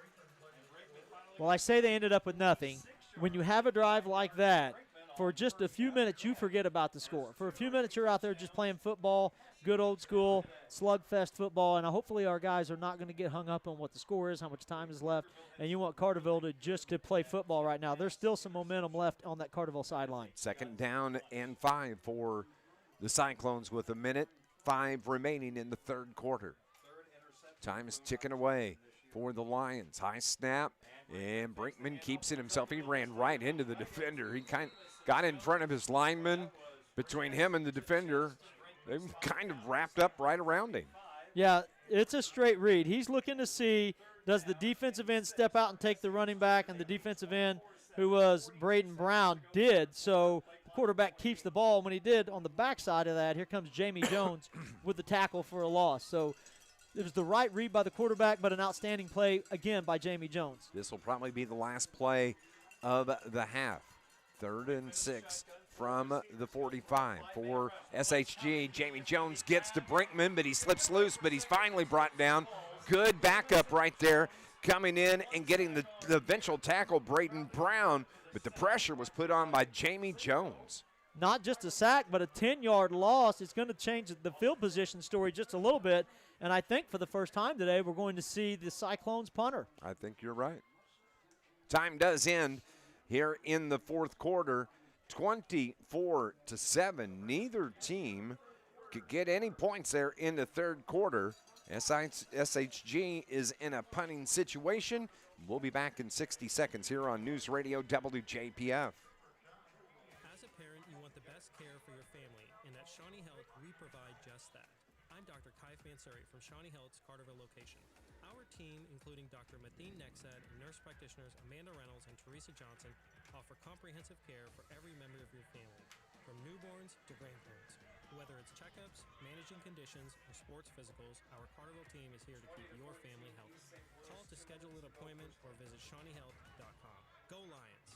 Well, I say they ended up with nothing. When you have a drive like that, for just a few minutes, you forget about the score. For a few minutes, you're out there just playing football, good old school, slugfest football, and hopefully our guys are not going to get hung up on what the score is, how much time is left, and you want Carterville to just to play football right now. There's still some momentum left on that Carterville sideline. 2nd down and 5 for the Cyclones with 1:05 remaining in the 3rd quarter. Time is ticking away for the Lions. High snap, and Brinkman keeps it himself. He ran right into the defender. He kind of got in front of his lineman. Between him and the defender, they kind of wrapped up right around him. Yeah, it's a straight read. He's looking to see, does the defensive end step out and take the running back, and the defensive end, who was Braden Brown, did. So the quarterback keeps the ball. When he did, on the backside of that, here comes Jamie Jones with the tackle for a loss. So it was the right read by the quarterback, but an outstanding play, again, by Jamie Jones. This will probably be the last play of the half. 3rd and 6 from the 45 for SHG. Jamie Jones gets to Brinkman, but he slips loose, but he's finally brought down. Good backup right there, coming in and getting the eventual tackle, Braden Brown, but the pressure was put on by Jamie Jones. Not just a sack, but a 10-yard loss. It's going to change the field position story just a little bit. And I think for the first time today, we're going to see the Cyclones punter. I think you're right. Time does end here in the fourth quarter, 24-7. Neither team could get any points there in the third quarter. SHG is in a punting situation. We'll be back in 60 seconds here on News Radio WJPF. As a parent, you want the best care for your family, and at Shawnee Health, we provide just that. I'm Dr. Kai Fansuri from Shawnee Health's Carterville location. Our team, including Dr. Matheen Nexed and nurse practitioners Amanda Reynolds and Teresa Johnson, offer comprehensive care for every member of your family, from newborns to grandparents. Whether it's checkups, managing conditions, or sports physicals, our Carterville team is here to keep your family healthy. Call to schedule an appointment or visit ShawneeHealth.com. Go Lions!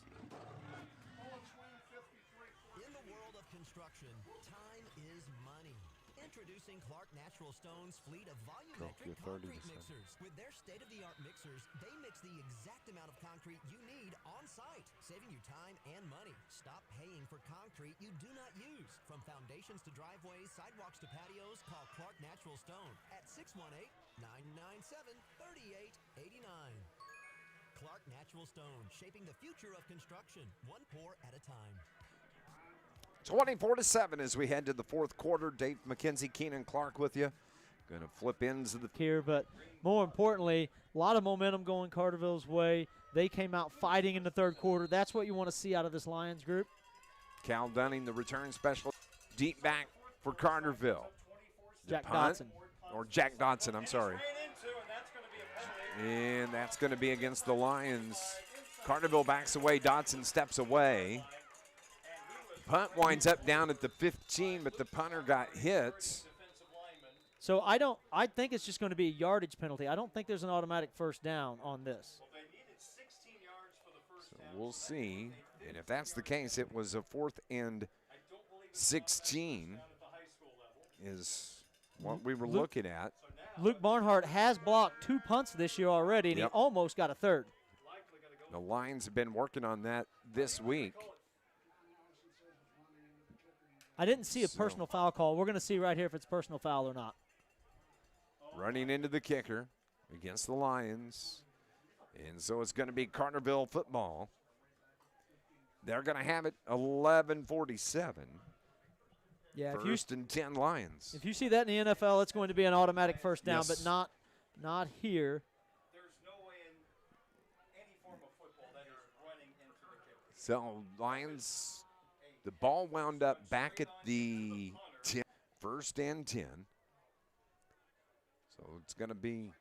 In the world of construction, time is money. Introducing Clark Natural Stone's fleet of volumetric concrete mixers. With their state-of-the-art mixers, they mix the exact amount of concrete you need on site, saving you time and money. Stop paying for concrete you do not use. From foundations to driveways, sidewalks to patios, call Clark Natural Stone at 618-997-3889. Clark Natural Stone, shaping the future of construction, one pour at a time. 24-7 as we head to the fourth quarter. Dave McKenzie, Keenan Clark with you. Going to flip ends of the here, but more importantly, a lot of momentum going Carterville's way. They came out fighting in the third quarter. That's what you want to see out of this Lions group. Cal Dunning, the return special, deep back for Carterville. Jack Dotson. Or Jack Dotson, I'm sorry. And that's going to be against the Lions. Carterville backs away. Dotson steps away. Punt winds up down at the 15, but the punter got hit. So I think it's just going to be a yardage penalty. I don't think there's an automatic first down on this. So we'll see. And if that's the case, it was a 4th and 16 is what we were looking at. Luke Barnhart has blocked 2 punts this year already, and he almost got a third. The Lions have been working on that this week. I didn't see a personal foul call. We're going to see right here if it's personal foul or not. Running into the kicker against the Lions. And so it's going to be Carterville football. They're going to have it 11:47. Yeah, First and 10 Lions. If you see that in the NFL, it's going to be an automatic first down, but not here. So Lions, the ball wound up back at the 10, 1st and 10. So it's going to be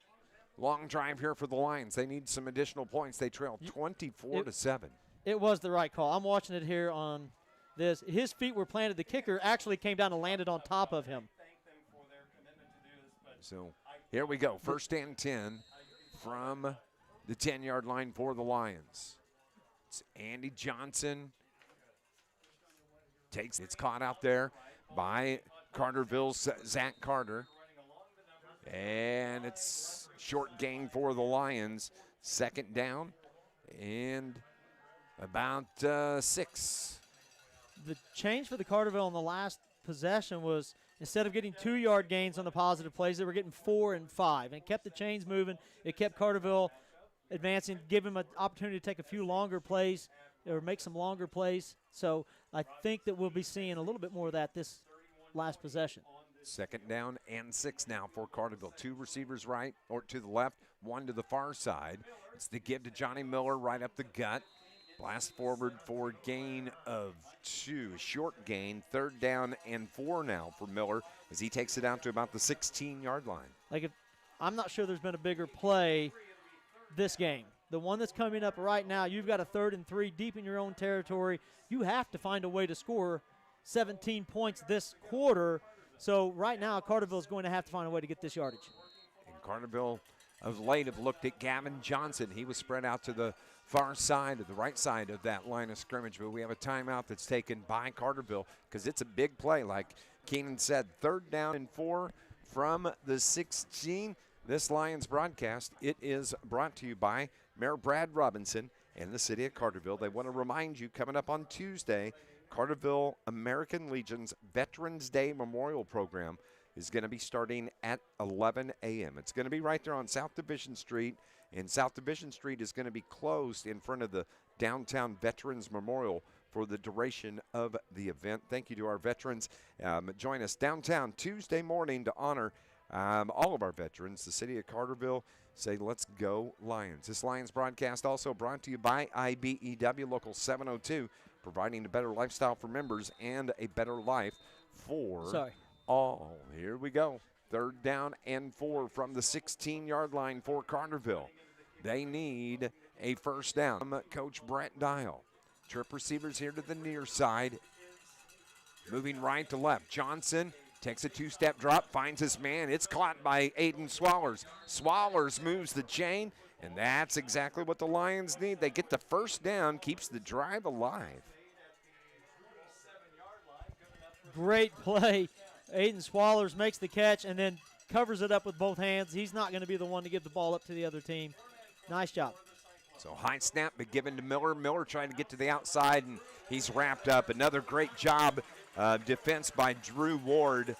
long drive here for the Lions. They need some additional points. They trail 24-7. It was the right call. I'm watching it here on this. His feet were planted. The kicker actually came down and landed on top of him. So here we go. 1st and 10 from the 10-yard line for the Lions. It's Andy Johnson. It's caught out there by Carterville's Zach Carter. And it's short gain for the Lions. 2nd down and about 6. The change for the Carterville in the last possession was instead of getting 2-yard gains on the positive plays, they were getting 4 and 5. And it kept the chains moving. It kept Carterville advancing, give him an opportunity to take a few longer plays or make some longer plays. So I think that we'll be seeing a little bit more of that this last possession. 2nd down and 6 now for Carterville. 2 receivers right or to the left, 1 to the far side. It's the give to Johnny Miller right up the gut. Blast forward for gain of 2. Short gain, 3rd down and 4 now for Miller as he takes it out to about the 16-yard line. I'm not sure there's been a bigger play this game. The one that's coming up right now, you've got a 3rd and 3 deep in your own territory. You have to find a way to score 17 points this quarter. So right now, Carterville is going to have to find a way to get this yardage. And Carterville of late have looked at Gavin Johnson. He was spread out to the far side, of the right side of that line of scrimmage. But we have a timeout that's taken by Carterville because it's a big play. Like Keenan said, 3rd down and 4 from the 16. This Lions broadcast, it is brought to you by Mayor Brad Robinson and the city of Carterville. They want to remind you, coming up on Tuesday, Carterville American Legion's Veterans Day Memorial Program is going to be starting at 11 a.m. It's going to be right there on South Division Street, and South Division Street is going to be closed in front of the Downtown Veterans Memorial for the duration of the event. Thank you to our veterans. Join us downtown Tuesday morning to honor all of our veterans. The city of Carterville say, let's go Lions. This Lions broadcast also brought to you by IBEW Local 702, providing a better lifestyle for members and a better life for all. Here we go. 3rd down and 4 from the 16-yard line for Carterville. They need a first down. Coach Brett Dial. Trip receivers here to the near side. Moving right to left. Johnson takes a 2-step drop, finds his man. It's caught by Aiden Swallers. Swallers moves the chain, and that's exactly what the Lions need. They get the first down, keeps the drive alive. Great play. Aiden Swallers makes the catch and then covers it up with both hands. He's not going to be the one to give the ball up to the other team. Nice job. So high snap, but given to Miller. Miller trying to get to the outside, and he's wrapped up. Another great job defense by Drew Ward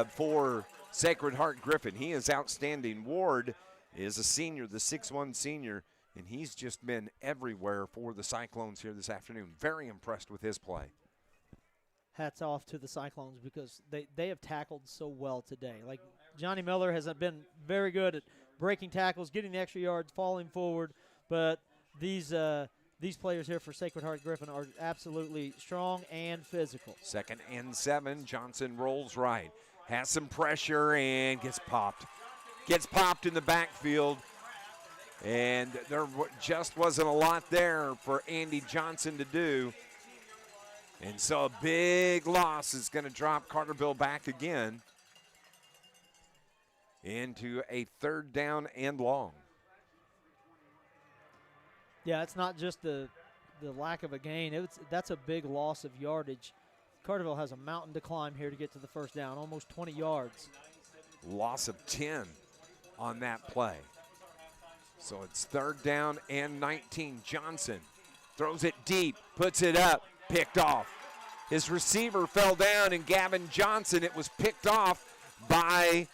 for Sacred Heart-Griffin. He is outstanding. Ward is a senior, the 6'1 senior, and he's just been everywhere for the Cyclones here this afternoon. Very impressed with his play. Hats off to the Cyclones because they have tackled so well today. Like Johnny Miller has been very good at breaking tackles, getting the extra yards, falling forward, but these players here for Sacred Heart-Griffin are absolutely strong and physical. 2nd and 7. Johnson rolls right, has some pressure, and gets popped. Gets popped in the backfield, and there just wasn't a lot there for Andy Johnson to do. And so a big loss is going to drop Carterville back again into a 3rd down and long. Yeah, it's not just the lack of a gain. That's a big loss of yardage. Carterville has a mountain to climb here to get to the first down, almost 20 yards. Loss of 10 on that play. So it's 3rd down and 19. Johnson throws it deep, puts it up, picked off. His receiver fell down, and Gavin Johnson, it was picked off by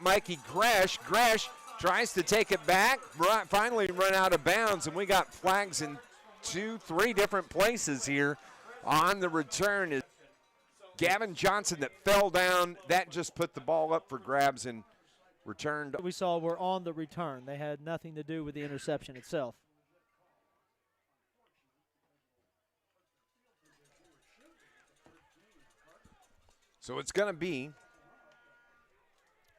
Mikey Gresh. Gresh tries to take it back, finally run out of bounds, and we got flags in 2-3 different places here on the return. Is Gavin Johnson that fell down, that just put the ball up for grabs and returned. We saw were on the return. They had nothing to do with the interception itself. So it's going to be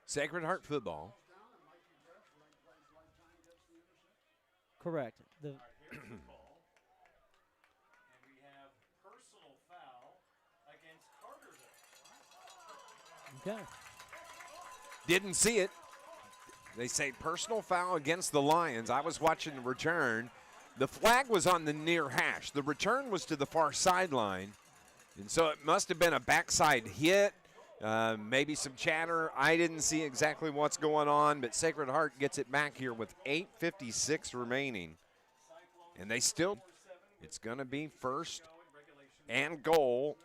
Sacred Heart football. Correct. Okay. Didn't see it. They say personal foul against the Lions. I was watching the return. The flag was on the near hash. The return was to the far sideline. And so it must have been a backside hit, maybe some chatter. I didn't see exactly what's going on, but Sacred Heart gets it back here with 8:56 remaining. And they still, it's going to be 1st and goal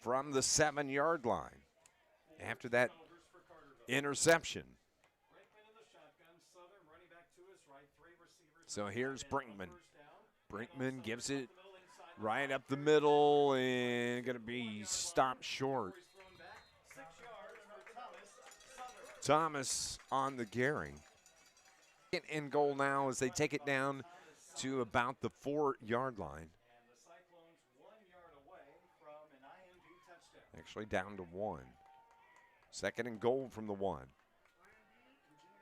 from the 7-yard line after that interception. So here's Brinkman. Brinkman gives it right up the middle and going to be stopped short. Thomas on the Gary. And goal now as they take it down to about the 4-yard line. Actually down to 1. 2nd and goal from the 1.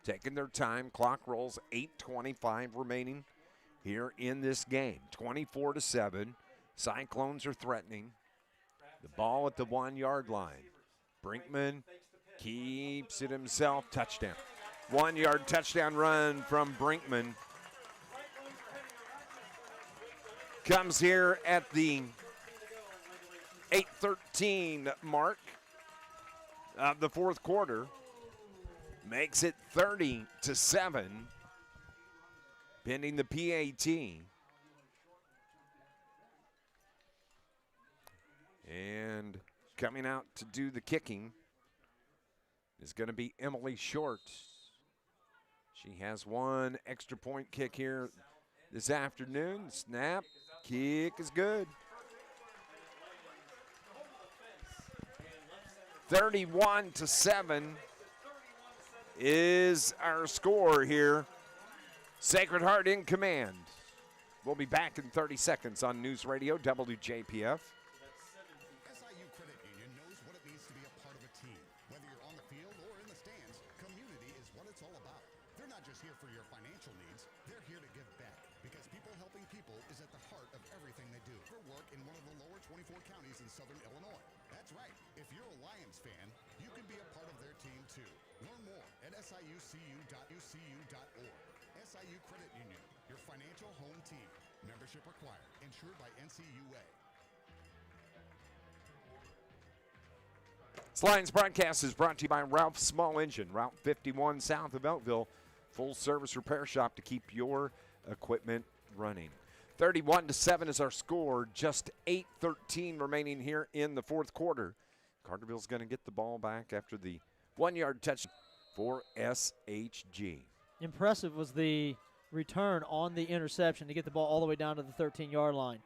Taking their time. Clock rolls. 8:25 remaining here in this game. 24-7. Cyclones are threatening. The ball at the 1-yard line. Brinkman keeps it himself. Touchdown. 1-yard touchdown run from Brinkman. Comes here at the 8:13 mark of the 4th quarter. Makes it 30-7. Pending the PAT. And coming out to do the kicking is going to be Emily Short. She has 1 extra point kick here this afternoon. Snap, kick is good. 31-7 is our score here. Sacred Heart in command. We'll be back in 30 seconds on News Radio WJPF. SIU Credit Union knows what it means to be a part of a team. Whether you're on the field or in the stands, community is what it's all about. They're not just here for your financial needs, they're here to give back. Because people helping people is at the heart of everything they do. For work in one of the lower 24 counties in southern Illinois. That's right. If you're a Lions fan, you can be a part of their team too. Learn more at siucu.ucu.org. SIU Credit Union, your financial home team. Membership required. Insured by NCUA. This Lions broadcast is brought to you by Ralph's Small Engine, Route 51 south of Elkville. Full service repair shop to keep your equipment running. 31-7 is our score. Just 8:13 remaining here in the fourth quarter. Carterville's going to get the ball back after the 1-yard touch for SHG. Impressive was the return on the interception to get the ball all the way down to the 13-yard line.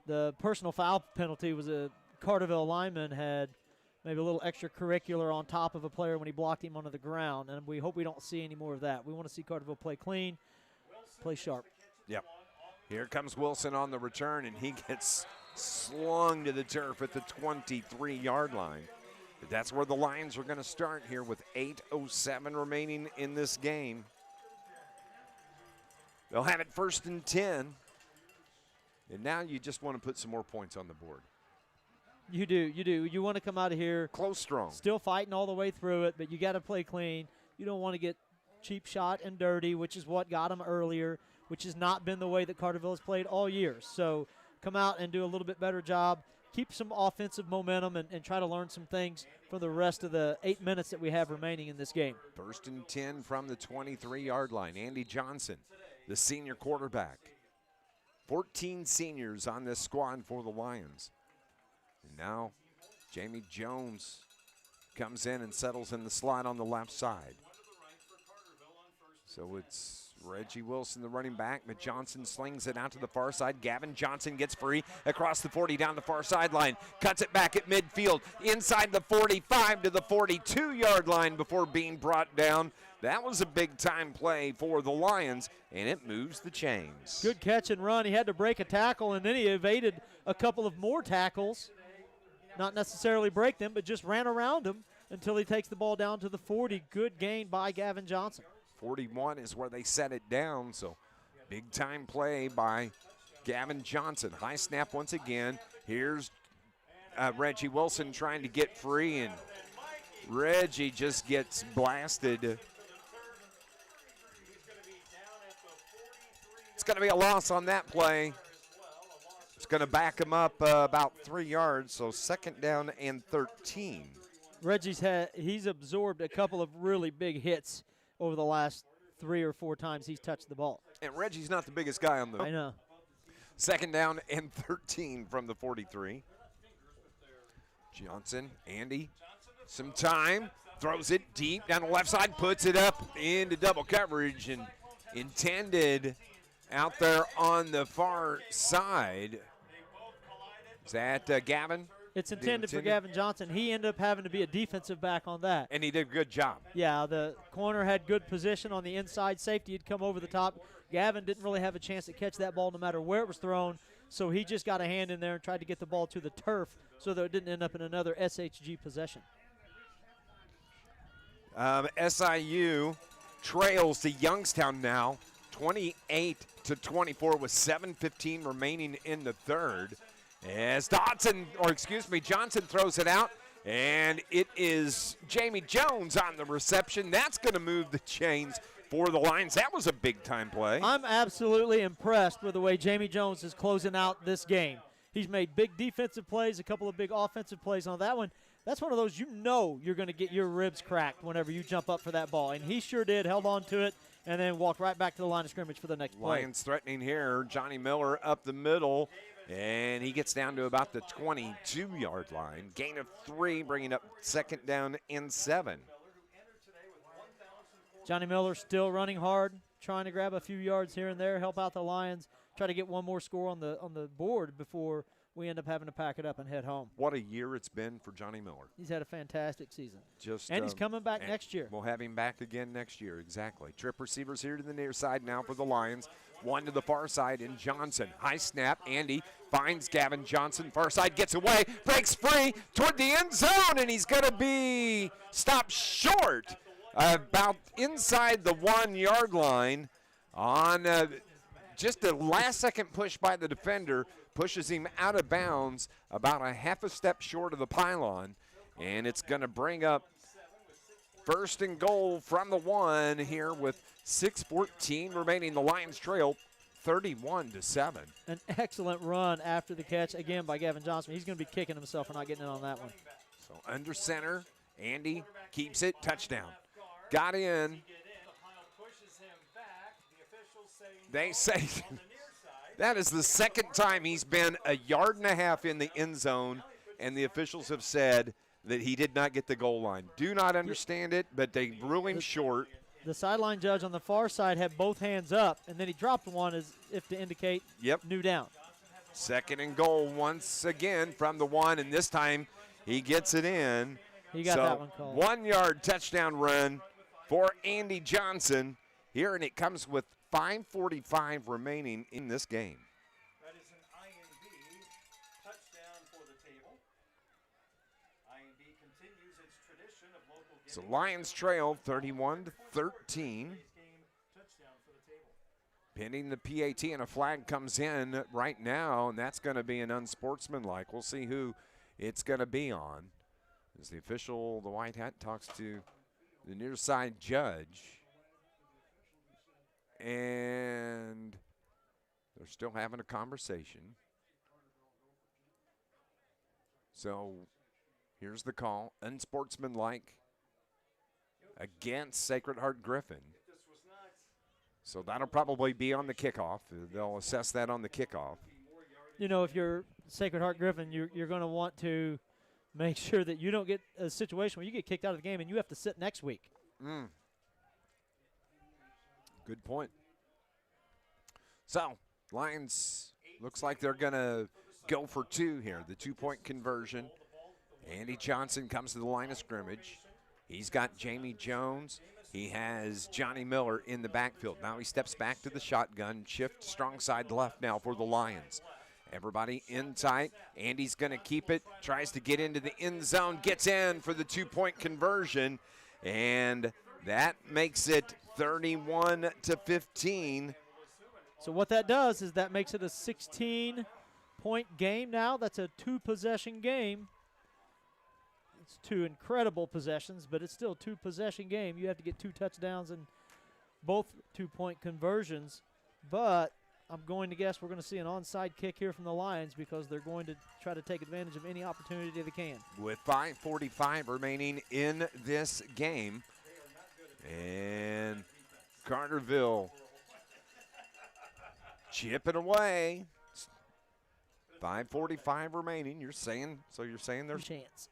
The personal foul penalty was a Carterville lineman had maybe a little extracurricular on top of a player when he blocked him onto the ground, and we hope we don't see any more of that. We want to see Carterville play clean, play sharp. Yep. Here comes Wilson on the return, and he gets slung to the turf at the 23-yard line. But that's where the Lions are going to start here with 8:07 remaining in this game. They'll have it 1st and 10. And now you just want to put some more points on the board. You do. You want to come out of here close, strong, still fighting all the way through it, but you got to play clean. You don't want to get cheap shot and dirty, which is what got them earlier, which has not been the way that Carterville has played all year. So come out and do a little bit better job. Keep some offensive momentum and try to learn some things for the rest of the 8 minutes that we have remaining in this game. 1st and 10 from the 23-yard line. Andy Johnson, the senior quarterback. 14 seniors on this squad for the Lions. And now Jamie Jones comes in and settles in the slot on the left side. So it's Reggie Wilson, the running back, but Johnson slings it out to the far side. Gavin Johnson gets free across the 40 down the far sideline. Cuts it back at midfield, inside the 45 to the 42-yard line before being brought down. That was a big-time play for the Lions, and it moves the chains. Good catch and run. He had to break a tackle, and then he evaded a couple of more tackles. Not necessarily break them, but just ran around them until he takes the ball down to the 40. Good gain by Gavin Johnson. 41 is where they set it down, so big-time play by Gavin Johnson. High snap once again. Here's Reggie Wilson trying to get free, and Reggie just gets blasted. It's going to be a loss on that play. It's going to back him up about 3 yards, so 2nd down and 13. He's absorbed a couple of really big hits over the last 3 or 4 times he's touched the ball. And Reggie's not the biggest guy on the. I know. 2nd down and 13 from the 43. Johnson, Andy, some time, throws it deep down the left side, puts it up into double coverage, and intended out there on the far side. Is that Gavin? It's intended for Gavin Johnson. He ended up having to be a defensive back on that. And he did a good job. Yeah, the corner had good position on the inside. Safety had come over the top. Gavin didn't really have a chance to catch that ball no matter where it was thrown, so he just got a hand in there and tried to get the ball to the turf so that it didn't end up in another SHG possession. SIU trails to Youngstown now, 28-24 with 7:15 remaining in the third. As Johnson throws it out, and it is Jamie Jones on the reception. That's going to move the chains for the Lions. That was a big-time play. I'm absolutely impressed with the way Jamie Jones is closing out this game. He's made big defensive plays, a couple of big offensive plays on that one. That's one of those you're going to get your ribs cracked whenever you jump up for that ball, and he sure did, held on to it, and then walked right back to the line of scrimmage for the next play. Lions threatening here. Johnny Miller up the middle. And he gets down to about the 22-yard line. Gain of 3, bringing up 2nd down and 7. Johnny Miller still running hard, trying to grab a few yards here and there, help out the Lions, try to get one more score on the board before we end up having to pack it up and head home. What a year it's been for Johnny Miller. He's had a fantastic season. And he's coming back next year. We'll have him back again next year, exactly. Trip receivers here to the near side now for the Lions. One to the far side in Johnson. High snap. Andy finds Gavin Johnson. Far side gets away, breaks free toward the end zone, and he's going to be stopped short about inside the 1 yard line on just a last second push by the defender. Pushes him out of bounds about a half a step short of the pylon, and it's going to bring up first and goal from the 1 here with 6:14 remaining. The Lions trail 31-7. An excellent run after the catch, again, by Gavin Johnson. He's going to be kicking himself for not getting in on that one. So under center, Andy keeps it, touchdown. Got in. They say that is the second time he's been a yard and a half in the end zone, and the officials have said that he did not get the goal line. Do not understand it, but they rule him short. The sideline judge on the far side had both hands up, and then he dropped one as if to indicate new down. Second and goal once again from the 1, and this time he gets it in. He got that one called. 1 yard touchdown run for Andy Johnson here, and it comes with 5:45 remaining in this game. That is an INB touchdown for the table. INB continues its tradition of local So Lions trail 31-13. Pending the PAT, and a flag comes in right now, and that's going to be an unsportsmanlike. We'll see who it's going to be on. As the official, the white hat, talks to the near side judge. And they're still having a conversation. So here's the call. Unsportsmanlike against Sacred Heart-Griffin. So that'll probably be on the kickoff. They'll assess that on the kickoff. You know, if you're Sacred Heart-Griffin, you're going to want to make sure that you don't get a situation where you get kicked out of the game and you have to sit next week. Good point. So, Lions looks like they're going to go for 2 here, the 2-point conversion. Andy Johnson comes to the line of scrimmage. He's got Jamie Jones. He has Johnny Miller in the backfield. Now he steps back to the shotgun, shift strong side left now for the Lions. Everybody in tight. Andy's going to keep it, tries to get into the end zone, gets in for the 2-point conversion, and that makes it 31-15. So what that does is that makes it a 16-point game now. That's a 2-possession game. It's 2 incredible possessions, but it's still a 2-possession game. You have to get 2 touchdowns and both 2-point conversions. But I'm going to guess we're going to see an onside kick here from the Lions because they're going to try to take advantage of any opportunity they can. With 5:45 remaining in this game. And Carterville chipping away. 5:45 remaining. You're saying there's a chance.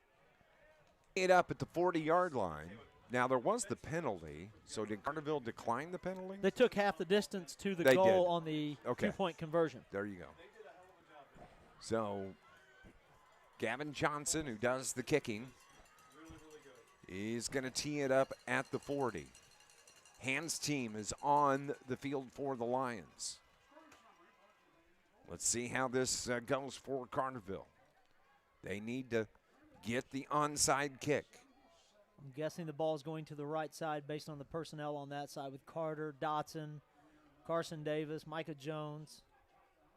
It up at the 40-yard line. Now there was the penalty. So did Carterville decline the penalty? They took half the distance to the goal on the 2-point conversion. There you go. So Gavin Johnson, who does the kicking, is going to tee it up at the 40. Hans team is on the field for the Lions. Let's see how this goes for Carterville. They need to get the onside kick. I'm guessing the ball is going to the right side based on the personnel on that side with Carter, Dotson, Carson Davis, Micah Jones,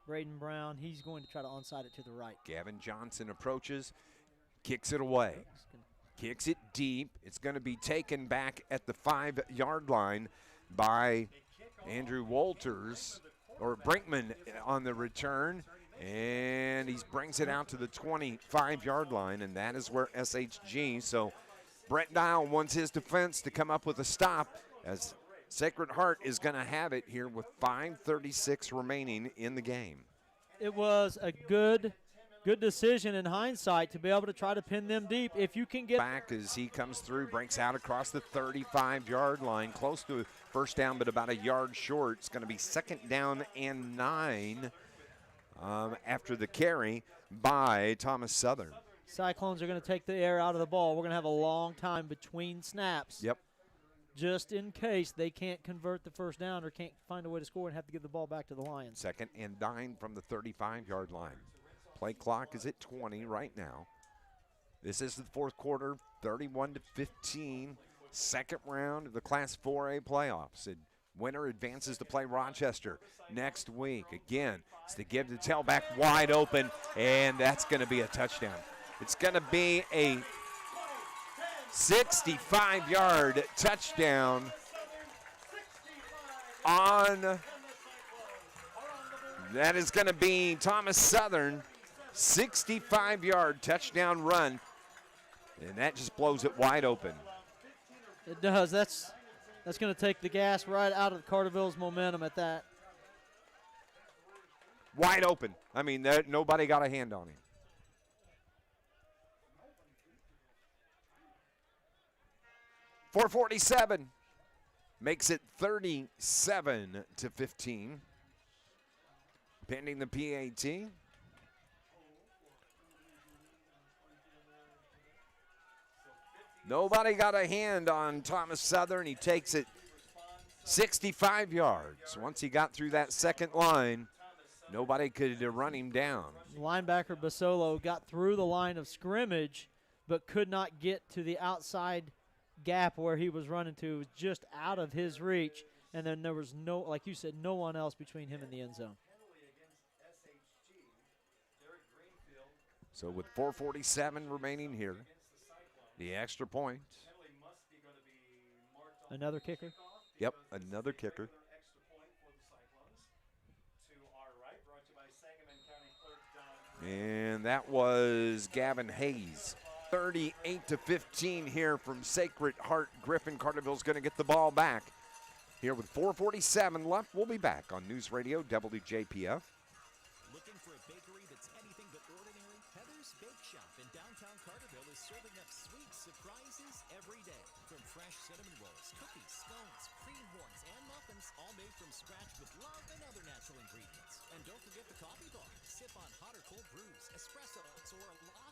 Braden Brown. He's going to try to onside it to the right. Gavin Johnson approaches, kicks it away. Kicks it deep. It's going to be taken back at the 5-yard line by Andrew Walters, or Brinkman on the return. And he brings it out to the 25-yard line, and that is where SHG. So Brett Dial wants his defense to come up with a stop as Sacred Heart is going to have it here with 5:36 remaining in the game. It was a good good decision in hindsight to be able to try to pin them deep. If you can get back as he comes through, breaks out across the 35-yard line, close to first down, but about a yard short. It's going to be 2nd down and 9 after the carry by Thomas Southern. Cyclones are going to take the air out of the ball. We're going to have a long time between snaps. Yep. Just in case they can't convert the first down or can't find a way to score and have to give the ball back to the Lions. 2nd and 9 from the 35-yard line. Play clock is at 20 right now. This is the 4th quarter, 31-15, 2nd round of the Class 4A playoffs. And winner advances to play Rochester next week. Again, it's the give to tailback wide open, and that's going to be a touchdown. It's going to be a 65-yard touchdown on, that is going to be Thomas Southern, 65-yard touchdown run, and that just blows it wide open. It does. That's going to take the gas right out of Carterville's momentum at that. Wide open. I mean, nobody got a hand on him. .447 makes it 37-15. Pending the PAT. Nobody got a hand on Thomas Southern. He takes it 65 yards. Once he got through that second line, nobody could run him down. Linebacker Basolo got through the line of scrimmage, but could not get to the outside gap where he was running to. It was just out of his reach, and then there was no, like you said, no one else between him and the end zone. So with 4:47 remaining here, the extra point. Another kicker? Yep, another kicker. And that was Gavin Hayes. 38-15 here from Sacred Heart-Griffin. Carterville's going to get the ball back. Here with 4:47 left, we'll be back on News Radio WJPF. Looking for a bakery that's anything but ordinary? Heather's Bake Shop in downtown Carterville is serving up sweet surprises every day. From fresh cinnamon rolls, cookies, scones, cream horns, and muffins, all made from scratch with love and other natural ingredients. And don't forget the coffee bar. Sip on hot or cold brews, espressos, or a latte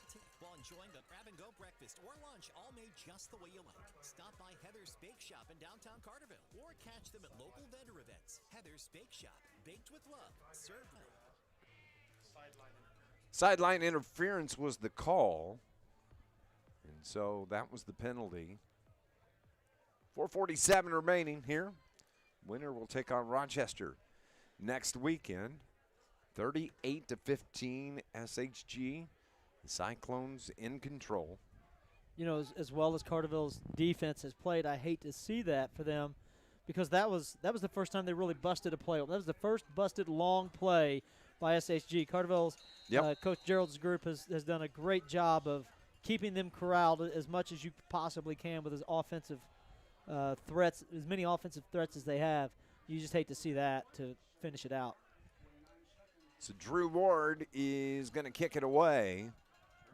while enjoying the grab-and-go breakfast or lunch, all made just the way you like. Stop by Heather's Bake Shop in downtown Carterville or catch them at local vendor events. Heather's Bake Shop, baked with love, served well. Sideline interference was the call, and so that was the penalty. 4:47 remaining here. Winner will take on Rochester next weekend. 38-15 SHG. The Cyclones in control. You know, as well as Carterville's defense has played, I hate to see that for them, because that was the first time they really busted a play. That was the first busted long play by SHG. Carterville's Coach Gerald's group has done a great job of keeping them corralled as much as you possibly can with his offensive threats, as many offensive threats as they have. You just hate to see that to finish it out. So Drew Ward is going to kick it away.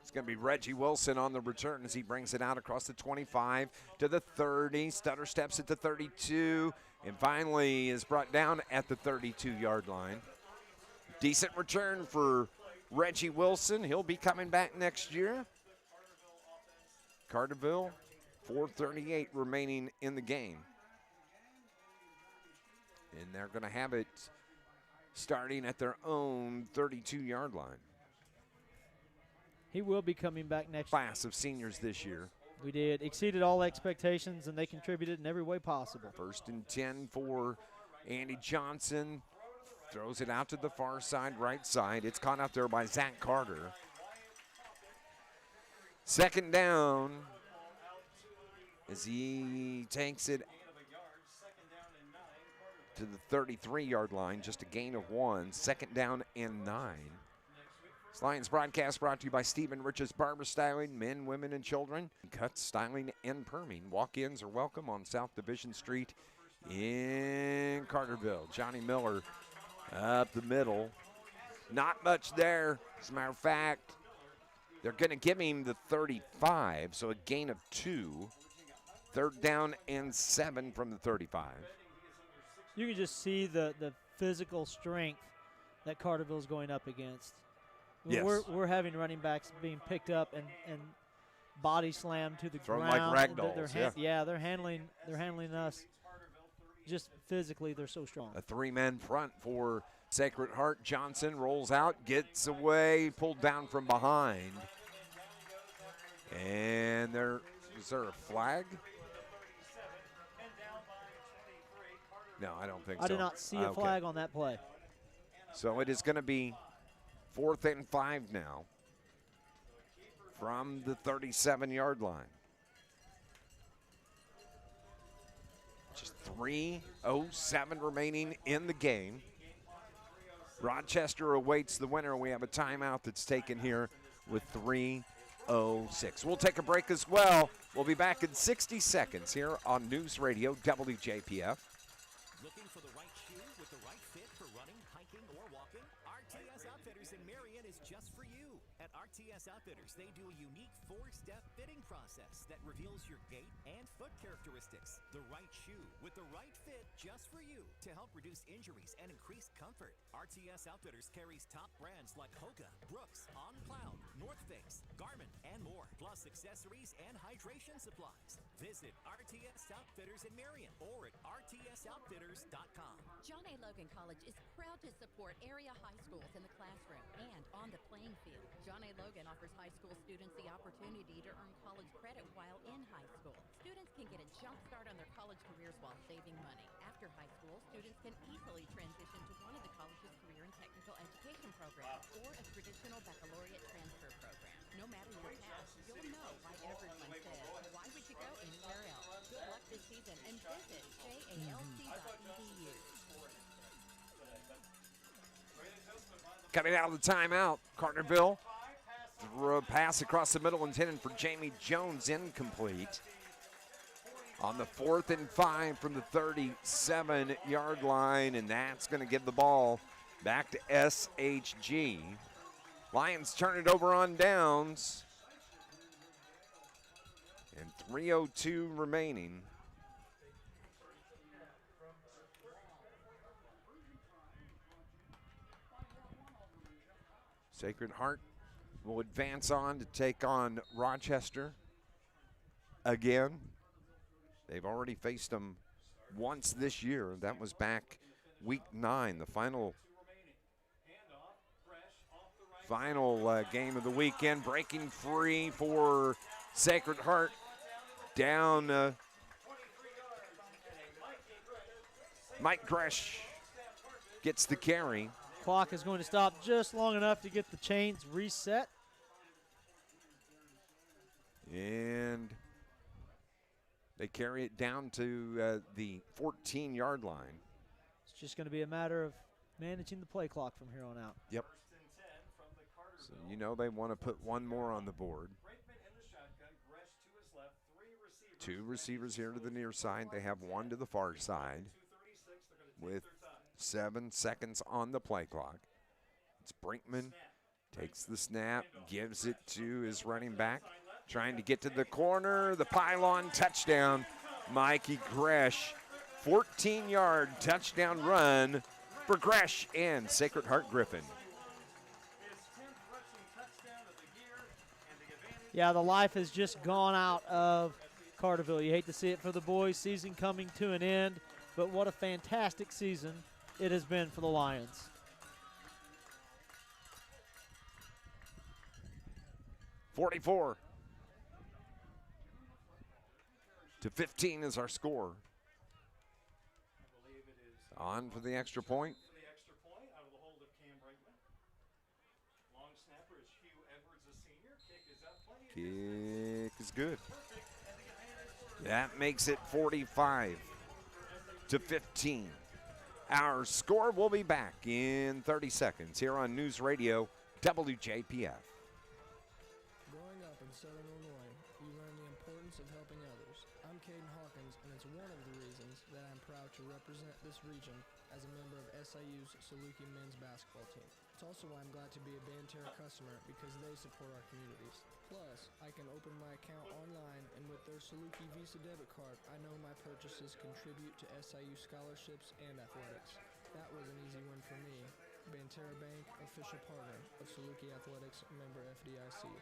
It's going to be Reggie Wilson on the return as he brings it out across the 25 to the 30. Stutter steps at the 32 and finally is brought down at the 32-yard line. Decent return for Reggie Wilson. He'll be coming back next year. Carterville, 4:38 remaining in the game. And they're going to have it starting at their own 32-yard line. He will be coming back next year. Class of seniors this year. We did. Exceeded all expectations, and they contributed in every way possible. 1st and 10 for Andy Johnson. Throws it out to the far side, right side. It's caught out there by Zach Carter. 2nd down as he takes it to the 33-yard line, just a gain of 1. 2nd down and 9. This Lions broadcast brought to you by Stephen Rich's Barber Styling, men, women, and children. Cuts, styling, and perming. Walk-ins are welcome on South Division Street in Carterville. Johnny Miller up the middle. Not much there. As a matter of fact, they're going to give him the 35, so a gain of 2. 3rd down and 7 from the 35. You can just see the physical strength that Carterville's going up against. Yes. We're having running backs being picked up and body slammed to the Thrown ground. like rag dolls, they're handling us. Just physically, they're so strong. A 3-man front for Sacred Heart. Johnson rolls out, gets away, pulled down from behind. And is there a flag? No, I don't think so. I did not see a flag on that play. So it is going to be 4th and 5 now from the 37-yard line. Just 3:07 remaining in the game. Rochester awaits the winner. We have a timeout that's taken here with 3:06. We'll take a break as well. We'll be back in 60 seconds here on News Radio WJPF. Looking for the right shoe with the right fit for running, hiking, or walking? RTS Outfitters in Marion is just for you. At RTS Outfitters, they do a unique 4-step fitting process that reveals your gait and foot characteristics. The right shoe with the right fit just for you to help reduce injuries and increase comfort. RTS Outfitters carries top brands like Hoka, Brooks, On Cloud, North Face, Garmin, and more, plus accessories and hydration supplies. Visit RTS Outfitters in Marion or at rtsoutfitters.com. John A. Logan College is proud to support area high schools in the classroom and on the playing field. John A. Logan offers high school students the opportunity to earn college credit while in high school. Students can get a jump start on their college careers while saving money. After high school, students can easily transition to one of the college's career and technical education programs or a traditional baccalaureate transfer program. No matter your path, you'll know why everyone says, why would you go anywhere else? Good luck this season and visit jalc.edu. Coming out of the timeout, Carterville threw a pass across the middle intended for Jamie Jones, incomplete. On the 4th and 5 from the 37-yard line, and that's going to give the ball back to SHG. Lions turn it over on downs. And 3:02 remaining. Sacred Heart will advance on to take on Rochester again. They've already faced them once this year. That was back week 9, the final game of the weekend. Breaking free for Sacred Heart. Down Mike Gresh gets the carry. Clock is going to stop just long enough to get the chains reset. And they carry it down to the 14-yard line. It's just going to be a matter of managing the play clock from here on out. Yep. So you know they want to put one more on the board. 2 receivers here to the near side. They have 1 to the far side with 7 seconds on the play clock. It's Brinkman, takes the snap, gives it to his running back, trying to get to the corner, the pylon, touchdown. Mikey Gresh, 14-yard touchdown run for Gresh and Sacred Heart-Griffin. Yeah, the life has just gone out of Carterville. You hate to see it for the boys. Season coming to an end, but what a fantastic season it has been for the Lions. $44 to 15 is our score. On for the extra point. Kick is good. That makes it 45 to 15. Our score will be back in 30 seconds here on News Radio WJPF. Growing up in Southern Illinois, you learn the importance of helping others. I'm Caden Hawkins, and it's one of the reasons that I'm proud to represent this region as a member of SIU's Saluki men's basketball team. It's also why I'm glad to be a Banterra customer because they support our communities. Plus, I can open my account online, and with their Saluki Visa debit card, I know my purchases contribute to SIU scholarships and athletics. That was an easy win for me. Banterra Bank, official partner of Saluki Athletics, member FDIC.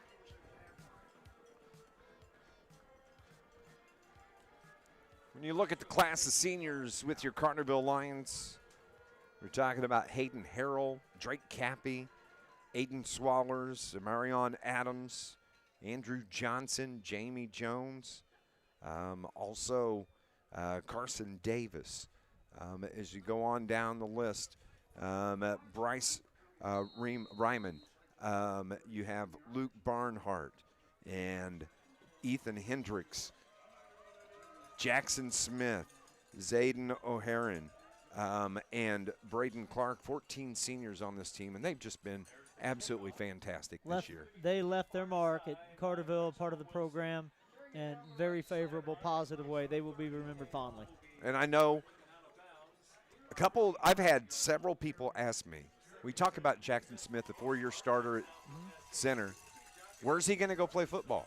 When you look at the class of seniors with your Carterville Lions, we're talking about Hayden Harrell, Drake Cappy, Aiden Swallers, Marion Adams, Andrew Johnson, Jamie Jones, also Carson Davis. As you go on down the list, Bryce Ryman, you have Luke Barnhart and Ethan Hendricks, Jackson Smith, Zayden O'Haron, and Braden Clark, 14 seniors on this team, and they've just been absolutely fantastic this year. They left their mark at Carterville, part of the program, in very favorable, positive way. They will be remembered fondly. And I know I've had several people ask me, we talk about Jackson Smith, the 4-year starter at center. Where's he going to go play football?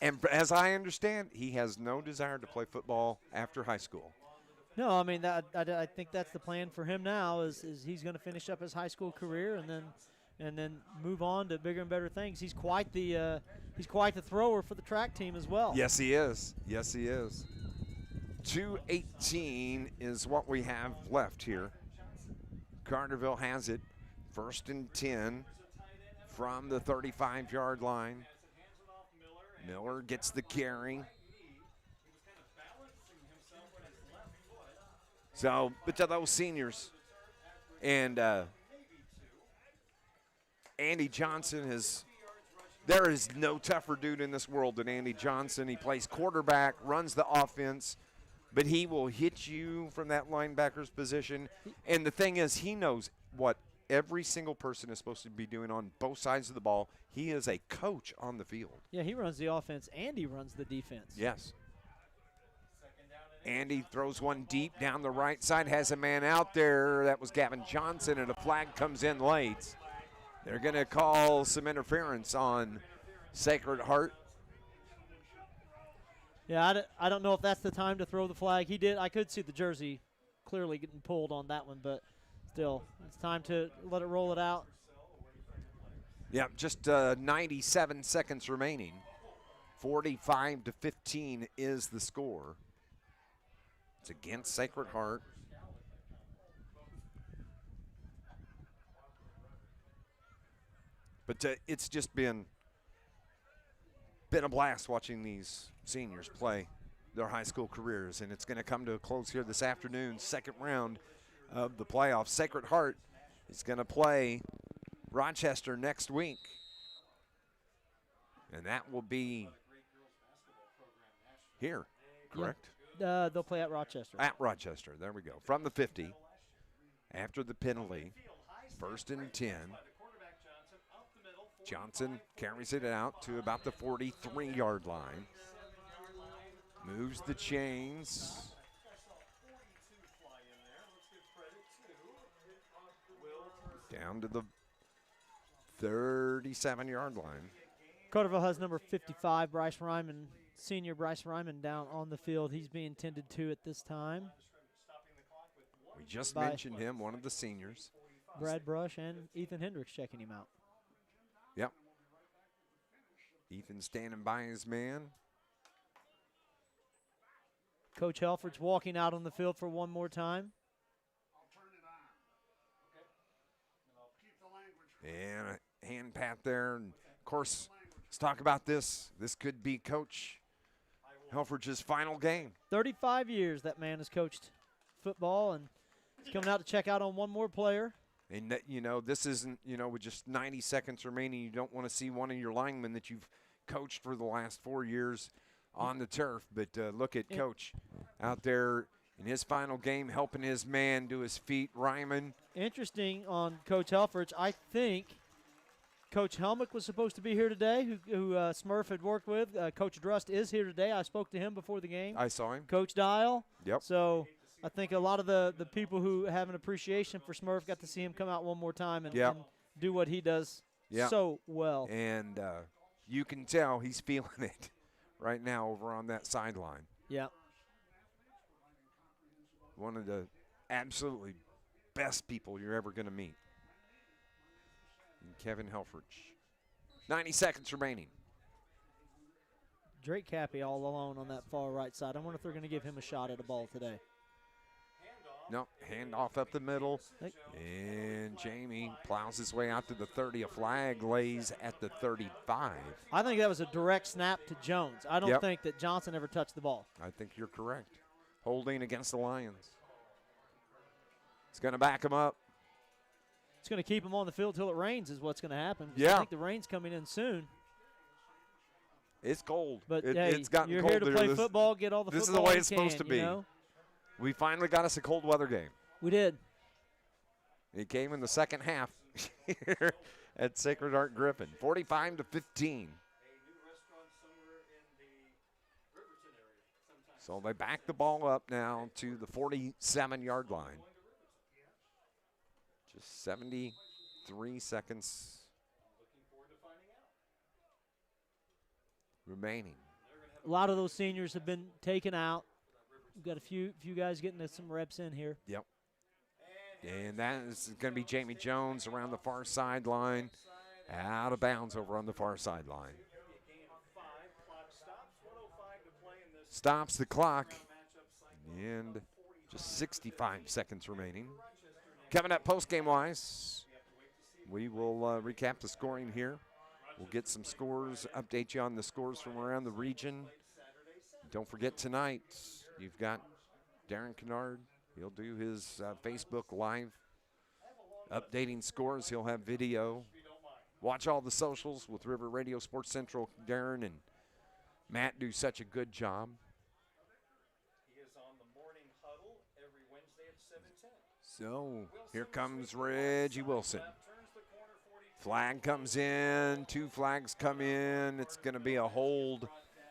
And as I understand, he has no desire to play football after high school. No, I mean, I think that's the plan for him now is he's going to finish up his high school career and then move on to bigger and better things. He's quite the thrower for the track team as well. Yes, he is. Yes, he is. 2:18 is what we have left here. Carterville has it, 1st and 10 from the 35-yard line. Miller gets the carry. So, but to those seniors, and Andy Johnson there is no tougher dude in this world than Andy Johnson. He plays quarterback, runs the offense, but he will hit you from that linebacker's position. And the thing is, he knows what every single person is supposed to be doing on both sides of the ball. He is a coach on the field. Yeah, he runs the offense and he runs the defense. Yes. Andy throws one deep down the right side, has a man out there. That was Gavin Johnson, and a flag comes in late. They're going to call some interference on Sacred Heart. Yeah, I don't know if that's the time to throw the flag. He did. I could see the jersey clearly getting pulled on that one, but still, it's time to let it roll it out. Yeah, just 97 seconds remaining. 45-15 is the score. It's against Sacred Heart. But it's just been a blast watching these seniors play their high school careers, and it's going to come to a close here this afternoon, second round of the playoffs. Sacred Heart is going to play Rochester next week, and that will be here, correct? Yeah. They'll play at Rochester. At Rochester, there we go. From the 50, after the penalty, 1st and 10. Johnson carries it out to about the 43-yard line. Moves the chains. Down to the 37-yard line. Carterville has number 55, Bryce Ryman, senior Bryce Ryman, down on the field. He's being tended to at this time. We just mentioned him, one of the seniors. Brad Brush and Ethan Hendricks checking him out. Yep. Ethan standing by his man. Coach Helford's walking out on the field for one more time. And a hand pat there. And of course, let's talk about this. This could be Coach Helford's final game. 35 years that man has coached football, and he's coming out to check out on one more player. And, that, this isn't, with just 90 seconds remaining, you don't want to see one of your linemen that you've coached for the last 4 years on the turf. But look at Coach out there in his final game, helping his man to his feet, Ryman. Interesting on Coach Helford's, I think Coach Helmick was supposed to be here today, who Smurf had worked with. Coach Drust is here today. I spoke to him before the game. I saw him. Coach Dial. Yep. So I think a lot of the people who have an appreciation for Smurf got to see him come out one more time and, and do what he does so well. And you can tell he's feeling it right now over on that sideline. Yeah. One of the absolutely best people you're ever going to meet. And Kevin Helfrich. 90 seconds remaining. Drake Cappy all alone on that far right side. I wonder if they're going to give him a shot at a ball today. No, handoff up the middle. And Jamie plows his way out to the 30. A flag lays at the 35. I think that was a direct snap to Jones. I don't think that Johnson ever touched the ball. I think you're correct. Holding against the Lions. It's going to back him up. It's going to keep him on the field till it rains is what's going to happen. Yeah. I think the rain's coming in soon. It's cold. But it's gotten you're cold here to there. play football, get all the this football is the way you it's supposed to can, be. You know? We finally got us a cold weather game. We did. It came in the second half here at Sacred Heart-Griffin. 45-15. So they back the ball up now to the 47-yard line. Just 73 seconds remaining. A lot of those seniors have been taken out. We've got a few guys getting some reps in here. Yep. And that is going to be Jamie Jones around the far sideline. Out of bounds over on the far sideline. Stops the clock. And just 65 seconds remaining. Coming up postgame-wise, we will recap the scoring here. We'll get some scores, update you on the scores from around the region. Don't forget tonight, you've got Darren Kennard. He'll do his Facebook Live updating scores. He'll have video. Watch all the socials with River Radio Sports Central. Darren and Matt do such a good job. He is on the morning huddle every Wednesday at 7:10. So here comes Reggie Wilson. Flag comes in. 2 flags come in. It's going to be a hold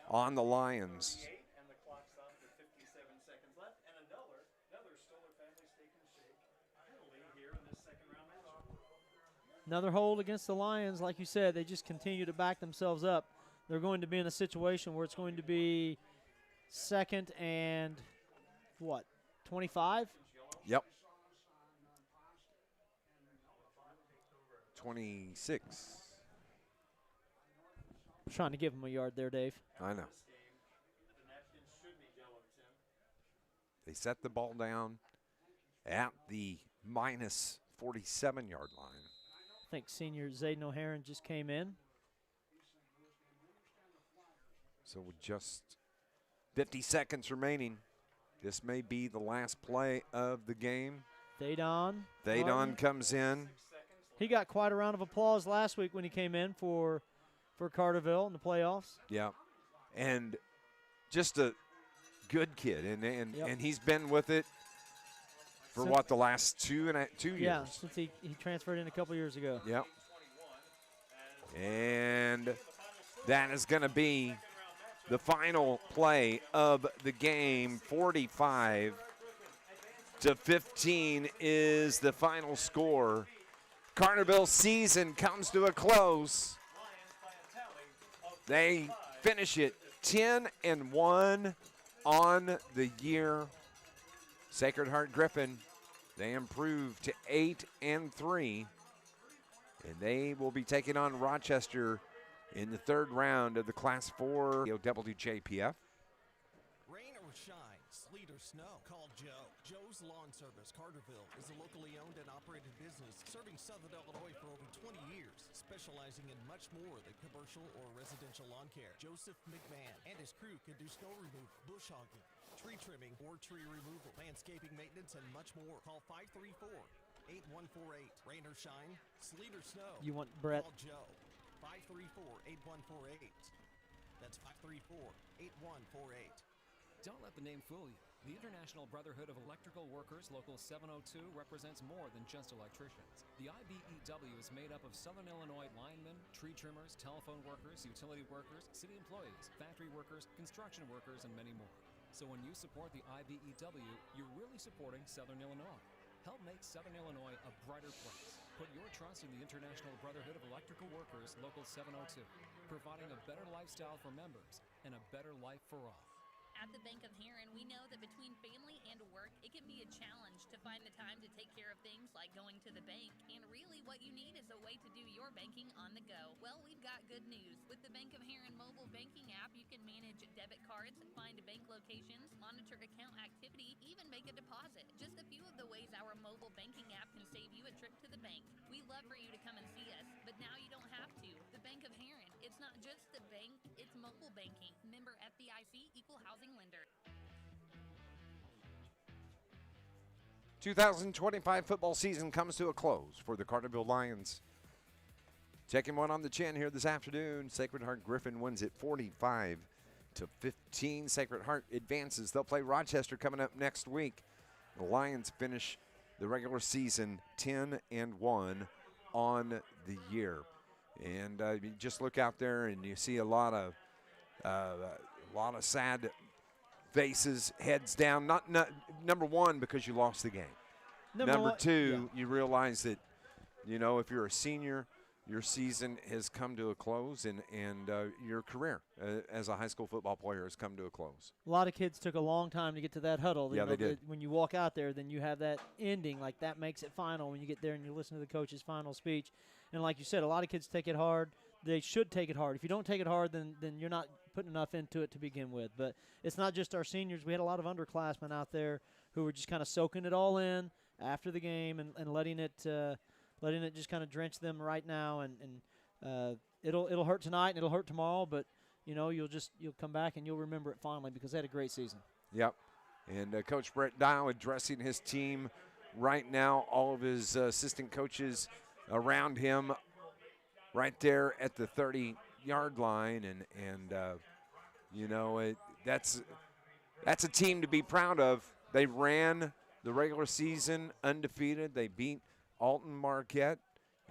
on the Lions. And the clock stops at 57 seconds left. And another Stoller family steak and shake penalty here in this second round matchup. Another hold against the Lions. Like you said, they just continue to back themselves up. They're going to be in a situation where it's going to be 2nd and, 25? Yep. 26. I'm trying to give him a yard there, Dave. I know. They set the ball down at the minus 47-yard line. I think senior Zayden O'Haron just came in. So with just 50 seconds remaining, this may be the last play of the game. Thadon comes in. He got quite a round of applause last week when he came in for Carterville in the playoffs. Yeah, and just a good kid, and he's been with it for the last two years? Yeah, since he transferred in a couple years ago. Yep. And that is going to be the final play of the game. 45-15 is the final score. Carterville's season comes to a close. They finish it 10-1 on the year. Sacred Heart-Griffin, they improve to 8-3, and they will be taking on Rochester in the 3rd round of the Class 4 WJPF. Rain or shine, sleet or snow, call Joe. Joe's Lawn Service, Carterville, is a locally owned and operated business serving Southern Illinois for over 20 years, specializing in much more than commercial or residential lawn care. Joseph McMahon and his crew can do snow removal, bush hogging, tree trimming or tree removal, landscaping maintenance, and much more. Call 534-8148. Rain or shine, sleet or snow. You want Brett? Call Joe. 534-8148. That's 534-8148. Don't let the name fool you. The International Brotherhood of Electrical Workers Local 702 represents more than just electricians. The IBEW is made up of Southern Illinois linemen, tree trimmers, telephone workers, utility workers, city employees, factory workers, construction workers, and many more. So when you support the IBEW, you're really supporting Southern Illinois. Help make Southern Illinois a brighter place. Put your trust in the International Brotherhood of Electrical Workers Local 702, providing a better lifestyle for members and a better life for all. At the Bank of Heron, we know that between family and work, it can be a challenge to find the time to take care of things like going to the bank. And really what you need is a way to do your banking on the go. Well, we've got good news. With the Bank of Heron mobile banking app, you can manage debit cards, find bank locations, monitor account activity, even make a deposit. Just a few of the ways our mobile banking app can save you a trip to the bank. We love for you to come and see us, but now you don't have to. The Bank of Heron, it's not just the bank, it's mobile banking. Member FDIC, Equal Housing Lender. 2025 football season comes to a close for the Carterville Lions. Taking one on the chin here this afternoon. Sacred Heart-Griffin wins it 45-15. Sacred Heart advances. They'll play Rochester coming up next week. The Lions finish the regular season 10-1 on the year. And you just look out there and you see a lot of sad faces, heads down. Not number one, because you lost the game. Number two, you realize that, if you're a senior, your season has come to a close, and your career as a high school football player has come to a close. A lot of kids took a long time to get to that huddle. Yeah, they did. When you walk out there, then you have that ending, like that makes it final when you get there and you listen to the coach's final speech. And like you said, a lot of kids take it hard. They should take it hard. If you don't take it hard, then you're not putting enough into it to begin with. But it's not just our seniors. We had a lot of underclassmen out there who were just kind of soaking it all in after the game and letting it just kind of drench them right now. And it'll hurt tonight and it'll hurt tomorrow. But you'll come back and you'll remember it fondly because they had a great season. Yep. And Coach Brett Dial addressing his team right now. All of his assistant coaches around him, right there at the 30-yard line, and that's a team to be proud of. They ran the regular season undefeated. They beat Alton Marquette,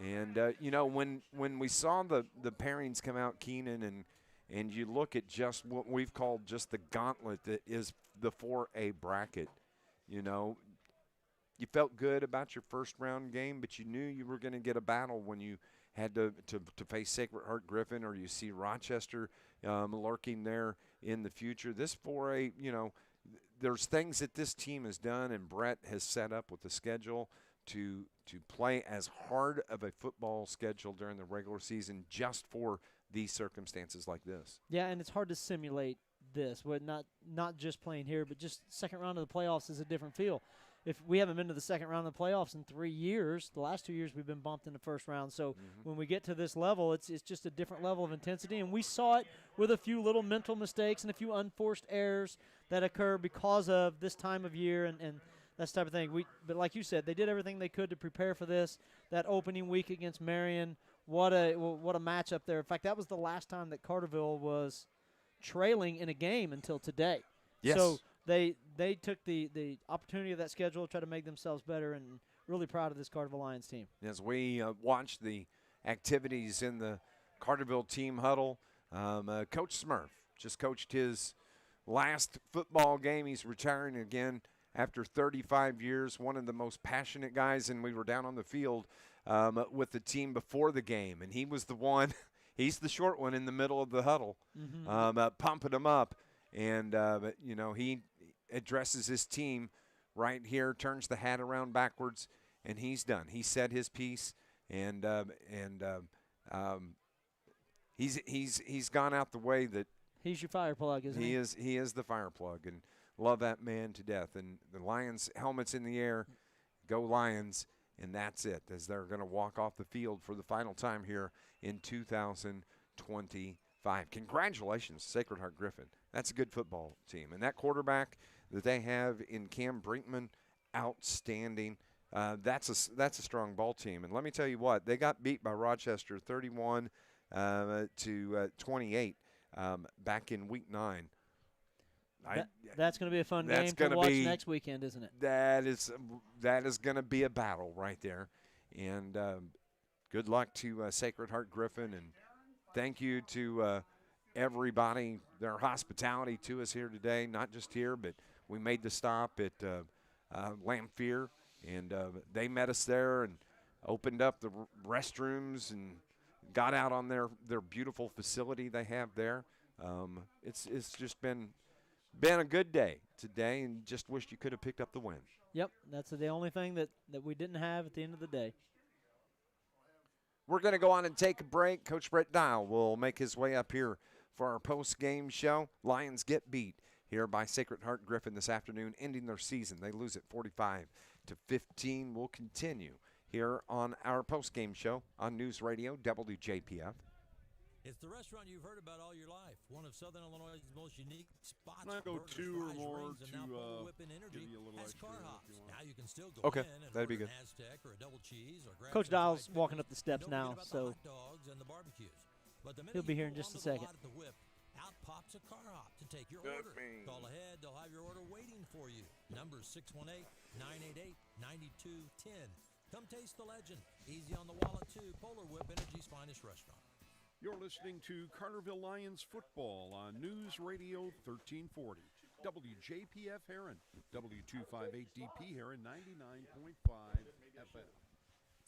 and when we saw the pairings come out, Keenan, and you look at just what we've called just the gauntlet that is the 4A bracket, you felt good about your first round game, but you knew you were going to get a battle when you had to face Sacred Heart-Griffin, or you see Rochester lurking there in the future. This 4A, there's things that this team has done, and Brett has set up with the schedule to play as hard of a football schedule during the regular season just for these circumstances like this. Yeah, and it's hard to simulate this. Not just playing here, but just second round of the playoffs is a different feel. If we haven't been to the second round of the playoffs in 3 years, the last 2 years we've been bumped in the first round. So when we get to this level, it's just a different level of intensity. And we saw it with a few little mental mistakes and a few unforced errors that occur because of this time of year and that type of thing. But like you said, they did everything they could to prepare for this. That opening week against Marion, what a matchup there. In fact, that was the last time that Carterville was trailing in a game until today. Yes. So they took the opportunity of that schedule to try to make themselves better, and really proud of this Carterville Lions team. As we watch the activities in the Carterville team huddle, Coach Smurf just coached his last football game. He's retiring again after 35 years, one of the most passionate guys, and we were down on the field with the team before the game, and he was the one, he's the short one in the middle of the huddle, pumping them up. And, he addresses his team right here, turns the hat around backwards, and he's done. He said his piece, and he's gone out the way that he's your fire plug, isn't he? He is the fire plug, and love that man to death. And the Lions helmets in the air, go Lions, and that's it, as they're going to walk off the field for the final time here in 2025. Congratulations, Sacred Heart-Griffin. That's a good football team. And that quarterback that they have in Cam Brinkman, outstanding. That's a strong ball team. And let me tell you what, they got beat by Rochester 31 to 28 back in Week 9. That's going to be a fun game to watch next weekend, isn't it? That is going to be a battle right there. And good luck to Sacred Heart-Griffin, and thank you to everybody, their hospitality to us here today. Not just here, but we made the stop at Lamphere, and they met us there and opened up the restrooms and got out on their beautiful facility they have there. It's just been a good day today, and just wished you could have picked up the win. Yep, that's the only thing that we didn't have at the end of the day. We're going to go on and take a break. Coach Brett Dial will make his way up here for our post-game show. Lions get beat here by Sacred Heart-Griffin this afternoon, ending their season. They lose at 45-15. We'll continue here on our post-game show on News Radio WJPF. It's the restaurant you've heard about all your life. One of Southern Illinois' most unique spots. I'll go burgers, 2 or fries, more rings, and to now Polo Whip and Energy give you a little has extra car if hops. you want. Now you can still go Okay, in and that'd be order good. an Aztec or a double cheese or grab Coach some Dial's fried walking chicken. up the steps Don't now, forget about so the hot dogs and the barbecues. But the minute he'll be you here in pull just a onto the second. lot at the Whip, out pops a car hop to take your Good order. man. Call ahead, they'll have your order waiting for you. Number 618-988-9210. Come taste the legend. Easy on the wallet too. Polar Whip, Energy's finest restaurant. You're listening to Carterville Lions football on News Radio 1340. WJPF Heron, W258DP Heron, 99.5 FM.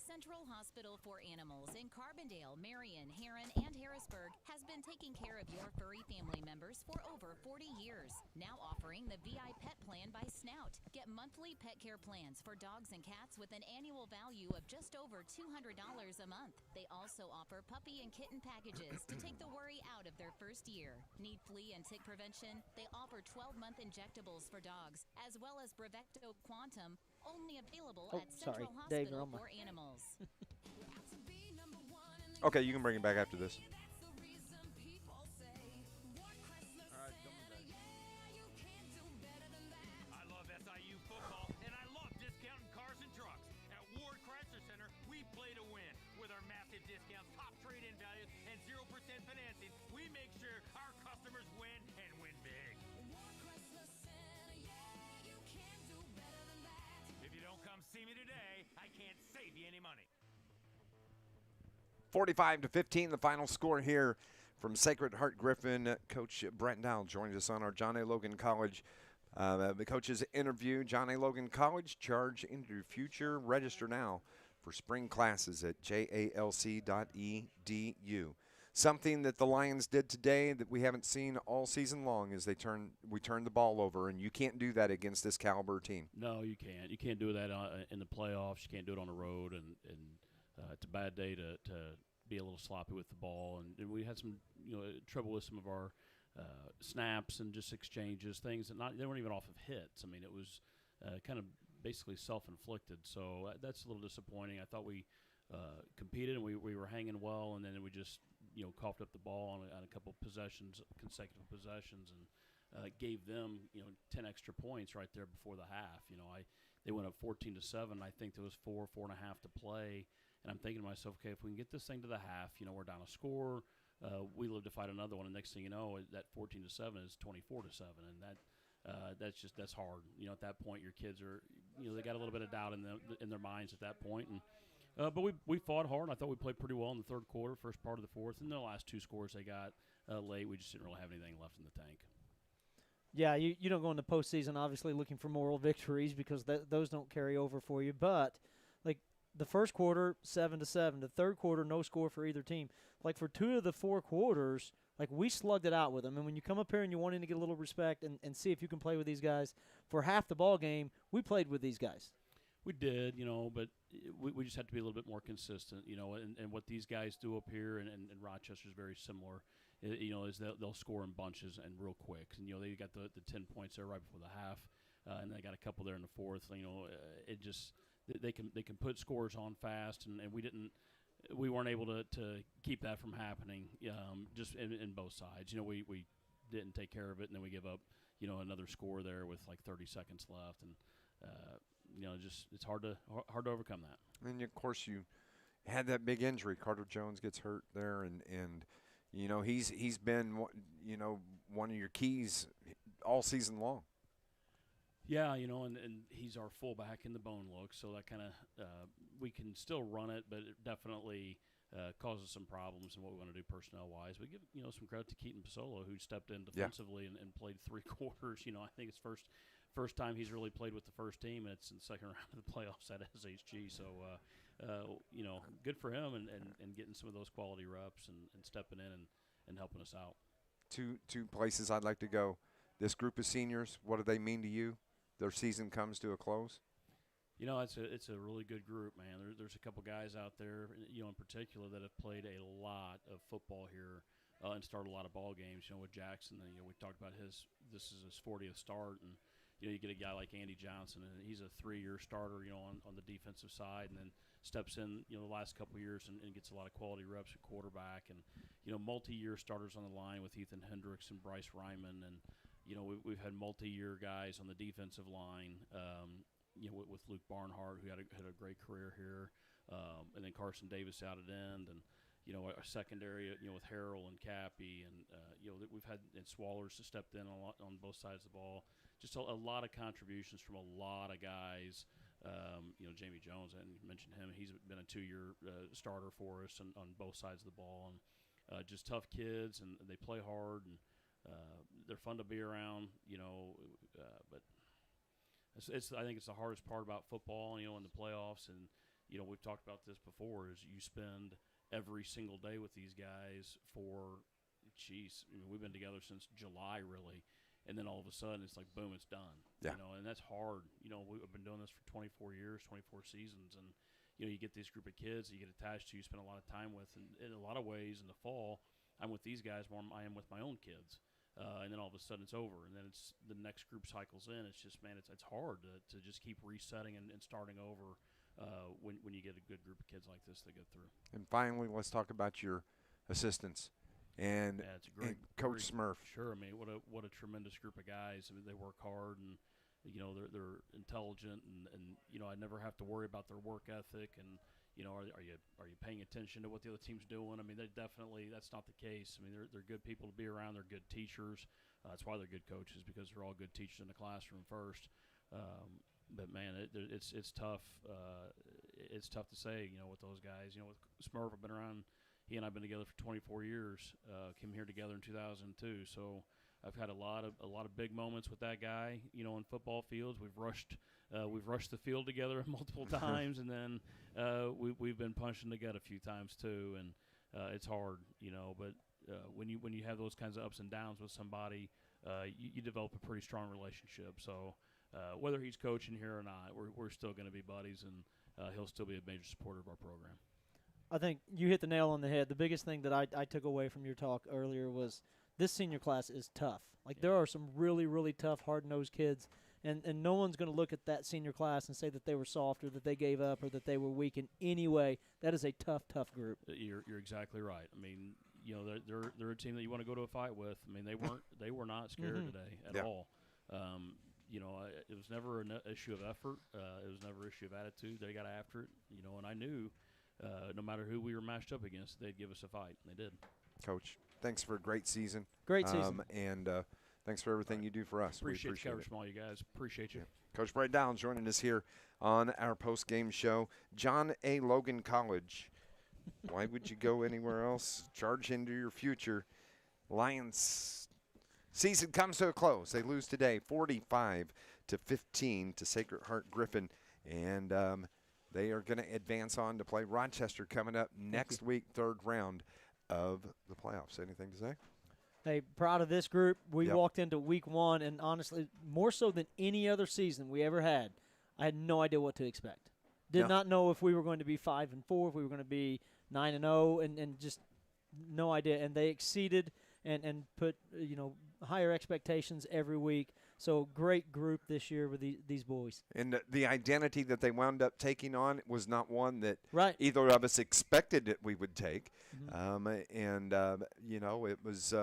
Central Hospital for Animals in Carbondale, Marion, Heron, and Harrisburg has been taking care of your furry family members for over 40 years. Now offering the VI Pet Plan by Snout. Get monthly pet care plans for dogs and cats with an annual value of just over $200 a month. They also offer puppy and kitten packages to take the worry out of their first year. Need flea and tick prevention? They offer 12-month injectables for dogs, as well as Brevecto Quantum, only available at Central Hospital for Animals. Okay, you can bring it back after this. I love SIU football, and I love discounting cars and trucks. At Ward Chrysler Center, we play to win. With our massive discounts, top trade-in values, and 0% financing, we make sure our customers win and win big. If you don't come see me today, I can't save you any money. 45-15, the final score here from Sacred Heart-Griffin. Coach Brent Dowell joins us on our John A. Logan College the coach's interview. John A. Logan College, charge into your future. Register now for spring classes at jalc.edu. Something that the Lions did today that we haven't seen all season long is we turned the ball over, and you can't do that against this caliber team. No, you can't. You can't do that in the playoffs. You can't do it on the road, and it's a bad day to be a little sloppy with the ball. And we had some trouble with some of our snaps and just exchanges, things that they weren't even off of hits. I mean, it was kind of basically self-inflicted. So that's a little disappointing. I thought we competed and we were hanging well, and then we just coughed up the ball on a couple of possessions, consecutive possessions, and gave them 10 extra points right there before the half. They went up 14-7. I think there was 4.5 to play, and I'm thinking to myself, okay, if we can get this thing to the half, we're down a score. We live to fight another one, and next thing you know, that 14-7 is 24-7, and that's hard. At that point, your kids are they got a little bit of doubt in their minds at that point, and but we fought hard. I thought we played pretty well in the third quarter, first part of the fourth, and the last two scores they got late, we just didn't really have anything left in the tank. Yeah, you don't go into postseason obviously looking for moral victories because those don't carry over for you. But like the first quarter, 7-7. The third quarter, no score for either team. Like for 2 of the 4 quarters, like we slugged it out with them. And when you come up here and you're wanting to get a little respect and see if you can play with these guys, for half the ball game, we played with these guys. We did, but we just have to be a little bit more consistent, and what these guys do up here, and Rochester's very similar, is they'll score in bunches and real quick. And, they got the 10 points there right before the half, and they got a couple there in the fourth. It just they can put scores on fast, and we weren't able to keep that from happening, just in both sides. We didn't take care of it, and then we give up, another score there with like 30 seconds left, and just it's hard to overcome that. And of course you had that big injury. Carter Jones gets hurt there, and he's been one of your keys all season long. Yeah, and he's our fullback in the bone look, so that kind of we can still run it, but it definitely causes some problems in what we want to do personnel-wise. We give some credit to Keaton Pasolo, who stepped in defensively and played 3 quarters. I think it's first time he's really played with the first team, and it's in the second round of the playoffs at SHG. So, good for him and getting some of those quality reps and stepping in and helping us out. Two places I'd like to go. This group of seniors, what do they mean to you? Their season comes to a close. It's a really good group, man. There's a couple guys out there, in particular, that have played a lot of football here and started a lot of ball games. With Jackson, we talked about this is his 40th start, and you get a guy like Andy Johnson, and he's a 3-year starter, on the defensive side, and then steps in, the last couple of years and gets a lot of quality reps at quarterback, and multi-year starters on the line with Ethan Hendricks and Bryce Ryman, and we've had multi-year guys on the defensive line. With Luke Barnhart, who had a great career here, and then Carson Davis out at end, and our secondary, with Harrell and Cappy, and we've had Swallers to stepped in a lot on both sides of the ball. Just a lot of contributions from a lot of guys. Jamie Jones, I didn't mention him. He's been a 2-year starter for us on both sides of the ball, and just tough kids, and they play hard, and they're fun to be around. But I think it's the hardest part about football, in the playoffs, and we've talked about this before. Is you spend every single day with these guys for, we've been together since July, really. And then all of a sudden, it's like, boom, it's done. Yeah. And that's hard. We've been doing this for 24 years, 24 seasons. And, you get this group of kids that you get attached to, you spend a lot of time with. And in a lot of ways, in the fall, I'm with these guys more than I am with my own kids. And then all of a sudden, it's over. And then the next group cycles in. It's just, man, it's hard to just keep resetting and starting over when you get a good group of kids like this that get through. And finally, let's talk about your assistants. And, it's a great, Coach Smurf. Sure, I mean, what a tremendous group of guys. I mean, they work hard, and they're intelligent, and I never have to worry about their work ethic, and are you paying attention to what the other team's doing? I mean, that's not the case. I mean, they're good people to be around. They're good teachers. That's why they're good coaches, because they're all good teachers in the classroom first. But man, it's tough. It's tough to say, with those guys. With Smurf, I've been around. He and I have been together for 24 years. Came here together in 2002. So I've had a lot of big moments with that guy. In football fields, we've rushed the field together multiple times, and then we've been punched in the gut a few times too. And it's hard, But when you have those kinds of ups and downs with somebody, you develop a pretty strong relationship. So whether he's coaching here or not, we're still going to be buddies, and he'll still be a major supporter of our program. I think you hit the nail on the head. The biggest thing that I took away from your talk earlier was this senior class is tough. Like, there are some really, really tough, hard-nosed kids, and no one's going to look at that senior class and say that they were soft or that they gave up or that they were weak in any way. That is a tough group. You're exactly right. I mean, they're a team that you want to go to a fight with. I mean, they were not scared today at all. It was never an issue of effort. It was never an issue of attitude. They got after it, and I knew no matter who we were matched up against, they'd give us a fight, and they did. Coach, thanks for a great season. Great season. And thanks for everything you do for us. Appreciate we appreciate coverage from all you guys. Appreciate you. Yeah. Coach Brett Downs joining us here on our post-game show. John A. Logan College. Why would you go anywhere else? Charge into your future. Lions season comes to a close. They lose today 45-15 to Sacred Heart-Griffin. And they are going to advance on to play Rochester coming up next week, third round of the playoffs. Anything to say? Hey, proud of this group. We walked into week 1, and honestly, more so than any other season we ever had, I had no idea what to expect. Did not know if we were going to be 5-4, if we were going to be 9-0, and just no idea. And they exceeded and put higher expectations every week. So great group this year with these boys. And the identity that they wound up taking on was not one that either of us expected that we would take. It was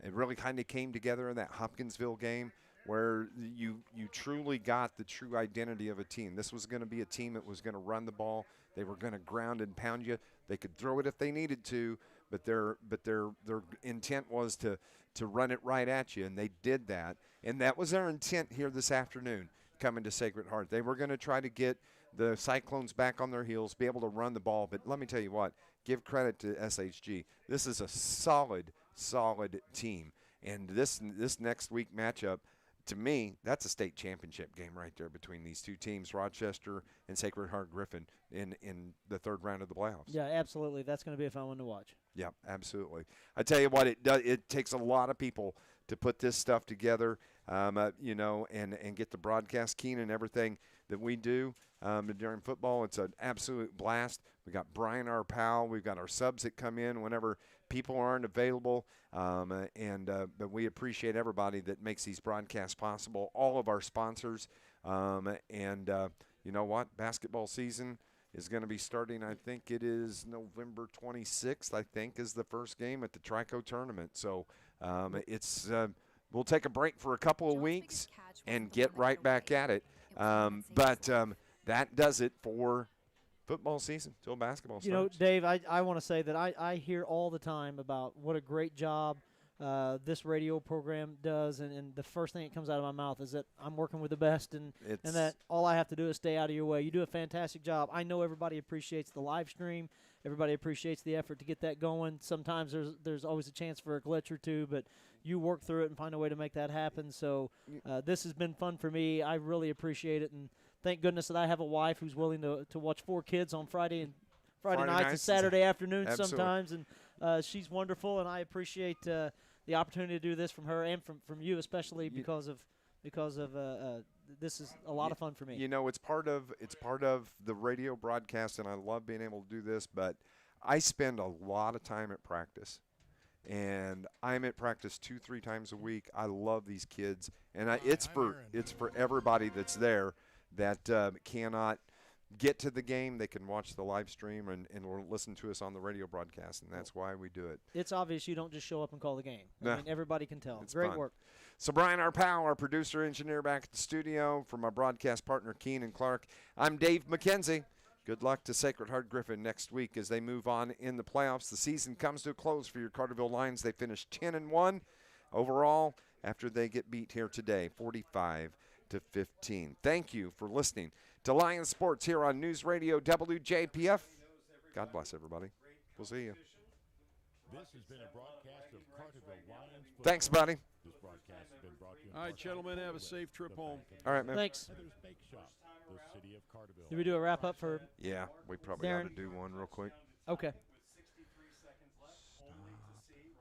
it really kind of came together in that Hopkinsville game where you truly got the true identity of a team. This was going to be a team that was going to run the ball. They were going to ground and pound you. They could throw it if they needed to, but their intent was to to run it right at you, and they did that. And that was their intent here this afternoon coming to Sacred Heart. They were going to try to get the Cyclones back on their heels, be able to run the ball. But let me tell you what, give credit to SHG. This is a solid team. And this next week matchup, to me, that's a state championship game right there between these two teams, Rochester and Sacred Heart-Griffin, in the third round of the playoffs. Yeah, absolutely. That's going to be a fun one to watch. Yeah, absolutely. I tell you what, it takes a lot of people to put this stuff together, you know, and get the broadcast. Keenan, everything that we do during football, it's an absolute blast. We got Brian, our pal. We've got our subs that come in whenever people aren't available, but we appreciate everybody that makes these broadcasts possible, all of our sponsors, you know what, basketball season is going to be starting. I think it is November 26th, I think, is the first game at the Trico tournament. So we'll take a break for a couple of weeks and get right back at it. But that does it for football season till basketball starts. You know, Dave, I want to say that I hear all the time about what a great job this radio program does, and the first thing that comes out of my mouth is that I'm working with the best, and that all I have to do is stay out of your way. You do a fantastic job. I know everybody appreciates the live stream. Everybody appreciates the effort to get that going. Sometimes there's always a chance for a glitch or two, but you work through it and find a way to make that happen. So this has been fun for me. I really appreciate it, and thank goodness that I have a wife who's willing to watch 4 kids on Friday nights and Saturday afternoons sometimes, and she's wonderful, and I appreciate the opportunity to do this from her and from you, especially because of this is a lot of fun for me. You know, it's part of the radio broadcast, and I love being able to do this, but I spend a lot of time at practice. And I'm at practice 2-3 times a week. I love these kids, and it's for everybody that's there that cannot get to the game. They can watch the live stream and listen to us on the radio broadcast, and that's why we do it. It's obvious you don't just show up and call the game. I mean, everybody can tell. It's great fun. work. So Brian, our pal, our producer, engineer back at the studio, from our broadcast partner, Keenan Clark, I'm Dave McKenzie. Good luck to Sacred Heart-Griffin next week as they move on in the playoffs. The season comes to a close for your Carterville Lions. They finished 10-1 overall after they get beat here today, 45-15. Thank you for listening to Lions Sports here on News Radio WJPF. God bless everybody. We'll see you. This has been a broadcast of Carterville Lions. Thanks, buddy. This broadcast has been brought to you. All right, gentlemen, have a safe trip home. All right, man. Thanks. Bake Shop, the city of Carterville. Did we do a wrap-up for Yeah, we probably Darren? ought to do one real quick. Okay.